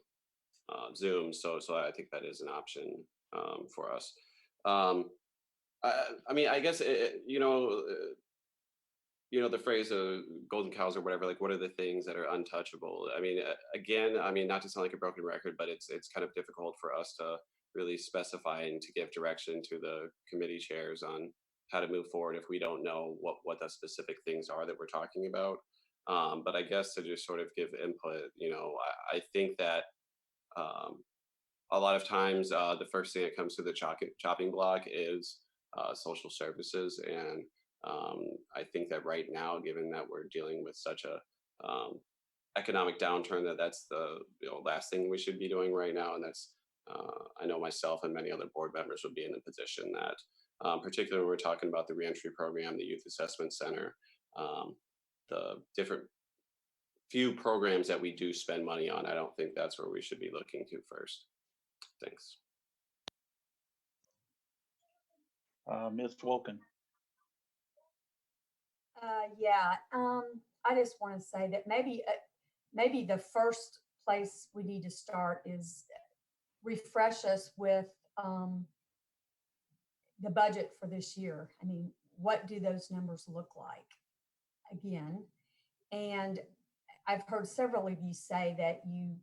Zoom, so I think that is an option for us. I mean, I guess the phrase of golden cows or whatever. Like, what are the things that are untouchable? I mean, again, I mean, not to sound like a broken record, but it's kind of difficult for us to really specify and to give direction to the committee chairs on how to move forward if we don't know what the specific things are that we're talking about. But I guess to just sort of give input, I think that a lot of times the first thing that comes to the chopping block is social services. And I think that right now, given that we're dealing with such a economic downturn, that's the last thing we should be doing right now. And that's I know myself and many other board members would be in the position that, particularly when we're talking about the reentry program, the youth assessment center, the different few programs that we do spend money on, I don't think that's where we should be looking to first. Thanks. Ms. Wilkin. Yeah, I just want to say that maybe the first place we need to start is refresh us with the budget for this year. I mean, what do those numbers look like again? And I've heard several of you say that you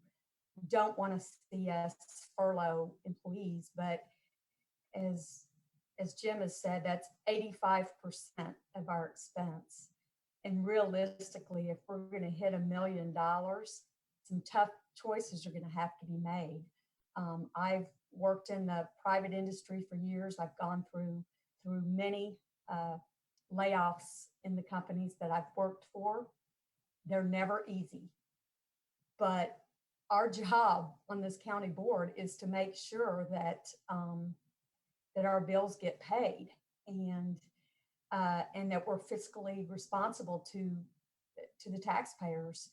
don't want to see us furlough employees, but as Jim has said, that's 85% of our expense. And realistically, if we're going to hit $1 million, some tough choices are going to have to be made. I've worked in the private industry for years. I've gone through many layoffs in the companies that I've worked for. They're never easy. But our job on this county board is to make sure that that our bills get paid and that we're fiscally responsible to the taxpayers.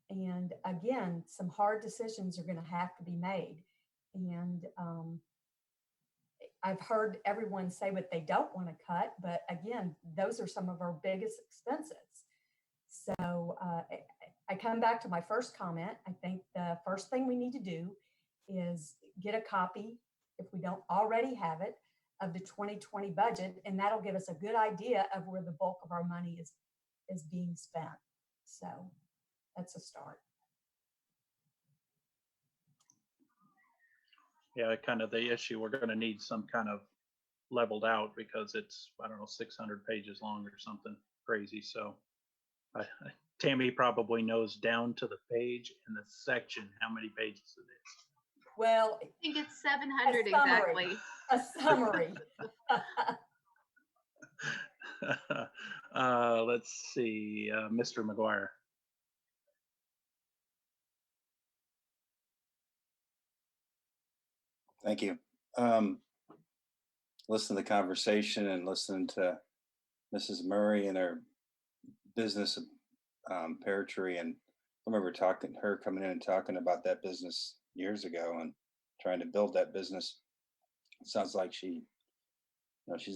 And again, some hard decisions are going to have to be made. And I've heard everyone say what they don't want to cut, but again, those are some of our biggest expenses. So I come back to my first comment. I think the first thing we need to do is get a copy, if we don't already have it, of the 2020 budget, and that'll give us a good idea of where the bulk of our money is being spent. So that's a start. Yeah, kind of the issue, we're going to need some kind of leveled out because it's, I don't know, 600 pages long or something crazy. So Tammy probably knows down to the page and the section how many pages it is. Well, I think it's 700 exactly. A summary. Let's see, Mr. McGuire. Thank you. Listen to the conversation and listen to Mrs. Murray and her business pear tree. And I remember her coming in and talking about that business years ago and trying to build that business. It sounds like she's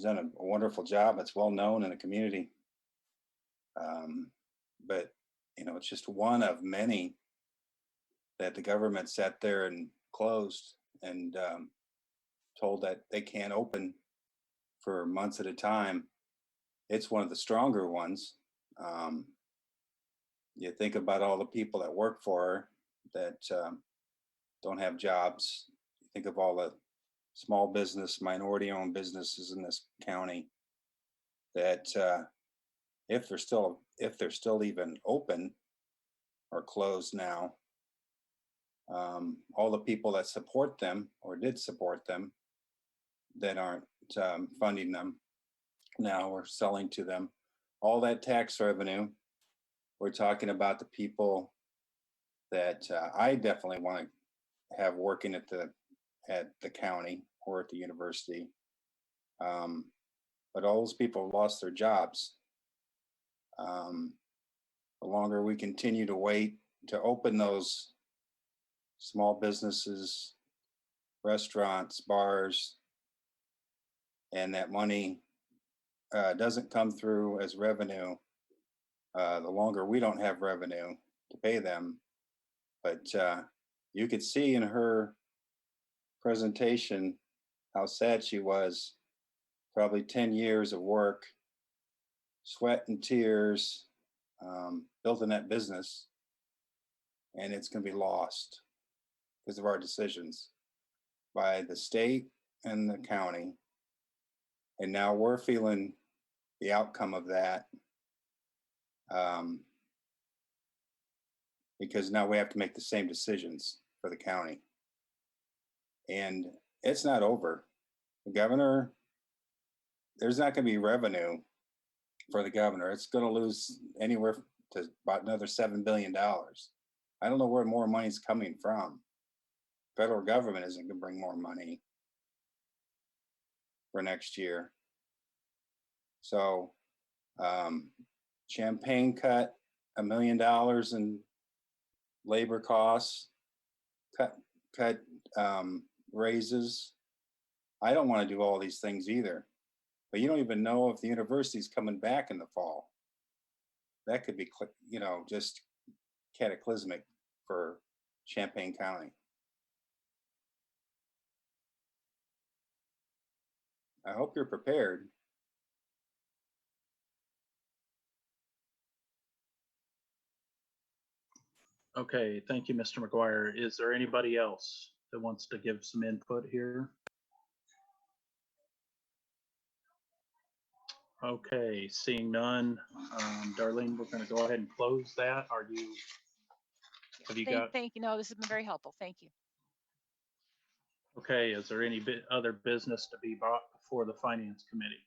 done a wonderful job. It's well known in the community. But it's just one of many that the government sat there and closed and told that they can't open for months at a time it's one of the stronger ones. You think about all the people that work for her that don't have jobs. You think of all the small business, minority-owned businesses in this county that if they're still even open or closed now, all the people that support them or did support them that aren't funding them now or selling to them, all that tax revenue. We're talking about the people that I definitely want to have working at the county or at the university. But all those people have lost their jobs. The longer we continue to wait to open those small businesses, restaurants, bars, and that money doesn't come through as revenue, the longer we don't have revenue to pay them. But you could see in her presentation how sad she was. Probably 10 years of work, sweat and tears, building that business, and it's going to be lost because of our decisions by the state and the county. And now we're feeling the outcome of that, because now we have to make the same decisions for the county. And it's not over. The governor, there's not going to be revenue for the governor. It's going to lose anywhere to about another $7 billion. I don't know where more money is coming from. Federal government isn't going to bring more money for next year. So Champaign cut $1 million in labor costs, cut raises. I don't want to do all these things either, but you don't even know if the university's coming back in the fall. That could be, just cataclysmic for Champaign County. I hope you're prepared. Okay, thank you, Mr. McGuire. Is there anybody else that wants to give some input here? Okay, seeing none. Darlene, we're going to go ahead and close that. Have you got? Thank you. No, this has been very helpful. Thank you. Okay, is there any other business to be brought before the Finance Committee?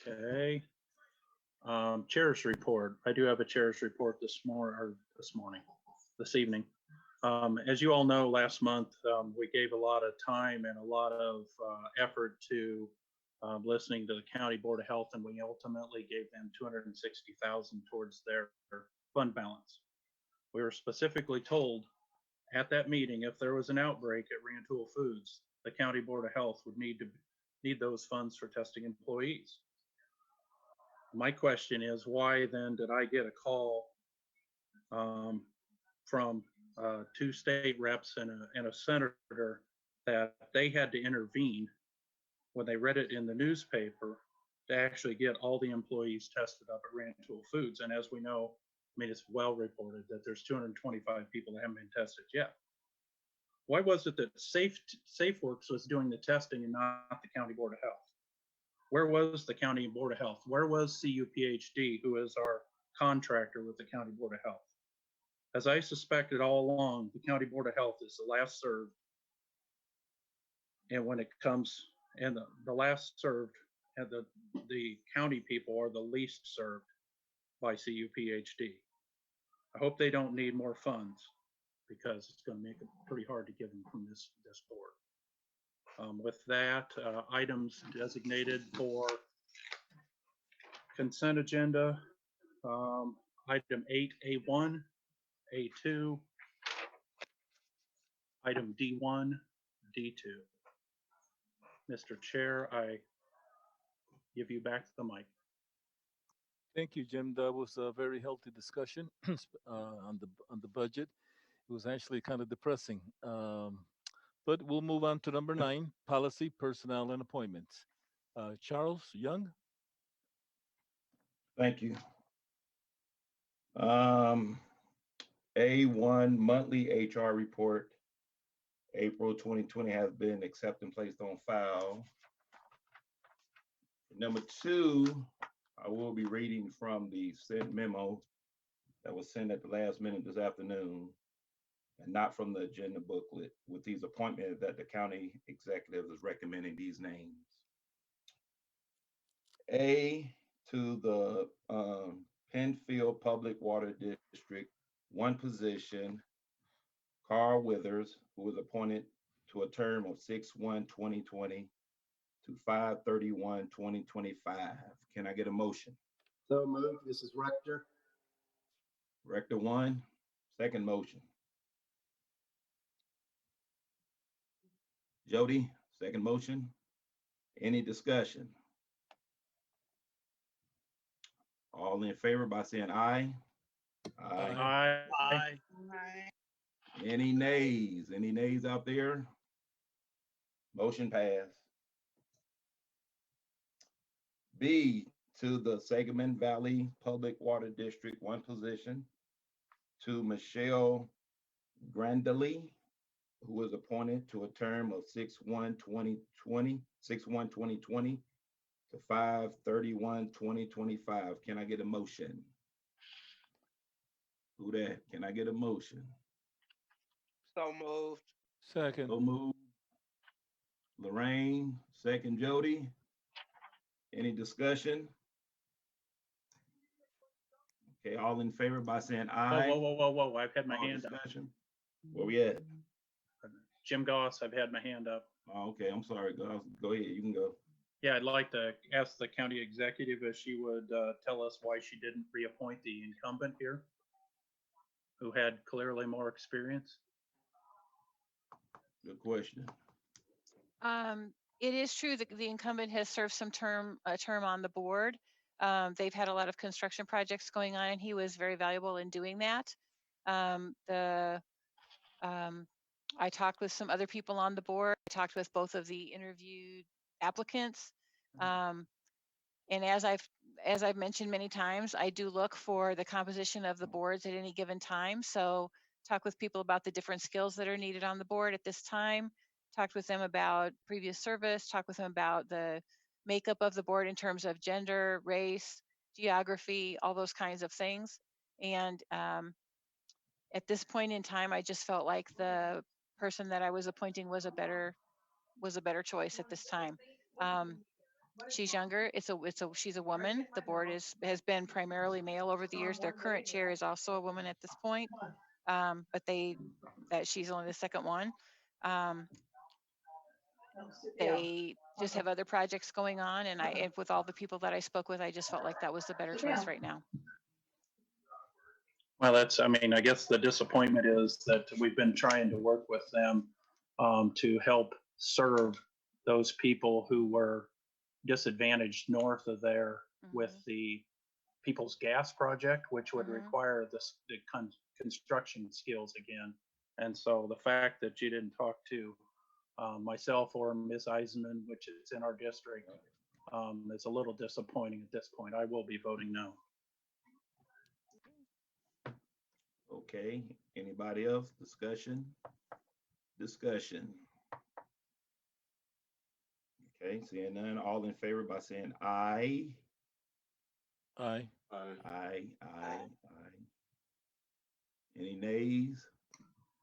Okay. Chair's report. I do have a chair's report this evening. As you all know, last month we gave a lot of time and a lot of effort to listening to the County Board of Health, and we ultimately gave them $260,000 towards their fund balance. We were specifically told at that meeting, if there was an outbreak at Rantoul Foods, the County Board of Health would need those funds for testing employees. My question is, why then did I get a call from 2 state reps and a senator that they had to intervene when they read it in the newspaper to actually get all the employees tested up at Rantoul Foods? And as we know, I mean, it's well reported that there's 225 people that haven't been tested yet. Why was it that SafeWorks was doing the testing and not the County Board of Health? Where was the County Board of Health? Where was CUPHD, who is our contractor with the County Board of Health? As I suspected all along, the County Board of Health is the last served. And when it comes, and the last served, and the county people are the least served by CUPHD. I hope they don't need more funds, because it's going to make it pretty hard to give them from this board. With that, items designated for consent agenda, item 8A1, A2, item D1, D2. Mr. Chair, I give you back the mic. Thank you, Jim. That was a very healthy discussion on the budget. It was actually kind of depressing. but we'll move on to number 9, policy, personnel, and appointments. Charles Young? Thank you. A1 monthly HR report, April 2020 has been accepted and placed on file. Number 2, I will be reading from the sent memo that was sent at the last minute this afternoon, and not from the agenda booklet, with these appointments that the county executive is recommending these names. A, to the Penfield Public Water District, 1 position, Carl Withers, who was appointed to a term of 6/1/2020 to 5/31/2025. Can I get a motion? So moved. This is Rector. Rector 1, second motion. Jody, second motion. Any discussion? All in favor by saying aye. Aye. Aye. Any nays? Any nays out there? Motion passed. B, to the Sangamon Valley Public Water District, 1 position, to Michelle Grandely, who was appointed to a term of 6/1/2020 to 5/31/2025. Can I get a motion? Who that? Can I get a motion? So moved. Second. So moved. Lorraine, second Jody. Any discussion? Okay, all in favor by saying aye. Whoa. I've had my All hand up. discussion? Where we at? Jim Goss, I've had my hand up. Oh, okay, I'm sorry. Go ahead, you can go. Yeah, I'd like to ask the county executive if she would tell us why she didn't reappoint the incumbent here, who had clearly more experience. Good question. It is true that the incumbent has served a term on the board. They've had a lot of construction projects going on, and he was very valuable in doing that. I talked with some other people on the board. I talked with both of the interviewed applicants. And as I've mentioned many times, I do look for the composition of the boards at any given time. So talk with people about the different skills that are needed on the board at this time. Talked with them about previous service, talked with them about the makeup of the board in terms of gender, race, geography, all those kinds of things. And at this point in time, I just felt like the person that I was appointing was a better choice at this time. She's younger. She's a woman. The board has been primarily male over the years. Their current chair is also a woman at this point, but she's only the second one. They just have other projects going on, and with all the people that I spoke with, I just felt like that was the better choice right now. Well, I guess the disappointment is that we've been trying to work with them to help serve those people who were disadvantaged north of there with the People's Gas project, which would require the construction skills again. And so the fact that you didn't talk to myself or Ms. Eisenman, which is in our district, is a little disappointing at this point. I will be voting no. Okay, anybody else? Discussion? Okay, seeing none, all in favor by saying aye. Aye. Aye. Any nays?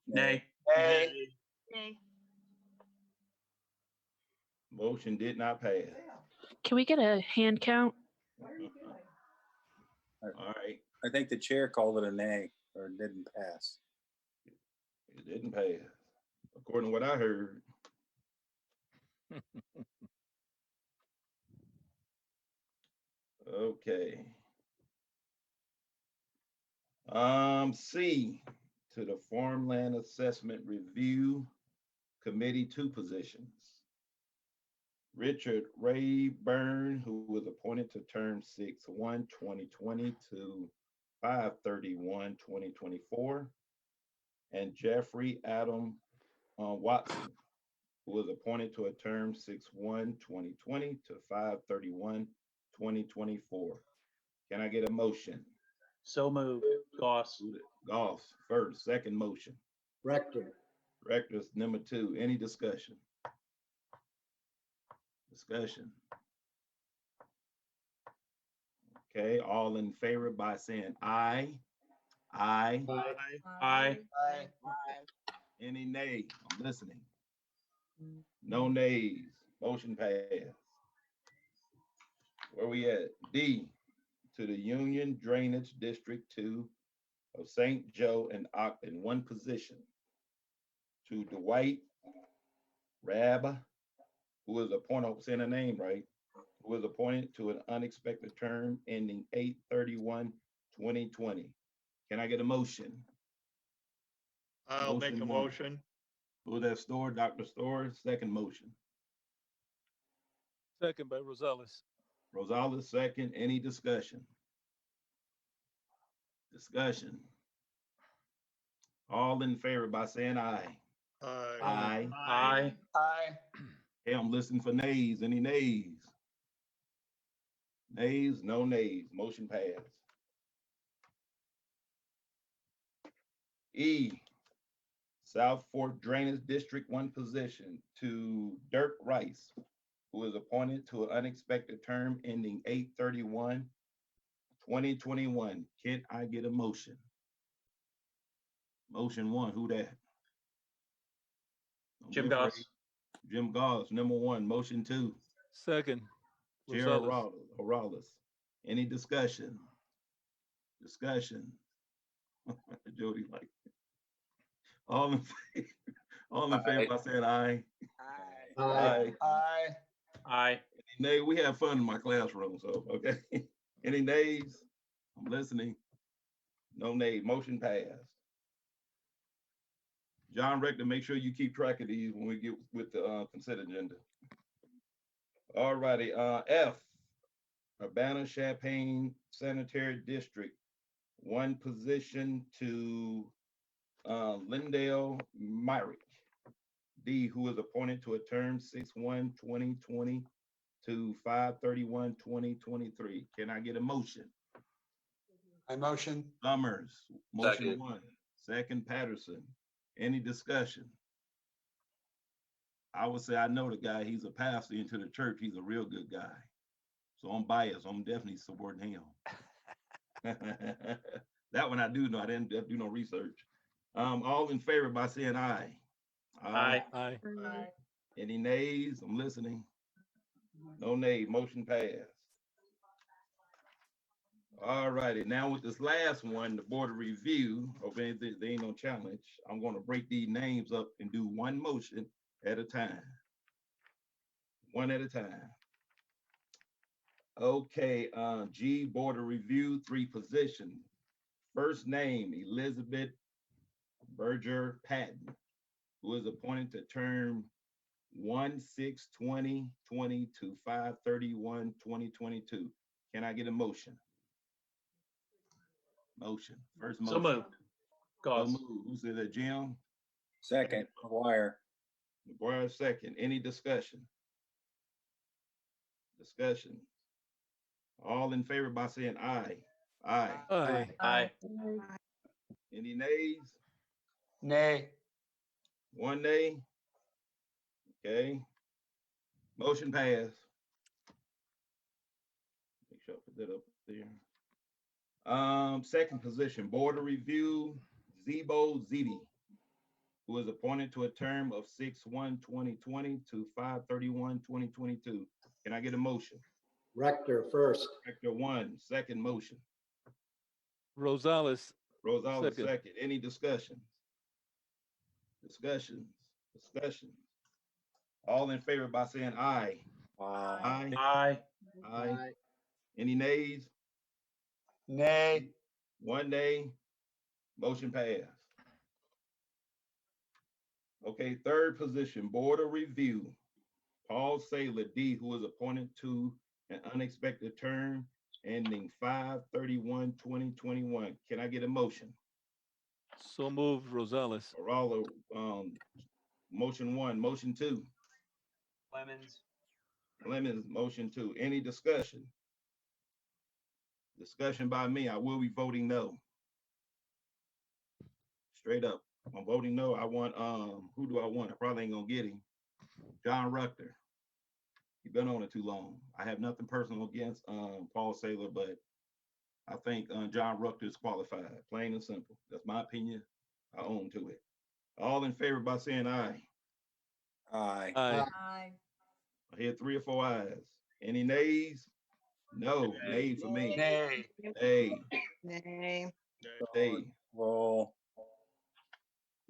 Nay. Nay. Motion did not pass. Can we get a hand count? All right, I think the chair called it a nay or didn't pass. it didn't pass, according to what I heard. Okay. C, to the Farmland Assessment Review Committee, 2 positions. Richard Rayburn, who was appointed to term 6/1/2020 to 5/31/2024, and Jeffrey Adam Watson, who was appointed to a term 6/1/2020 to 5/31/2024. Can I get a motion? So moved. Goss. Goss, first, second motion. Rector. Rector's number 2. Any discussion? Discussion. Okay, all in favor by saying aye. Aye. Aye. Any nay? I'm listening. No nays. Motion passed. Where we at? D, to the Union Drainage District 2 of St. Joe and Ogden, one position. To Dwight Rab, who is appointed, I'm saying the name right, who was appointed to an unexpected term ending 8/31/2020. Can I get a motion? I'll make a one. motion. Who that Store, Dr. Store, second motion. Second by Rosales. Rosales, second. Any discussion? Discussion. All in favor by saying aye. Aye. Aye. Aye. Hey, I'm listening for nays. Any nays? Nays, no nays. Motion passed. E, South Fork Drainage District 1 position to Dirk Rice, who is appointed to an unexpected term ending 8/31/2021. Can I get a motion? Motion 1, who that? Don't Jim be afraid. Goss. Jim Goss, number 1. Motion 2. Second. Chair Orales. Any discussion? Discussion. Jody, like, all in favor, by saying aye. Aye. Aye. Aye. Any nay? We have fun in my classroom, so okay. Any nays? I'm listening. No nay. Motion passed. John Rector, make sure you keep track of these when we get with the consent agenda. All righty. F, Urbana-Champaign Sanitary District, one position to Lindale Myrick. D, who is appointed to a term 6/1/2020 to 5/31/2023. Can I get a motion? I motion. Summers, motion Second. 1. Second, Patterson. Any discussion? I would say I know the guy. He's a pastor into the church. He's a real good guy. So I'm biased. I'm definitely supporting him. That one I do know. I didn't do no research. All in favor by saying aye. Aye. Aye. Any nays? I'm listening. No nay. Motion passed. All righty. Now with this last one, the board of review, okay, there ain't no challenge. I'm going to break these names up and do one motion at a time. One at a time. Okay, G, board of review, 3 positions. First name, Elizabeth Berger Patton, who is appointed to term 1/6/2020 to 5/31/2022. Can I get a motion? Motion. First motion. So moved. Goss. So moved. Who said that, Jim? Second, McGuire. McGuire, second. Any discussion? Discussion. All in favor by saying aye. Aye. Aye. Aye. Any nays? Nay. 1 nay. Okay. Motion passed. Make sure I put that up there. Second position, board of review, Zebo Ziti, who is appointed to a term of 6/1/2020 to 5/31/2022. Can I get a motion? Rector first. Rector 1, second motion. Rosales. Rosales, Second. second. Any discussions? Discussions. All in favor by saying aye. Aye. Aye. Aye. Any nays? Nay. 1 nay. Motion passed. Okay, third position, board of review, Paul Saylor, D, who was appointed to an unexpected term ending 5/31/2021. Can I get a motion? So moved, Rosales. Motion 1, motion 2. Clemens. Clemens, motion 2. Any discussion? Discussion by me. I will be voting no. Straight up. I'm voting no. I want, who do I want? I probably ain't gonna get him. John Rucker. He's been on it too long. I have nothing personal against Paul Saylor, but I think John Rucker is qualified. Plain and simple. That's my opinion. I own to it. All in favor by saying aye. Aye. Aye. I hear 3 or 4 ayes. Any nays? No. Nay for me. Nay. Nay. Nay. Nay. Roll.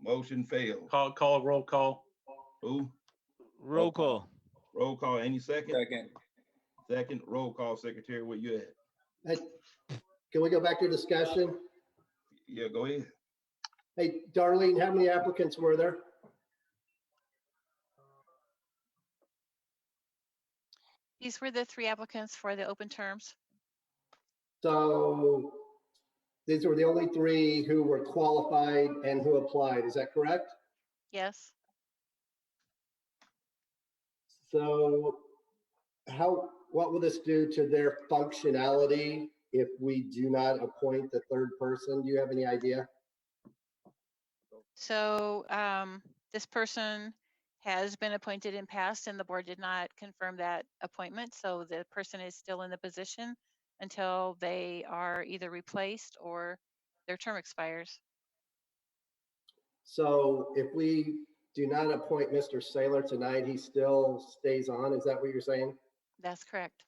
Motion failed. Roll call. Who? Roll call. Roll call. Any second? Second. Second. Roll call, Secretary. Where you at? Hey, can we go back to discussion? Yeah, go ahead. Hey, Darlene, how many applicants were there? These were the 3 applicants for the open terms. So these were the only 3 who were qualified and who applied. Is that correct? Yes. So what will this do to their functionality if we do not appoint the 3rd person? Do you have any idea? So this person has been appointed in past and the board did not confirm that appointment. So the person is still in the position until they are either replaced or their term expires. So if we do not appoint Mr. Saylor tonight, he still stays on. Is that what you're saying? That's correct.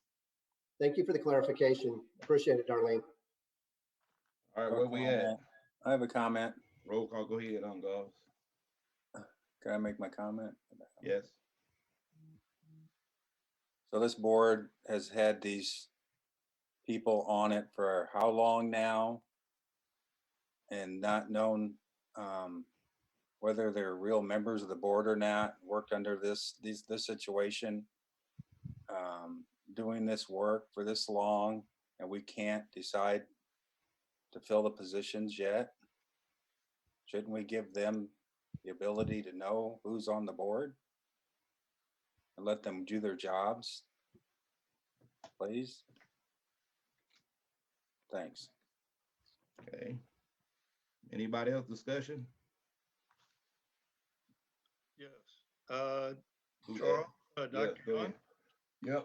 Thank you for the clarification. Appreciate it, Darlene. All right, where we at? I have a comment. Roll call. Go ahead, Gauss. Can I make my comment? Yes. So this board has had these people on it for how long now? And not known whether they're real members of the board or not, worked under this situation, doing this work for this long, and we can't decide to fill the positions yet. Shouldn't we give them the ability to know who's on the board and let them do their jobs, please? Thanks. Okay. Anybody else discussion? Yes. Who's Charles, that? Dr. Yeah, go Young? ahead.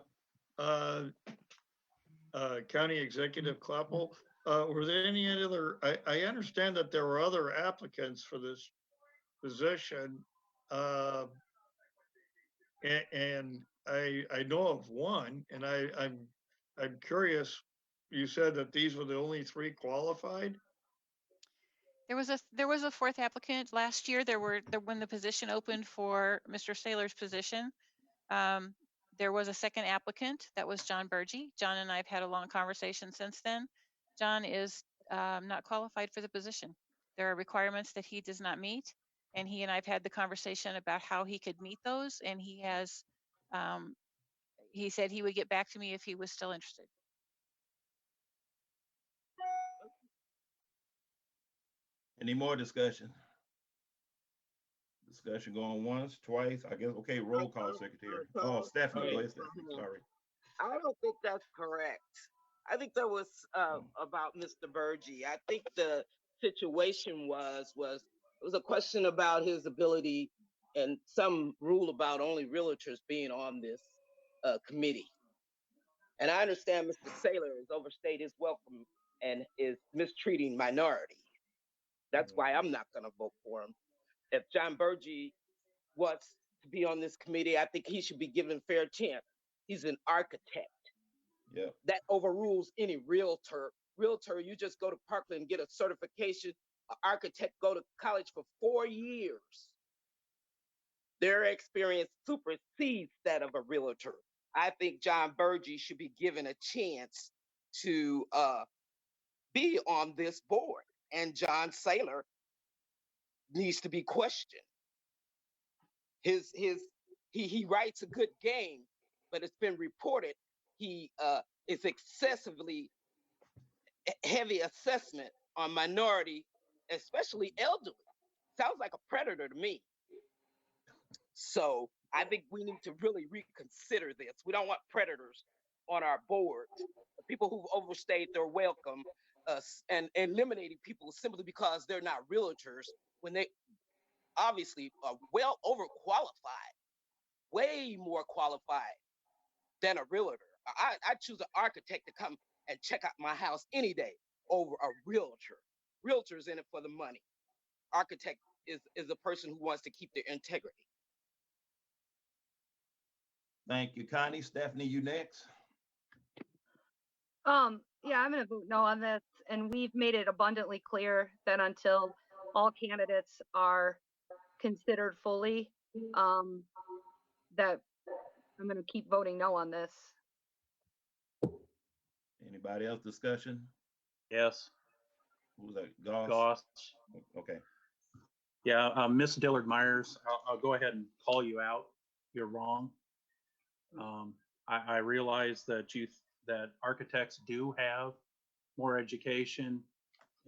Yep. County Executive Kloppel, were there any other, I understand that there were other applicants for this position. And I know of one, and I'm curious, you said that these were the only 3 qualified? There was a 4th applicant last year. When the position opened for Mr. Saylor's position, there was a 2nd applicant. That was John Burgee. John and I have had a long conversation since then. John is not qualified for the position. There are requirements that he does not meet, and he and I have had the conversation about how he could meet those. And he said he would get back to me if he was still interested. Any more discussion? Discussion going once, twice, I guess. Okay, roll call, Secretary. Oh, Stephanie, go ahead, Stephanie. Sorry. I don't think that's correct. I think that was about Mr. Burgee. I think the situation was it was a question about his ability and some rule about only realtors being on this committee. And I understand Mr. Saylor has overstayed his welcome and is mistreating minorities. That's why I'm not going to vote for him. If John Burgee wants to be on this committee, I think he should be given fair chance. He's an architect. Yeah. That overrules any realtor. Realtor, you just go to Parkland and get a certification. An architect go to college for 4 years. Their experience supersedes that of a realtor. I think John Burgee should be given a chance to be on this board, and John Saylor needs to be questioned. He writes a good game, but it's been reported he is excessively heavy assessment on minority, especially elderly. Sounds like a predator to me. So I think we need to really reconsider this. We don't want predators on our boards, people who've overstayed their welcome, and eliminating people simply because they're not realtors when they obviously are well overqualified, way more qualified than a realtor. I choose an architect to come and check out my house any day over a realtor. Realtor's in it for the money. Architect is a person who wants to keep their integrity. Thank you, Connie. Stephanie, you next. Yeah, I'm going to vote no on this, and we've made it abundantly clear that until all candidates are considered fully, that I'm going to keep voting no on this. Anybody else discussion? Yes. Who was that? Goss? Goss. Okay. Yeah, Miss Dillard Myers, I'll go ahead and call you out. You're wrong. I realize that that architects do have more education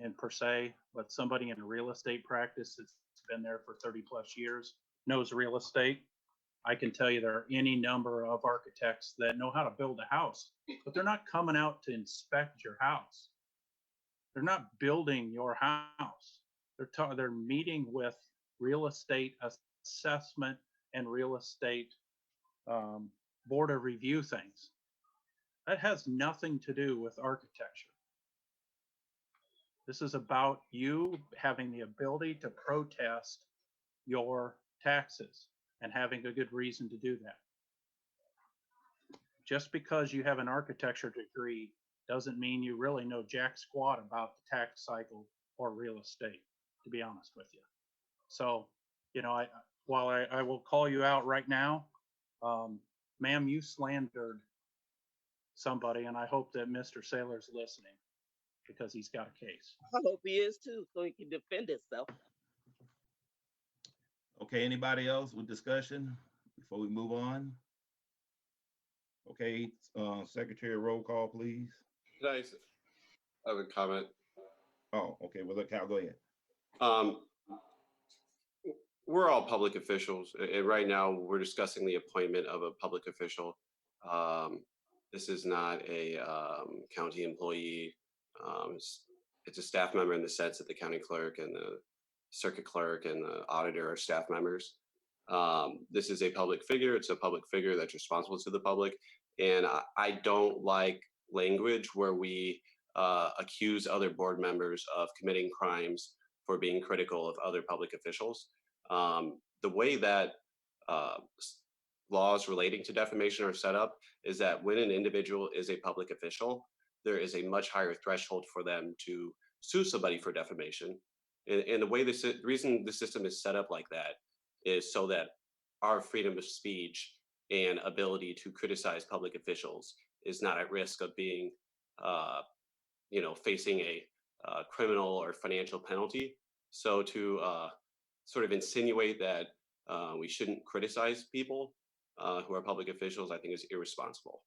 and per se, but somebody in a real estate practice that's been there for 30 plus years knows real estate. I can tell you there are any number of architects that know how to build a house, but they're not coming out to inspect your house. They're not building your house. They're meeting with real estate assessment and real estate board of review things. That has nothing to do with architecture. This is about you having the ability to protest your taxes and having a good reason to do that. Just because you have an architecture degree doesn't mean you really know jack squat about the tax cycle or real estate, to be honest with you. So, you know, while I will call you out right now, ma'am, you slandered somebody, and I hope that Mr. Saylor's listening because he's got a case. I hope he is too, so he can defend himself. Okay, anybody else with discussion before we move on? Okay, Secretary, roll call, please. I have a comment. Oh, okay. Well, look, Cal, go ahead. We're all public officials, and right now we're discussing the appointment of a public official. This is not a county employee. It's a staff member in the sense that the county clerk and the circuit clerk and the auditor are staff members. This is a public figure. It's a public figure that's responsible to the public. And I don't like language where we accuse other board members of committing crimes for being critical of other public officials. The way that laws relating to defamation are set up is that when an individual is a public official, there is a much higher threshold for them to sue somebody for defamation. And the way the reason the system is set up like that is so that our freedom of speech and ability to criticize public officials is not at risk of being, facing a criminal or financial penalty. So to sort of insinuate that we shouldn't criticize people who are public officials, I think is irresponsible.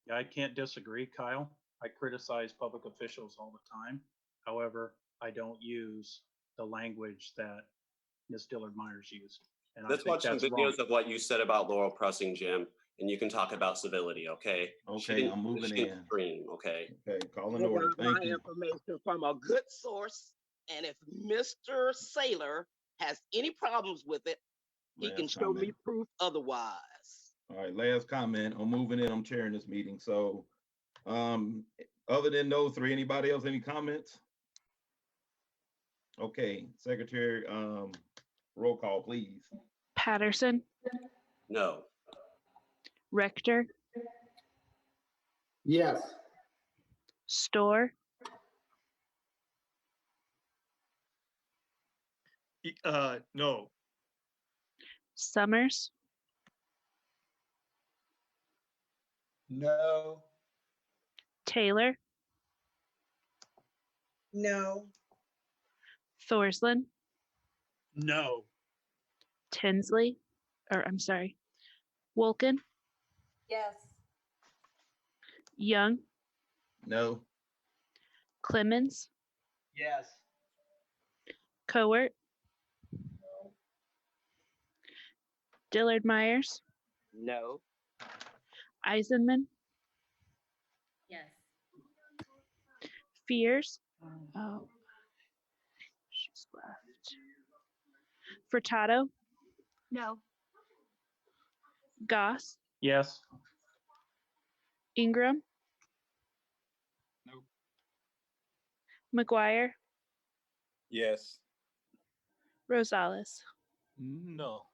Yeah, I can't disagree, Kyle. I criticize public officials all the time. However, I don't use the language that Ms. Dillard Myers used. And Let's watch some videos of what you said about Laurel Pressing, Jim, and you can talk about civility, okay? Okay, I'm moving in. Scream, okay? Okay, call in I order. got Thank my you. information from a good source, and if Mr. Saylor has any problems with it, he can show me proof otherwise. All right, last comment. I'm moving in. I'm chairing this meeting. So, other than those three, anybody else, any comments? Okay, Secretary, roll call, please. Patterson, No. Rector, Yes. Store, No. Summers, No. Taylor, No. Thorsland, No. Tinsley, or I'm sorry, Wolken, Yes. Young, No. Clemens, Yes. Cowart, Dillard Myers, No. Eisenman, Yes. Fears. Oh, she's left. Furtado, No. Goss, Yes. Ingram, Nope. McGuire, Yes. Rosales. No.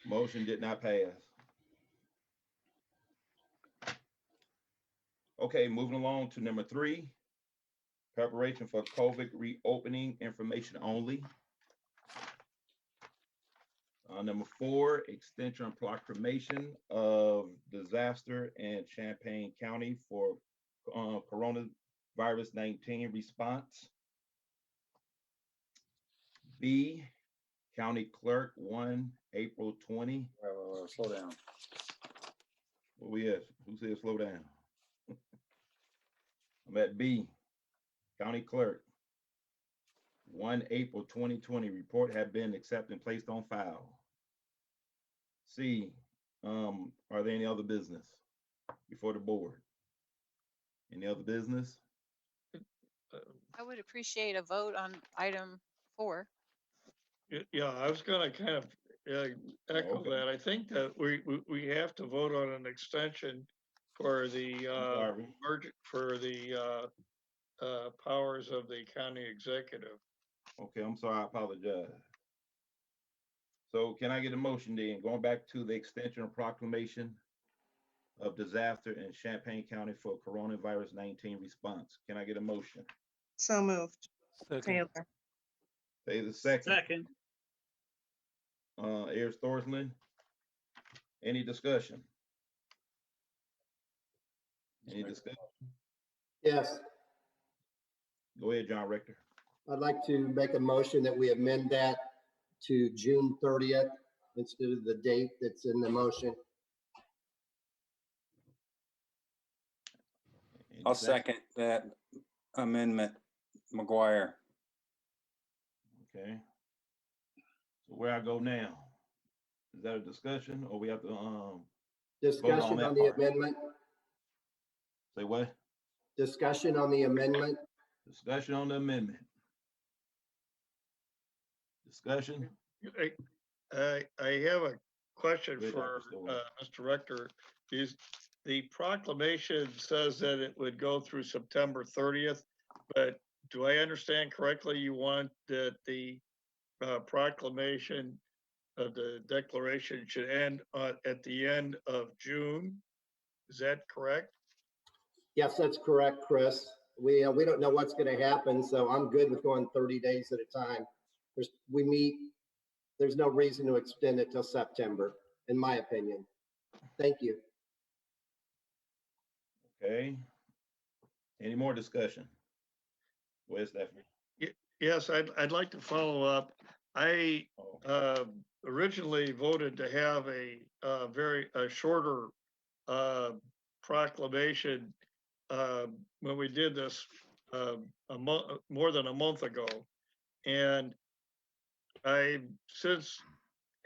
Motion did not pass. Okay, moving along to number 3, preparation for COVID reopening information only. Number 4, extension proclamation of disaster in Champaign County for coronavirus 19 response. B, county clerk 1 April 20. Slow down. Where we at? Who said slow down? I'm at B, county clerk 1 April 2020 report have been accepted and placed on file. C, are there any other business before the board? Any other business? I would appreciate a vote on item 4. Yeah, I was gonna kind of echo Okay. that. I think that we have to vote on an extension for the for the powers of the county executive. Okay, I'm sorry, I apologize. So can I get a motion then, going back to the extension of proclamation of disaster in Champaign County for coronavirus 19 response? Can I get a motion? So moved. Second. Taylor. Say the second. Second. Ayers Thorsland. Any discussion? Any discussion? Yes, Go ahead, John Rector. I'd like to make a motion that we amend that to June 30th instead of the date that's in the motion. I'll second that amendment, McGuire. Okay. So where I go now? Is that a discussion or we have to vote Discussion that on the part? amendment. Say what? Discussion on the amendment. Discussion on the amendment. Discussion? I have a question Good, for Dr. Stewart. Mr. Rector. Is the proclamation says that it would go through September 30th, but do I understand correctly? You want that the proclamation of the declaration should end at the end of June? Is that correct? Yes, that's correct, Chris. We don't know what's going to happen, so I'm good with going 30 days at a time. There's no reason to extend it till September, in my opinion. Thank you. Okay. Any more discussion? Where's Stephanie? Yes, I'd like to follow up. I originally voted to have a very shorter proclamation when we did this more than a month ago, and I since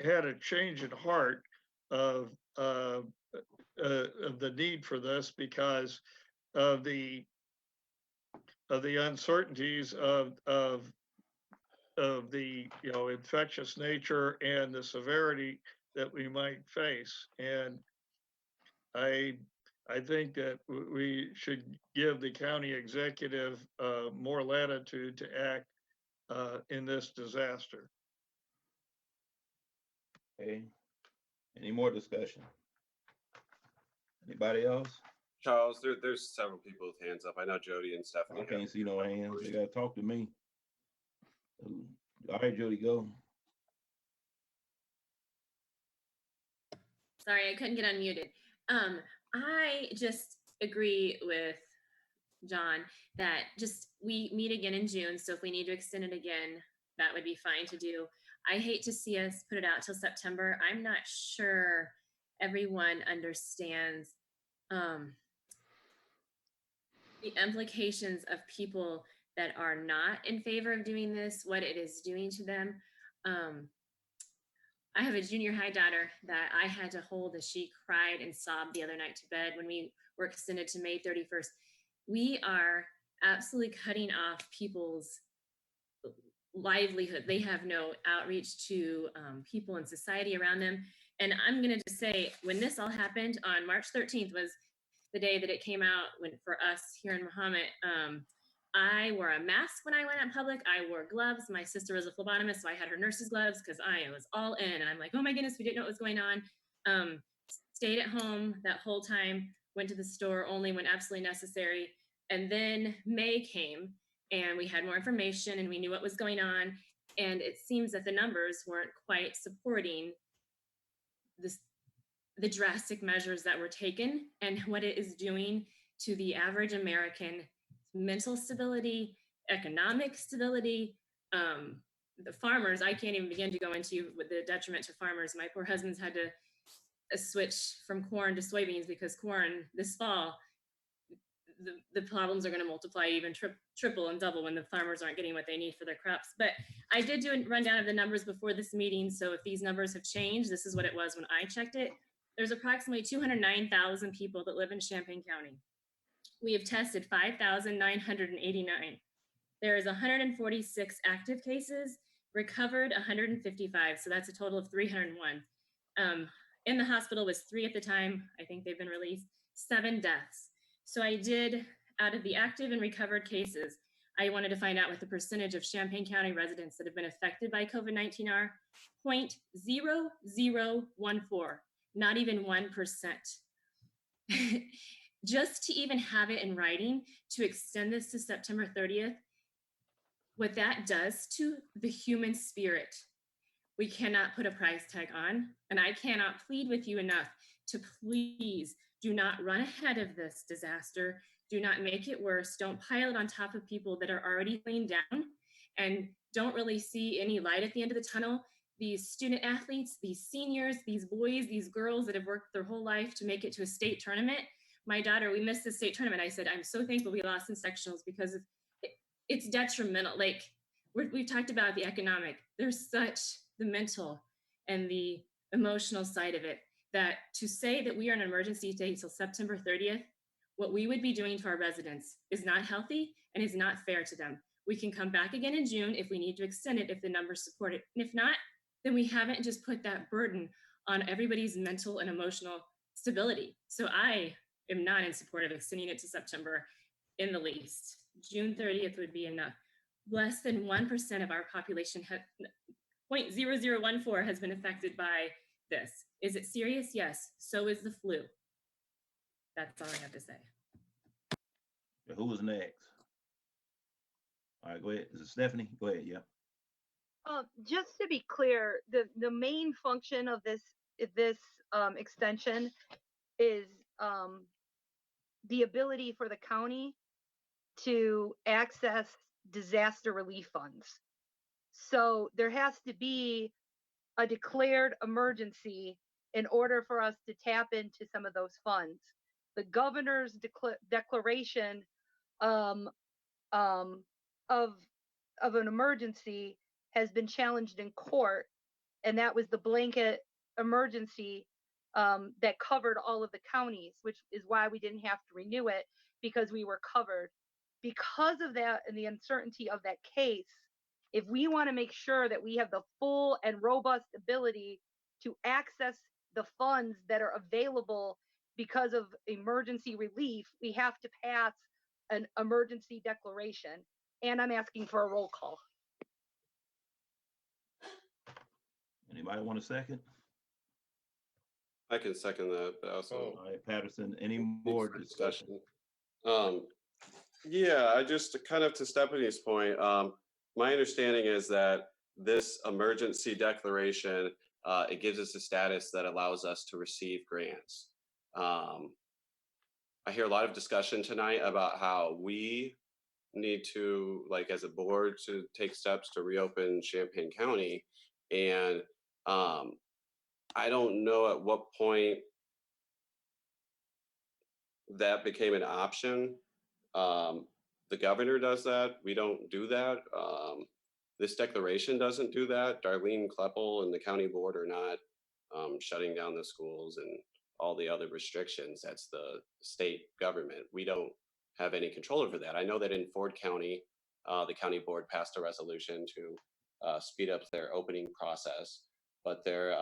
had a change in heart of the need for this because of the uncertainties of the infectious nature and the severity that we might face. And I think that we should give the county executive more latitude to act in this disaster. Okay. Any more discussion? Anybody else? Charles, there's several people with hands up. I know Jody and Stephanie. I can't see no hands. They gotta talk to me. All right, Jody, go. Sorry, I couldn't get unmuted. I just agree with John that just we meet again in June. So if we need to extend it again, that would be fine to do. I hate to see us put it out till September. I'm not sure everyone understands the implications of people that are not in favor of doing this, what it is doing to them. I have a junior high daughter that I had to hold as she cried and sobbed the other night to bed when we were extended to May 31st. We are absolutely cutting off people's livelihood. They have no outreach to people in society around them. And I'm going to just say, when this all happened on March 13th was the day that it came out when for us here in Muhammad. I wore a mask when I went out in public. I wore gloves. My sister was a phlebotomist, so I had her nurse's gloves because I was all in. And I'm like, oh my goodness, we didn't know what was going on. Stayed at home that whole time, went to the store only when absolutely necessary. And then May came and we had more information and we knew what was going on. And it seems that the numbers weren't quite supporting this, the drastic measures that were taken and what it is doing to the average American mental stability, economic stability. The farmers, I can't even begin to go into with the detriment to farmers. My poor husband's had to switch from corn to soybeans because corn this fall, the problems are going to multiply even triple and double when the farmers aren't getting what they need for their crops. But I did do a rundown of the numbers before this meeting. So if these numbers have changed, this is what it was when I checked it. There's approximately 209,000 people that live in Champaign County. We have tested 5,989. There is 146 active cases, recovered 155. So that's a total of 301. In the hospital was 3 at the time. I think they've been released, 7 deaths. So I did, out of the active and recovered cases, I wanted to find out what the percentage of Champaign County residents that have been affected by COVID-19 are. 0.0014, not even 1%. Just to even have it in writing to extend this to September 30th, what that does to the human spirit, we cannot put a price tag on. And I cannot plead with you enough to please do not run ahead of this disaster. Do not make it worse. Don't pile it on top of people that are already laying down and don't really see any light at the end of the tunnel. These student athletes, these seniors, these boys, these girls that have worked their whole life to make it to a state tournament. My daughter, we missed the state tournament. I said, I'm so thankful we lost in sectionals because it's detrimental. Like we've talked about the economic, there's such the mental and the emotional side of it that to say that we are in an emergency state till September 30th, what we would be doing to our residents is not healthy and is not fair to them. We can come back again in June if we need to extend it, if the numbers support it. And if not, then we haven't just put that burden on everybody's mental and emotional stability. So I am not in support of extending it to September in the least. June 30th would be enough. Less than 1% of our population, 0.0014, has been affected by this. Is it serious? Yes. So is the flu. That's all I have to say. Who was next? All right, go ahead. Is it Stephanie? Go ahead. Yeah. Just to be clear, the main function of this extension is the ability for the county to access disaster relief funds. So there has to be a declared emergency in order for us to tap into some of those funds. The governor's declaration of an emergency has been challenged in court, and that was the blanket emergency that covered all of the counties, which is why we didn't have to renew it, because we were covered. Because of that and the uncertainty of that case, if we want to make sure that we have the full and robust ability to access the funds that are available because of emergency relief, we have to pass an emergency declaration. And I'm asking for a roll call. Anybody want a second? I can second that, but also. All right, Patterson, any more discussion? Yeah, I just kind of to Stephanie's point, my understanding is that this emergency declaration, it gives us a status that allows us to receive grants. I hear a lot of discussion tonight about how we need to, like as a board, to take steps to reopen Champaign County. And I don't know at what point that became an option. The governor does that. We don't do that. This declaration doesn't do that. Darlene Kleppel and the county board are not shutting down the schools and all the other restrictions. That's the state government. We don't have any control over that. I know that in Ford County, the county board passed a resolution to speed up their opening process, but their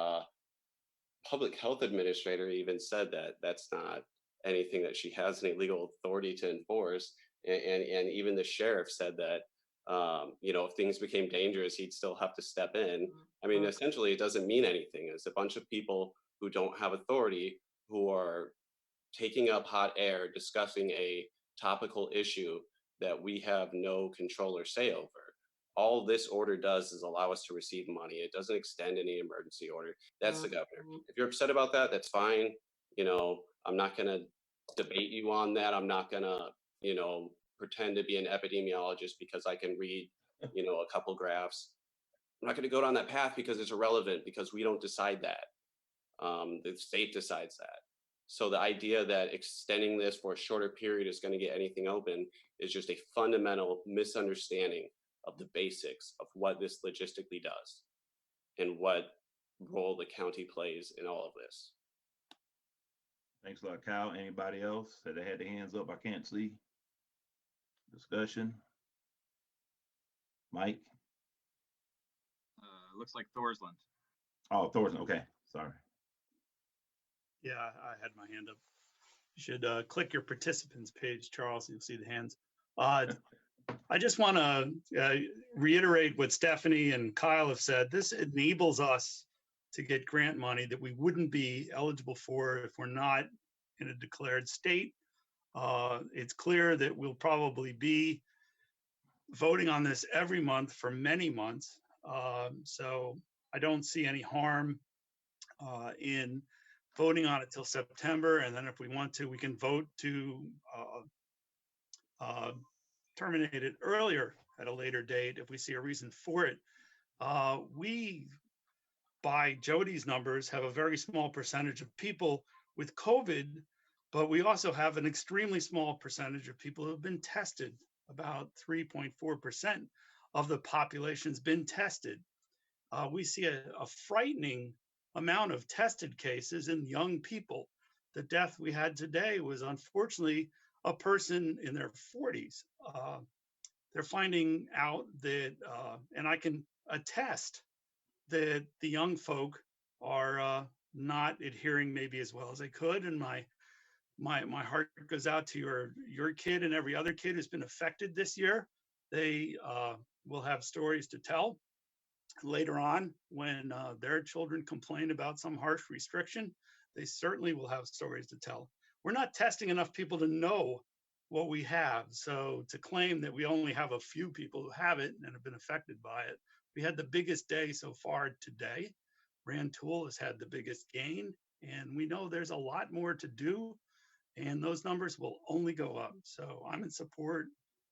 public health administrator even said that that's not anything that she has any legal authority to enforce. And even the sheriff said that, if things became dangerous, he'd still have to step in. I mean, essentially, it doesn't mean anything. It's a bunch of people who don't have authority who are taking up hot air, discussing a topical issue that we have no control or say over. All this order does is allow us to receive money. It doesn't extend any emergency order. That's the governor. If you're upset about that, that's fine. I'm not going to debate you on that. I'm not going to, pretend to be an epidemiologist because I can read, a couple graphs. I'm not going to go down that path because it's irrelevant, because we don't decide that. The state decides that. So the idea that extending this for a shorter period is going to get anything open is just a fundamental misunderstanding of the basics of what this logistically does and what role the county plays in all of this. Thanks a lot, Kyle. Anybody else that had their hands up? I can't see. Discussion. Mike? Looks like Thorsland. Oh, Thorson. Okay, sorry. Yeah, I had my hand up. You should click your participants page, Charles. You'll see the hands. I just want to reiterate what Stephanie and Kyle have said. This enables us to get grant money that we wouldn't be eligible for if we're not in a declared state. It's clear that we'll probably be voting on this every month for many months. So I don't see any harm in voting on it till September. And then if we want to, we can vote to terminate it earlier at a later date if we see a reason for it. We, by Jody's numbers, have a very small percentage of people with COVID, but we also have an extremely small percentage of people who have been tested. About 3.4% of the population's been tested. We see a frightening amount of tested cases in young people. The death we had today was unfortunately a person in their 40s. They're finding out that, and I can attest that the young folk are not adhering maybe as well as they could. And my heart goes out to your kid and every other kid who's been affected this year. They will have stories to tell later on when their children complain about some harsh restriction. They certainly will have stories to tell. We're not testing enough people to know what we have. So to claim that we only have a few people who have it and have been affected by it, we had the biggest day so far today. Rantoul has had the biggest gain, and we know there's a lot more to do, and those numbers will only go up. So I'm in support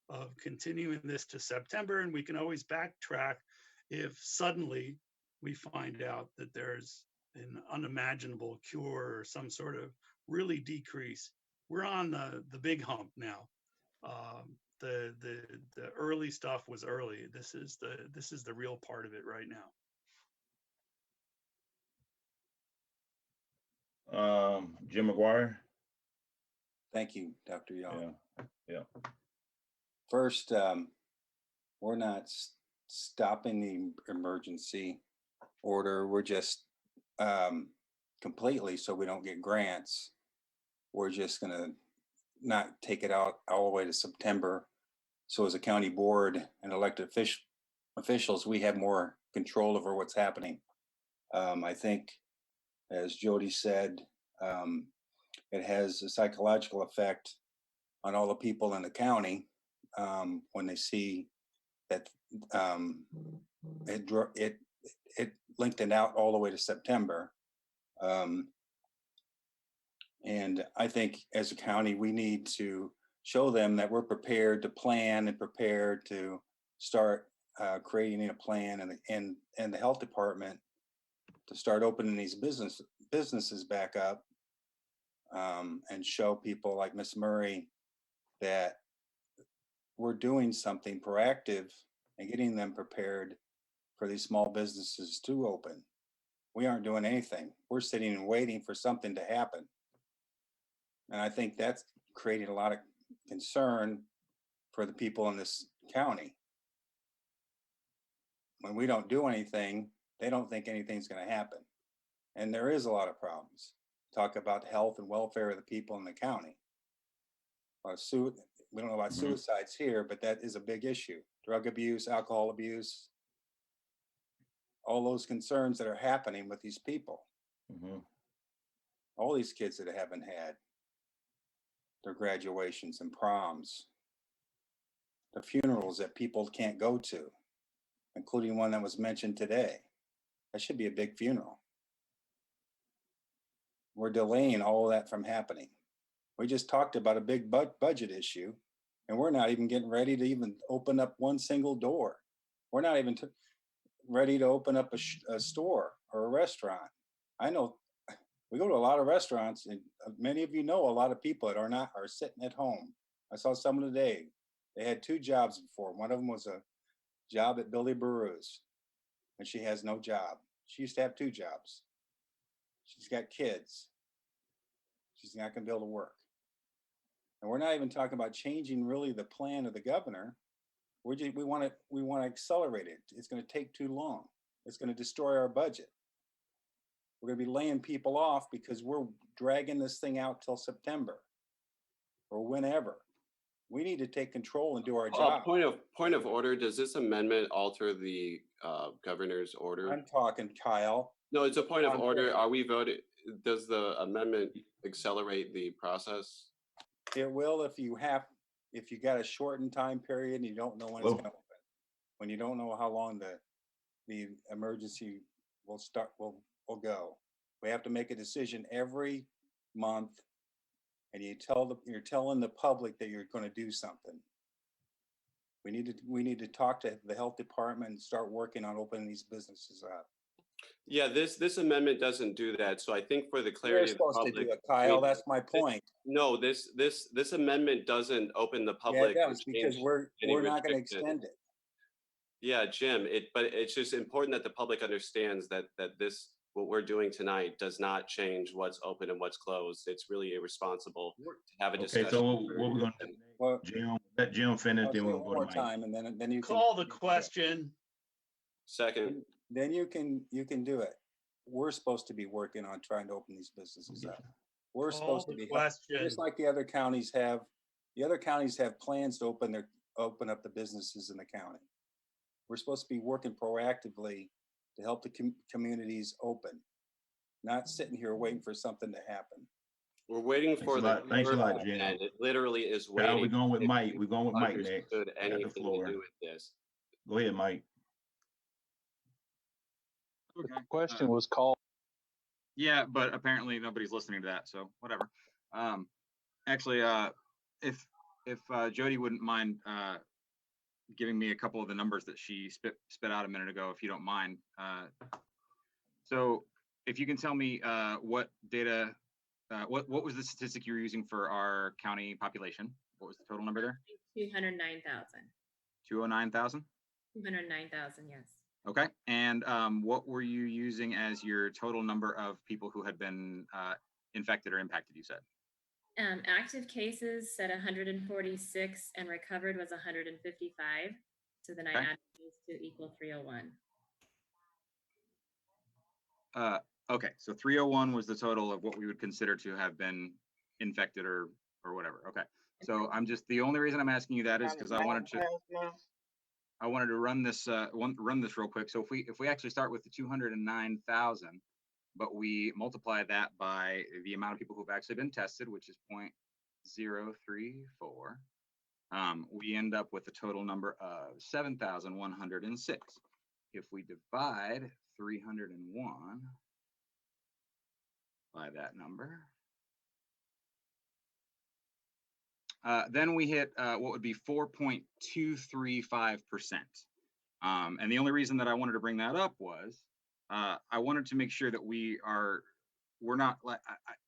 of continuing this to September, and we can always backtrack if suddenly we find out that there's an unimaginable cure or some sort of really decrease. We're on the big hump now. The early stuff was early. This is the real part of it right now. Jim McGuire. Thank you, Dr. Young. Yeah. First, we're not stopping the emergency order. We're just completely, so we don't get grants. We're just going to not take it out all the way to September. So as a county board and elected officials, we have more control over what's happening. I think, as Jody said, it has a psychological effect on all the people in the county when they see that it lengthened out all the way to September. And I think as a county, we need to show them that we're prepared to plan and prepared to start creating a plan and the health department to start opening these businesses back up and show people like Miss Murray that we're doing something proactive and getting them prepared for these small businesses to open. We aren't doing anything. We're sitting and waiting for something to happen. And I think that's creating a lot of concern for the people in this county. When we don't do anything, they don't think anything's going to happen. And there is a lot of problems. Talk about the health and welfare of the people in the county. We don't know about suicides here, but that is a big issue. Drug abuse, alcohol abuse, all those concerns that are happening with these people. All these kids that haven't had their graduations and proms, the funerals that people can't go to, including one that was mentioned today. That should be a big funeral. We're delaying all of that from happening. We just talked about a big budget issue, and we're not even getting ready to even open up one single door. We're not even ready to open up a store or a restaurant. I know we go to a lot of restaurants, and many of you know a lot of people that are sitting at home. I saw someone today. They had 2 jobs before. One of them was a job at Billy Baroo's, and she has no job. She used to have 2 jobs. She's got kids. She's not going to be able to work. And we're not even talking about changing really the plan of the governor. We want to accelerate it. It's going to take too long. It's going to destroy our budget. We're going to be laying people off because we're dragging this thing out till September or whenever. We need to take control and do our job. Point of order. Does this amendment alter the governor's order? I'm talking, Kyle. No, it's a point of order. Are we voting? Does the amendment accelerate the process? It will if you got a shortened time period and you don't know when it's going to open. When you don't know how long the emergency will go. We have to make a decision every month, and you're telling the public that you're going to do something. We need to talk to the health department and start working on opening these businesses up. Yeah, this amendment doesn't do that. So I think for the clarity of the public, to do it, Kyle. That's my point. No, this amendment doesn't open the public. Yeah, it does, because we're not going to extend it. Yeah, Jim. But it's just important that the public understands that this what we're doing tonight does not change what's open and what's closed. It's really irresponsible to have a discussion. Okay, so what we're going to do? Jim, let Jim finish. Then we'll go to Mike. Time, and then you call the question. Second. Then you can do it. We're supposed to be working on trying to open these businesses up. We're supposed to be just like the other counties have. The other counties have plans to open up the businesses in the county. We're supposed to be working proactively to help the communities open, not sitting here waiting for something to happen. We're waiting for Thanks a lot, Jim. It literally is waiting. Now we're going with Mike. We're going with Mike next. Anything to do with this. Go ahead, Mike. Okay. The question was called. Yeah, but apparently nobody's listening to that, so whatever. Actually, if Jody wouldn't mind giving me a couple of the numbers that she spit out a minute ago, if you don't mind. So if you can tell me what data, what was the statistic you were using for our county population? What was the total number there? 209,000. 209,000? 209,000, yes. Okay, and what were you using as your total number of people who had been infected or impacted, you said? Active cases said 146 and recovered was 155. So then I added these to equal 301. Okay, so 301 was the total of what we would consider to have been infected or whatever. Okay, so the only reason I'm asking you that is because I wanted to run this real quick. So if we actually start with the 209,000, but we multiply that by the amount of people who've actually been tested, which is 0.034, we end up with a total number of 7,106. If we divide 301 by that number, then we hit what would be 4.235%. And the only reason that I wanted to bring that up was I wanted to make sure that we're not like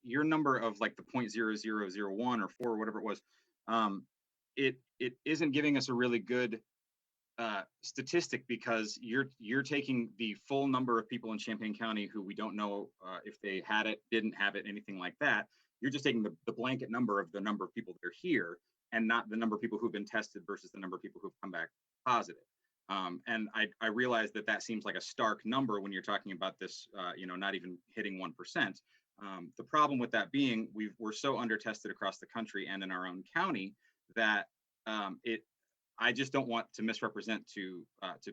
your number of like the 0.0001 or 4 or whatever it was. It isn't giving us a really good statistic because you're taking the full number of people in Champaign County who we don't know if they had it, didn't have it, anything like that. You're just taking the blanket number of the number of people that are here and not the number of people who've been tested versus the number of people who've come back positive. And I realize that seems like a stark number when you're talking about this, not even hitting 1%. The problem with that being we're so under tested across the country and in our own county that I just don't want to misrepresent to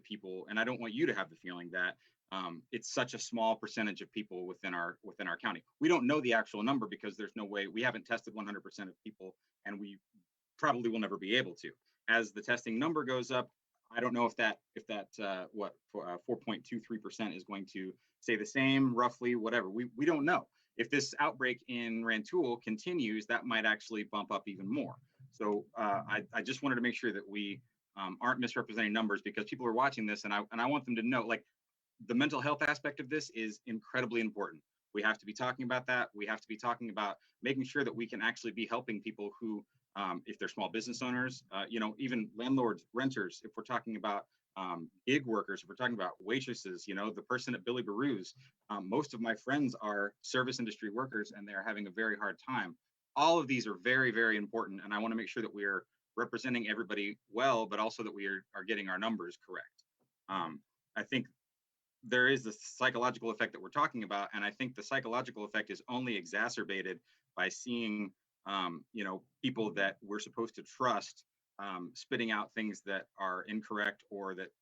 people, and I don't want you to have the feeling that it's such a small percentage of people within our county. We don't know the actual number because there's no way we haven't tested 100% of people, and we probably will never be able to. As the testing number goes up, I don't know if that 4.23% is going to stay the same, roughly, whatever. We don't know. If this outbreak in Rantoul continues, that might actually bump up even more. So I just wanted to make sure that we aren't misrepresenting numbers because people are watching this, and I want them to know, like, the mental health aspect of this is incredibly important. We have to be talking about that. We have to be talking about making sure that we can actually be helping people who, if they're small business owners, even landlords, renters, if we're talking about gig workers, if we're talking about waitresses, the person at Billy Baroo's, most of my friends are service industry workers and they're having a very hard time. All of these are very, very important. And I want to make sure that we are representing everybody well, but also that we are getting our numbers correct. I think there is the psychological effect that we're talking about. And I think the psychological effect is only exacerbated by seeing, people that we're supposed to trust spitting out things that are incorrect or that,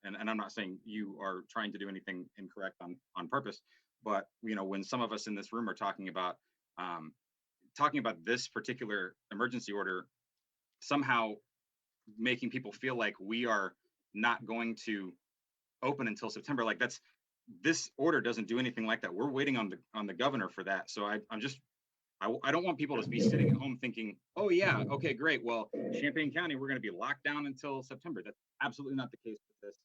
and I'm not saying you are trying to do anything incorrect on purpose, but, when some of us in this room are talking about this particular emergency order, somehow making people feel like we are not going to open until September. Like this order doesn't do anything like that. We're waiting on the governor for that. So I don't want people to be sitting at home thinking, oh yeah, okay, great. Well, Champaign County, we're going to be locked down until September. That's absolutely not the case with this.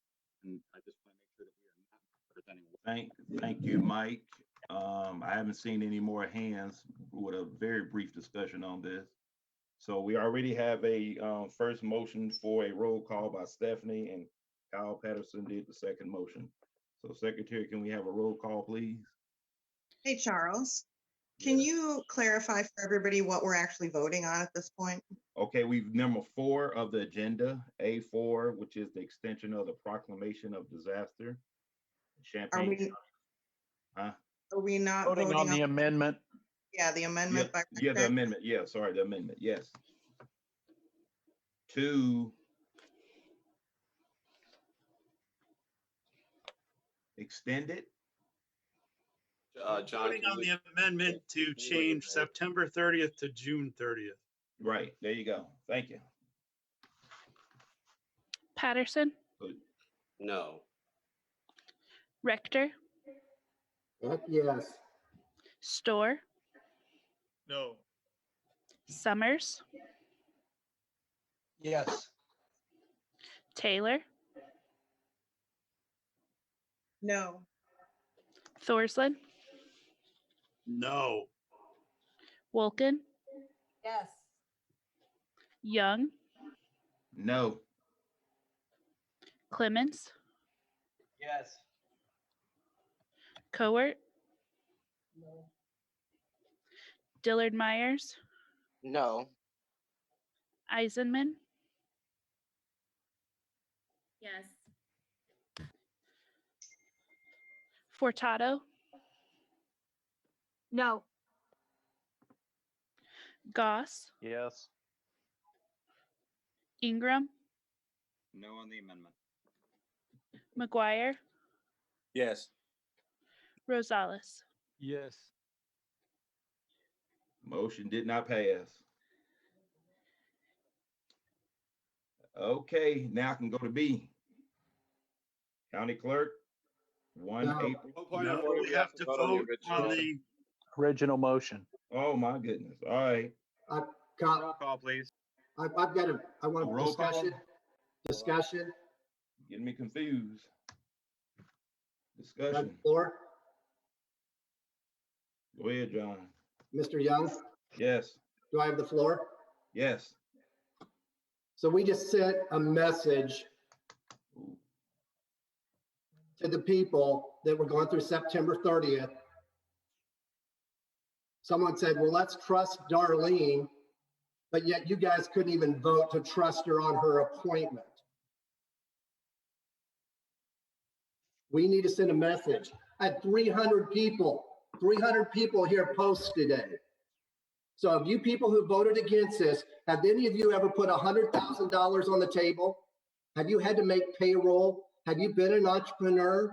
And I just want to make sure that we are not representing. Thank you, Mike. I haven't seen any more hands with a very brief discussion on this. So we already have a first motion for a roll call by Stephanie, and Kyle Patterson did the second motion. So Secretary, can we have a roll call, please? Hey, Charles, can you clarify for everybody what we're actually voting on at this point? Okay, we've number 4 of the agenda, A4, which is the extension of the proclamation of disaster. Champaign. Are we not voting on the amendment? Yeah, the amendment. Yeah, the amendment. Yeah, sorry, the amendment. Yes. To extend it. John, voting on the amendment to change September 30th to June 30th. Right, there you go. Thank you. Patterson, No. Rector, Yes. Store, No. Summers, Yes. Taylor, No. Thorsland, No. Wolken, Yes. Young, No. Clemens, Yes. Cowart, Dillard Myers, No. Eisenman, Yes. Furtado, No. Goss, Yes. Ingram, No on the amendment. McGuire, Yes. Rosales. Yes. Motion did not pass. Okay, now I can go to B. County Clerk, 1 No. April. No, we have to vote on the Original motion. Oh my goodness. All right. Roll call, please. I've got I want a Roll call. discussion. Getting me confused. Got Discussion. the floor. Go ahead, John. Mr. Young, Yes. do I have the floor? Yes. So we just sent a message to the people that were going through September 30th. Someone said, well, let's trust Darlene, but yet you guys couldn't even vote to trust her on her appointment. We need to send a message. I had 300 people here post today. So of you people who voted against this, have any of you ever put $100,000 on the table? Have you had to make payroll? Have you been an entrepreneur?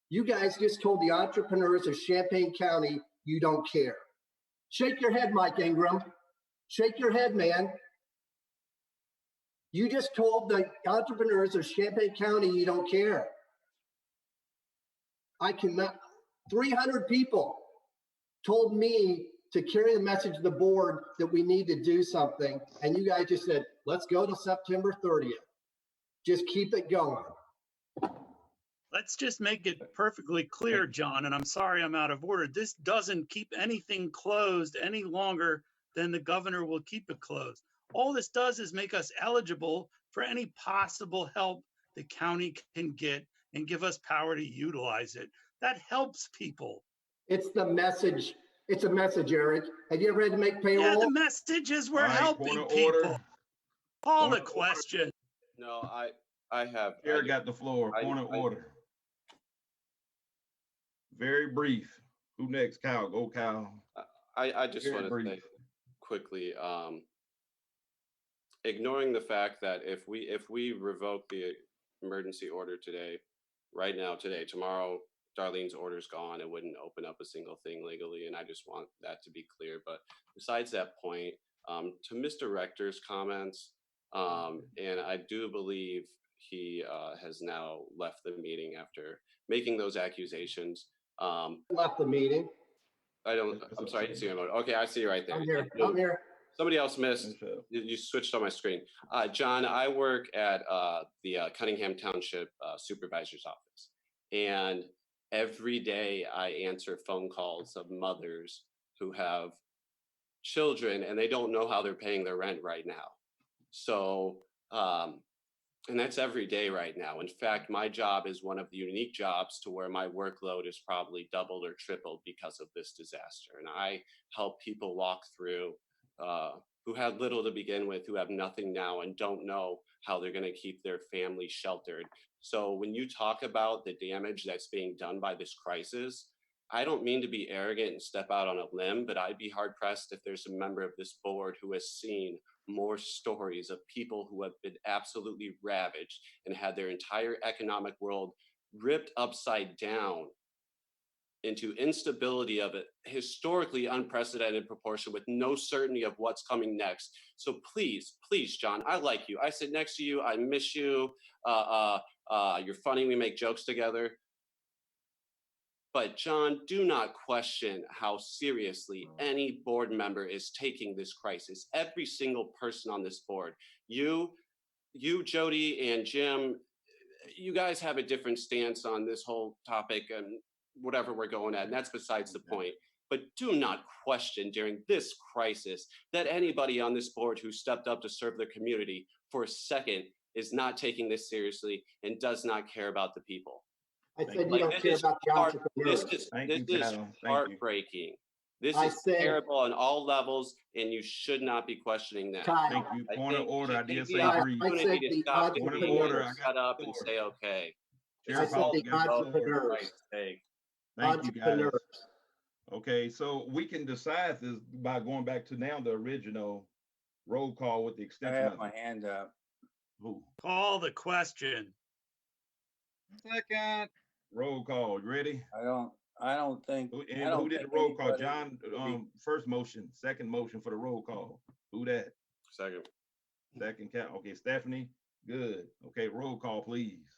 You guys just told the entrepreneurs of Champaign County you don't care. Shake your head, Mike Ingram. Shake your head, man. You just told the entrepreneurs of Champaign County you don't care. I cannot. 300 people told me to carry the message to the board that we need to do something. And you guys just said, let's go to September 30th. Just keep it going. Let's just make it perfectly clear, John, and I'm sorry I'm out of order. This doesn't keep anything closed any longer than the governor will keep it closed. All this does is make us eligible for any possible help the county can get and give us power to utilize it. That helps people. It's the message. It's a message, Eric. Have you ever had to make payroll? Yeah, the message is we're helping people. Call the question. No, I have. Eric got the floor. Point of order. Very brief. Who next? Kyle. Go, Kyle. I just want to say quickly, ignoring the fact that if we revoke the emergency order today, right now, today, tomorrow, Darlene's order's gone. It wouldn't open up a single thing legally, and I just want that to be clear. But besides that point, to Mr. Rector's comments, and I do believe he has now left the meeting after making those accusations. Left the meeting. I'm sorry, I didn't see him. Okay, I see you right there. I'm here. Somebody else missed. You switched on my screen. John, I work at the Cunningham Township Supervisor's Office. And every day I answer phone calls of mothers who have children and they don't know how they're paying their rent right now. So, and that's every day right now. In fact, my job is one of the unique jobs to where my workload is probably doubled or tripled because of this disaster. And I help people walk through who had little to begin with, who have nothing now and don't know how they're going to keep their family sheltered. So when you talk about the damage that's being done by this crisis, I don't mean to be arrogant and step out on a limb, but I'd be hard pressed if there's a member of this board who has seen more stories of people who have been absolutely ravaged and had their entire economic world ripped upside down into instability of a historically unprecedented proportion with no certainty of what's coming next. So please, John, I like you. I sit next to you. I miss you. You're funny. We make jokes together. But John, do not question how seriously any board member is taking this crisis. Every single person on this board, you, Jody and Jim, you guys have a different stance on this whole topic and whatever we're going at, and that's besides the point. But do not question during this crisis that anybody on this board who stepped up to serve their community for a second is not taking this seriously and does not care about the people. I said you don't care about the entrepreneurs. This is heartbreaking. This is terrible on all levels, and you should not be questioning that. Thank you. Point of order. I did say brief. Point of order. Shut up and say okay. I said the entrepreneurs. Thank you, guys. Okay, so we can decide this by going back to now the original roll call with the extension. I have my hand up. Who? Call the question. Second. Roll call. You ready? I don't think. Who did the roll call? John, first motion, second motion for the roll call. Who that? Second. Second count. Okay, Stephanie. Good. Okay, roll call, please.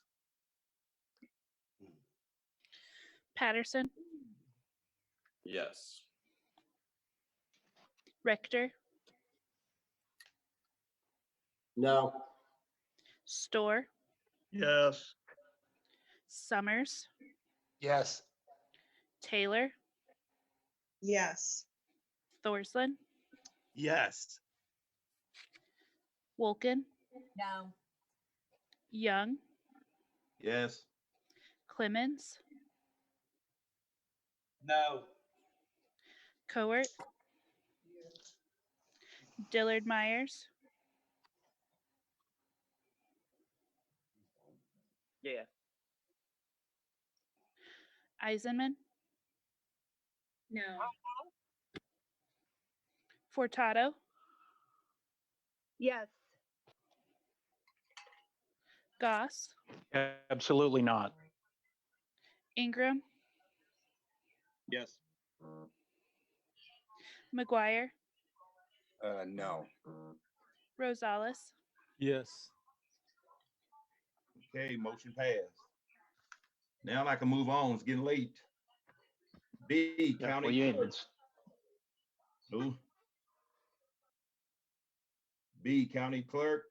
Patterson, Yes. Richter, No. Store, Yes. Summers, Yes. Taylor, Yes. Thorsland, Yes. Wolken, No. Young, Yes. Clemens, No. Cowart, Dillard Myers, Yeah. Eisenman, No. Furtado, Yes. Goss, Absolutely not. Ingram, Yes. McGuire, No. Rosales, Yes. Okay, motion passed. Now I can move on. It's getting late. B, Yeah, county we ain't. clerk. Who? B, county clerk.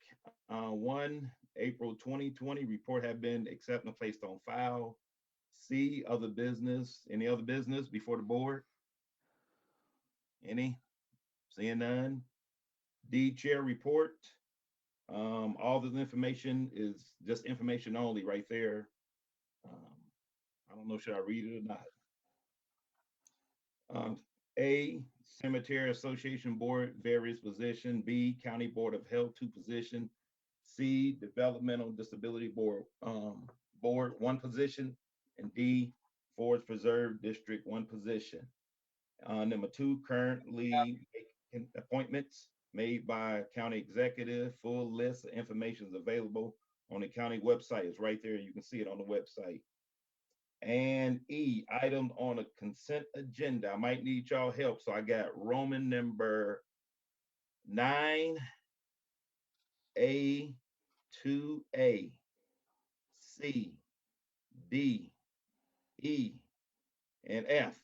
1, April 2020, report have been accepted and placed on file. C, other business. Any other business before the board? Any? Seeing none. D, chair report. All this information is just information only right there. I don't know, should I read it or not? A, Cemetery Association Board, various position. B, County Board of Health, 2 position. C, Developmental Disability Board, Board, 1 position. And D, Forest Preserve District, 1 position. Number 2, currently vacant appointments made by county executive. Full list of information is available on the county website. It's right there. You can see it on the website. And E, item on a consent agenda. I might need y'all help. So I got Roman number 9, A, 2A, C, D, E, and F.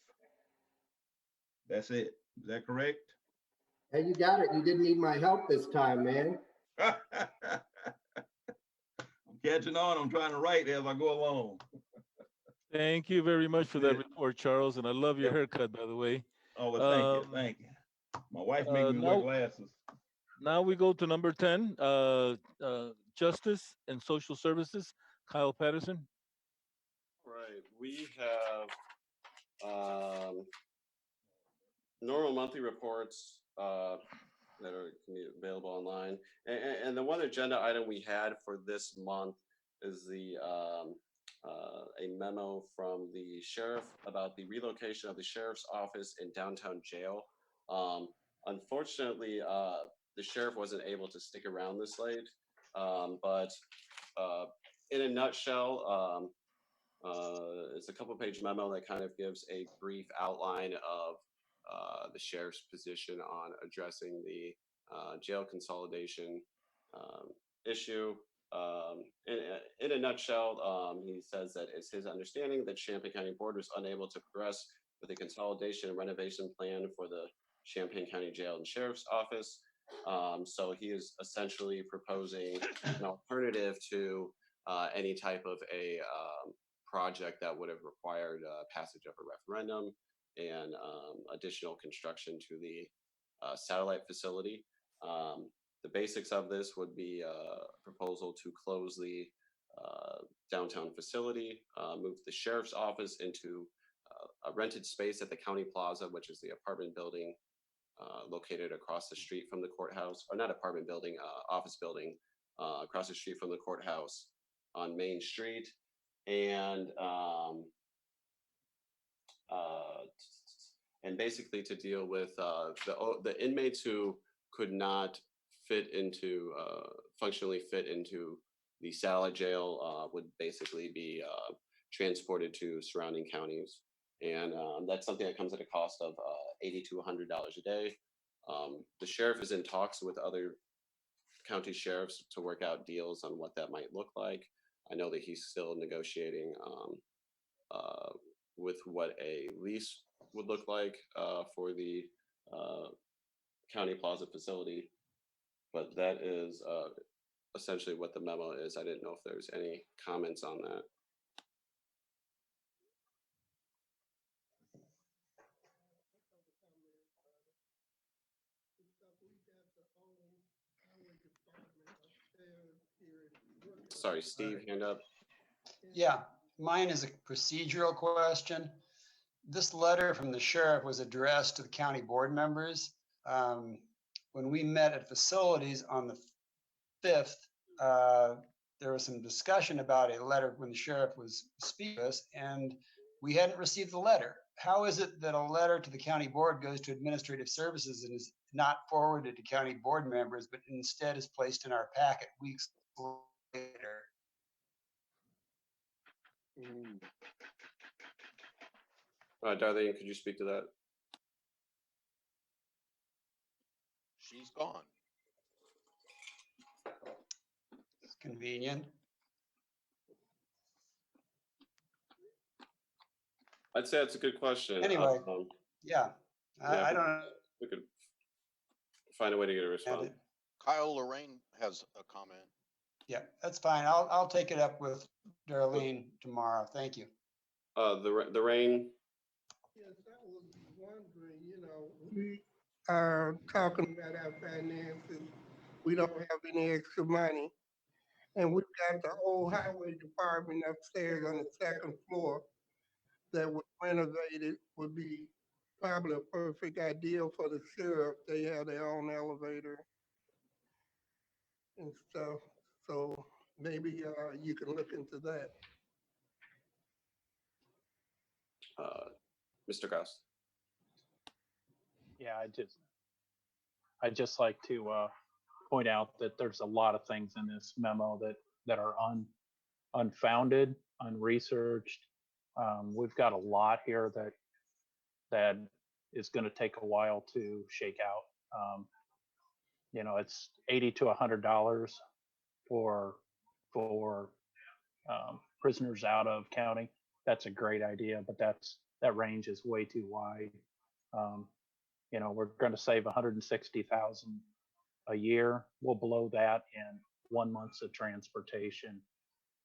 That's it. Is that correct? Hey, you got it. You didn't need my help this time, man. I'm catching on. I'm trying to write as I go along. Thank you very much for that report, Charles. And I love your haircut, by the way. Oh, well, thank you. Thank you. My wife made me wear glasses. Now we go to number 10, Justice and Social Services, Kyle Patterson. Right. We have normal monthly reports that are available online. And the one agenda item we had for this month is the a memo from the sheriff about the relocation of the sheriff's office in downtown jail. Unfortunately, the sheriff wasn't able to stick around this late, but in a nutshell, it's a couple-page memo that kind of gives a brief outline of the sheriff's position on addressing the jail consolidation issue. In a nutshell, he says that it's his understanding that Champaign County Board was unable to progress with a consolidation and renovation plan for the Champaign County Jail and Sheriff's Office. So he is essentially proposing an alternative to any type of a project that would have required passage of a referendum and additional construction to the satellite facility. The basics of this would be a proposal to close the downtown facility, move the sheriff's office into a rented space at the county plaza, which is the apartment building located across the street from the courthouse, or not apartment building, office building across the street from the courthouse on Main Street. And basically to deal with the inmates who could not functionally fit into the satellite jail would basically be transported to surrounding counties. And that's something that comes at a cost of $80 to $100 a day. The sheriff is in talks with other county sheriffs to work out deals on what that might look like. I know that he's still negotiating with what a lease would look like for the county plaza facility. But that is essentially what the memo is. I didn't know if there's any comments on that. Sorry, Steve, hand up. Yeah, Mine is a procedural question. This letter from the sheriff was addressed to the county board members. When we met at facilities on the 5th, there was some discussion about a letter when the sheriff was speaking to us, and we hadn't received the letter. How is it that a letter to the county board goes to administrative services and is not forwarded to county board members, but instead is placed in our packet weeks later? Darlene, could you speak to that? She's gone. It's convenient. I'd say that's a good question. Anyway, yeah, I don't know. We could find a way to get a response. Kyle Lorraine has a comment. Yeah, that's fine. I'll take it up with Darlene tomorrow. Thank you. The rain. Yes, I was wondering, we are talking about our finances. We don't have any extra money. And we've got the old highway department upstairs on the second floor that was renovated, would be probably a perfect idea for the sheriff. They have their own elevator and stuff. So maybe you can look into that. Mr. Goss. Yeah, I'd just like to point out that there's a lot of things in this memo that are unfounded, unresearched. We've got a lot here that is going to take a while to shake out. It's $80 to $100 for prisoners out of county. That's a great idea, but that range is way too wide. We're going to save 160,000 a year. We'll blow that in 1 month of transportation.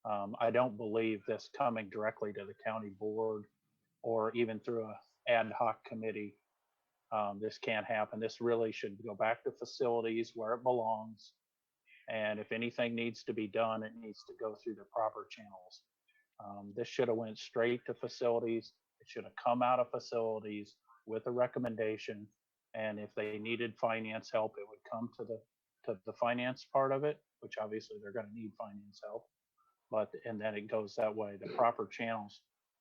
I don't believe this coming directly to the county board or even through a ad hoc committee. This can't happen. This really should go back to facilities where it belongs. And if anything needs to be done, it needs to go through the proper channels. This should have went straight to facilities. It should have come out of facilities with a recommendation. And if they needed finance help, it would come to the finance part of it, which obviously they're going to need finance help. And then it goes that way, the proper channels.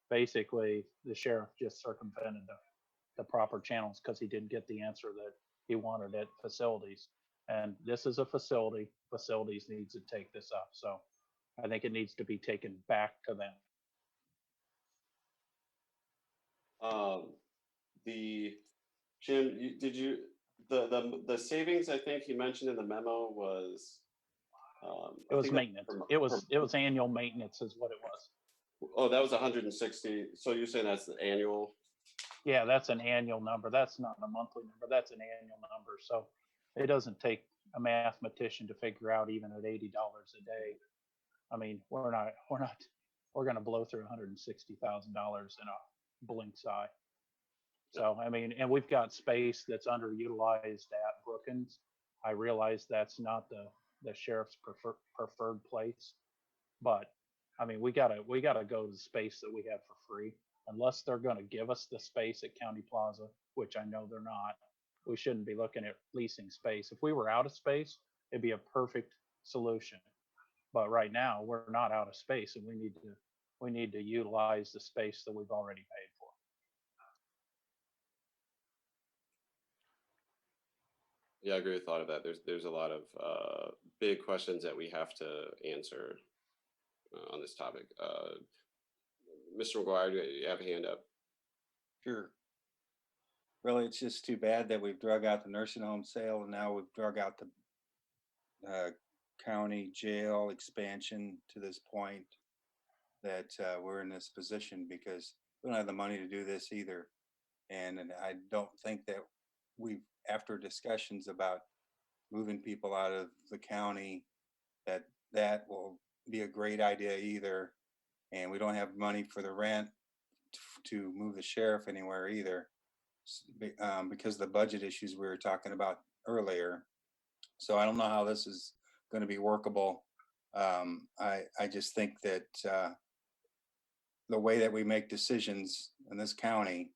Basically, the sheriff just circumvented the proper channels because he didn't get the answer that he wanted at facilities. And this is a facility. Facilities needs to take this up. So I think it needs to be taken back to them. Jim, the savings I think you mentioned in the memo was it was maintenance. It was annual maintenance is what it was. Oh, that was 160. So you're saying that's the annual? Yeah, that's an annual number. That's not a monthly number. That's an annual number. So it doesn't take a mathematician to figure out even at $80 a day. I mean, we're going to blow through $160,000 in a blink's eye. So, I mean, and we've got space that's underutilized at Brookins. I realize that's not the sheriff's preferred place, but I mean, we gotta go to the space that we have for free. Unless they're going to give us the space at County Plaza, which I know they're not, we shouldn't be looking at leasing space. If we were out of space, it'd be a perfect solution. But right now, we're not out of space, and we need to utilize the space that we've already paid for. Yeah, I agree with a lot of that. There's a lot of big questions that we have to answer on this topic. Mr. McGuire, you have a hand up. Sure. Really, it's just too bad that we've drug out the nursing home sale and now we've drug out the county jail expansion to this point that we're in this position because we don't have the money to do this either. And I don't think that after discussions about moving people out of the county, that will be a great idea either. And we don't have money for the rent to move the sheriff anywhere either, because of the budget issues we were talking about earlier. So I don't know how this is going to be workable. I just think that the way that we make decisions in this county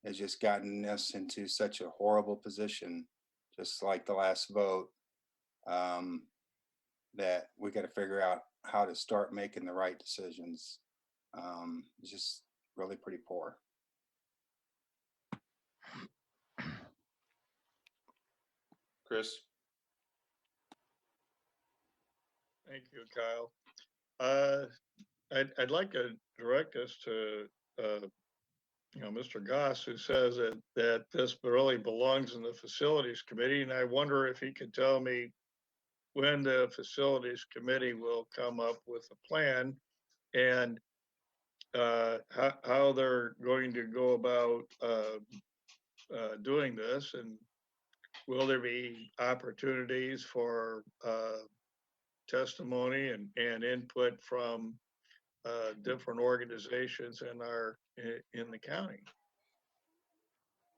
has just gotten us into such a horrible position, just like the last vote, that we got to figure out how to start making the right decisions. It's just really pretty poor. Chris? Thank you, Kyle. I'd like to direct us to, Mr. Goss, who says that this really belongs in the Facilities Committee, and I wonder if he could tell me when the Facilities Committee will come up with a plan and how they're going to go about doing this, and will there be opportunities for testimony and input from different organizations in the county?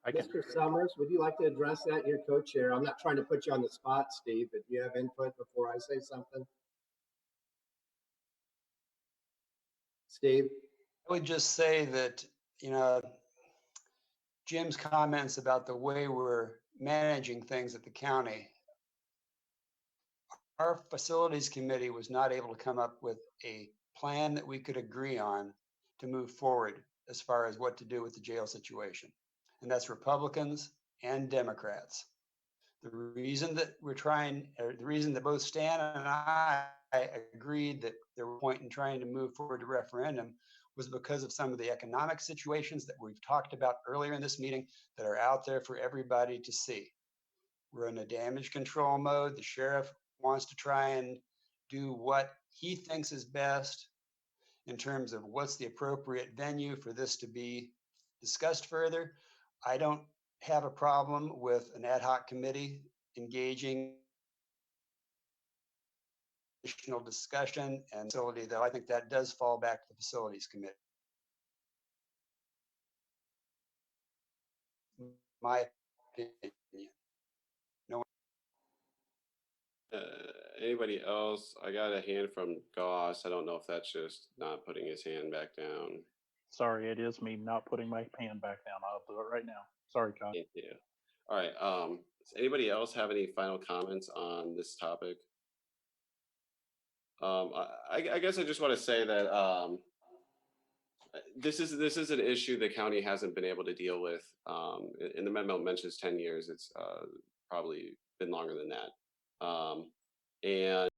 Mr. Summers, would you like to address that? You're co-chair. I'm not trying to put you on the spot, Steve, but do you have input before I say something? Steve? I would just say that, Jim's comments about the way we're managing things at the county, our facilities committee was not able to come up with a plan that we could agree on to move forward as far as what to do with the jail situation. And that's Republicans and Democrats. The reason that the reason that both Stan and I agreed that there was a point in trying to move forward to referendum was because of some of the economic situations that we've talked about earlier in this meeting that are out there for everybody to see. We're in a damage control mode. The sheriff wants to try and do what he thinks is best in terms of what's the appropriate venue for this to be discussed further. I don't have a problem with an ad hoc committee engaging additional discussion and facility, though I think that does fall back to the facilities committee. My opinion. No. Anybody else? I got a hand from Goss. I don't know if that's just not putting his hand back down. Sorry, it is me not putting my hand back down. I'll do it right now. Sorry, Kyle. Thank you. All right. Does anybody else have any final comments on this topic? I guess I just want to say that this is an issue the county hasn't been able to deal with. And the memo mentions 10 years. It's probably been longer than that. And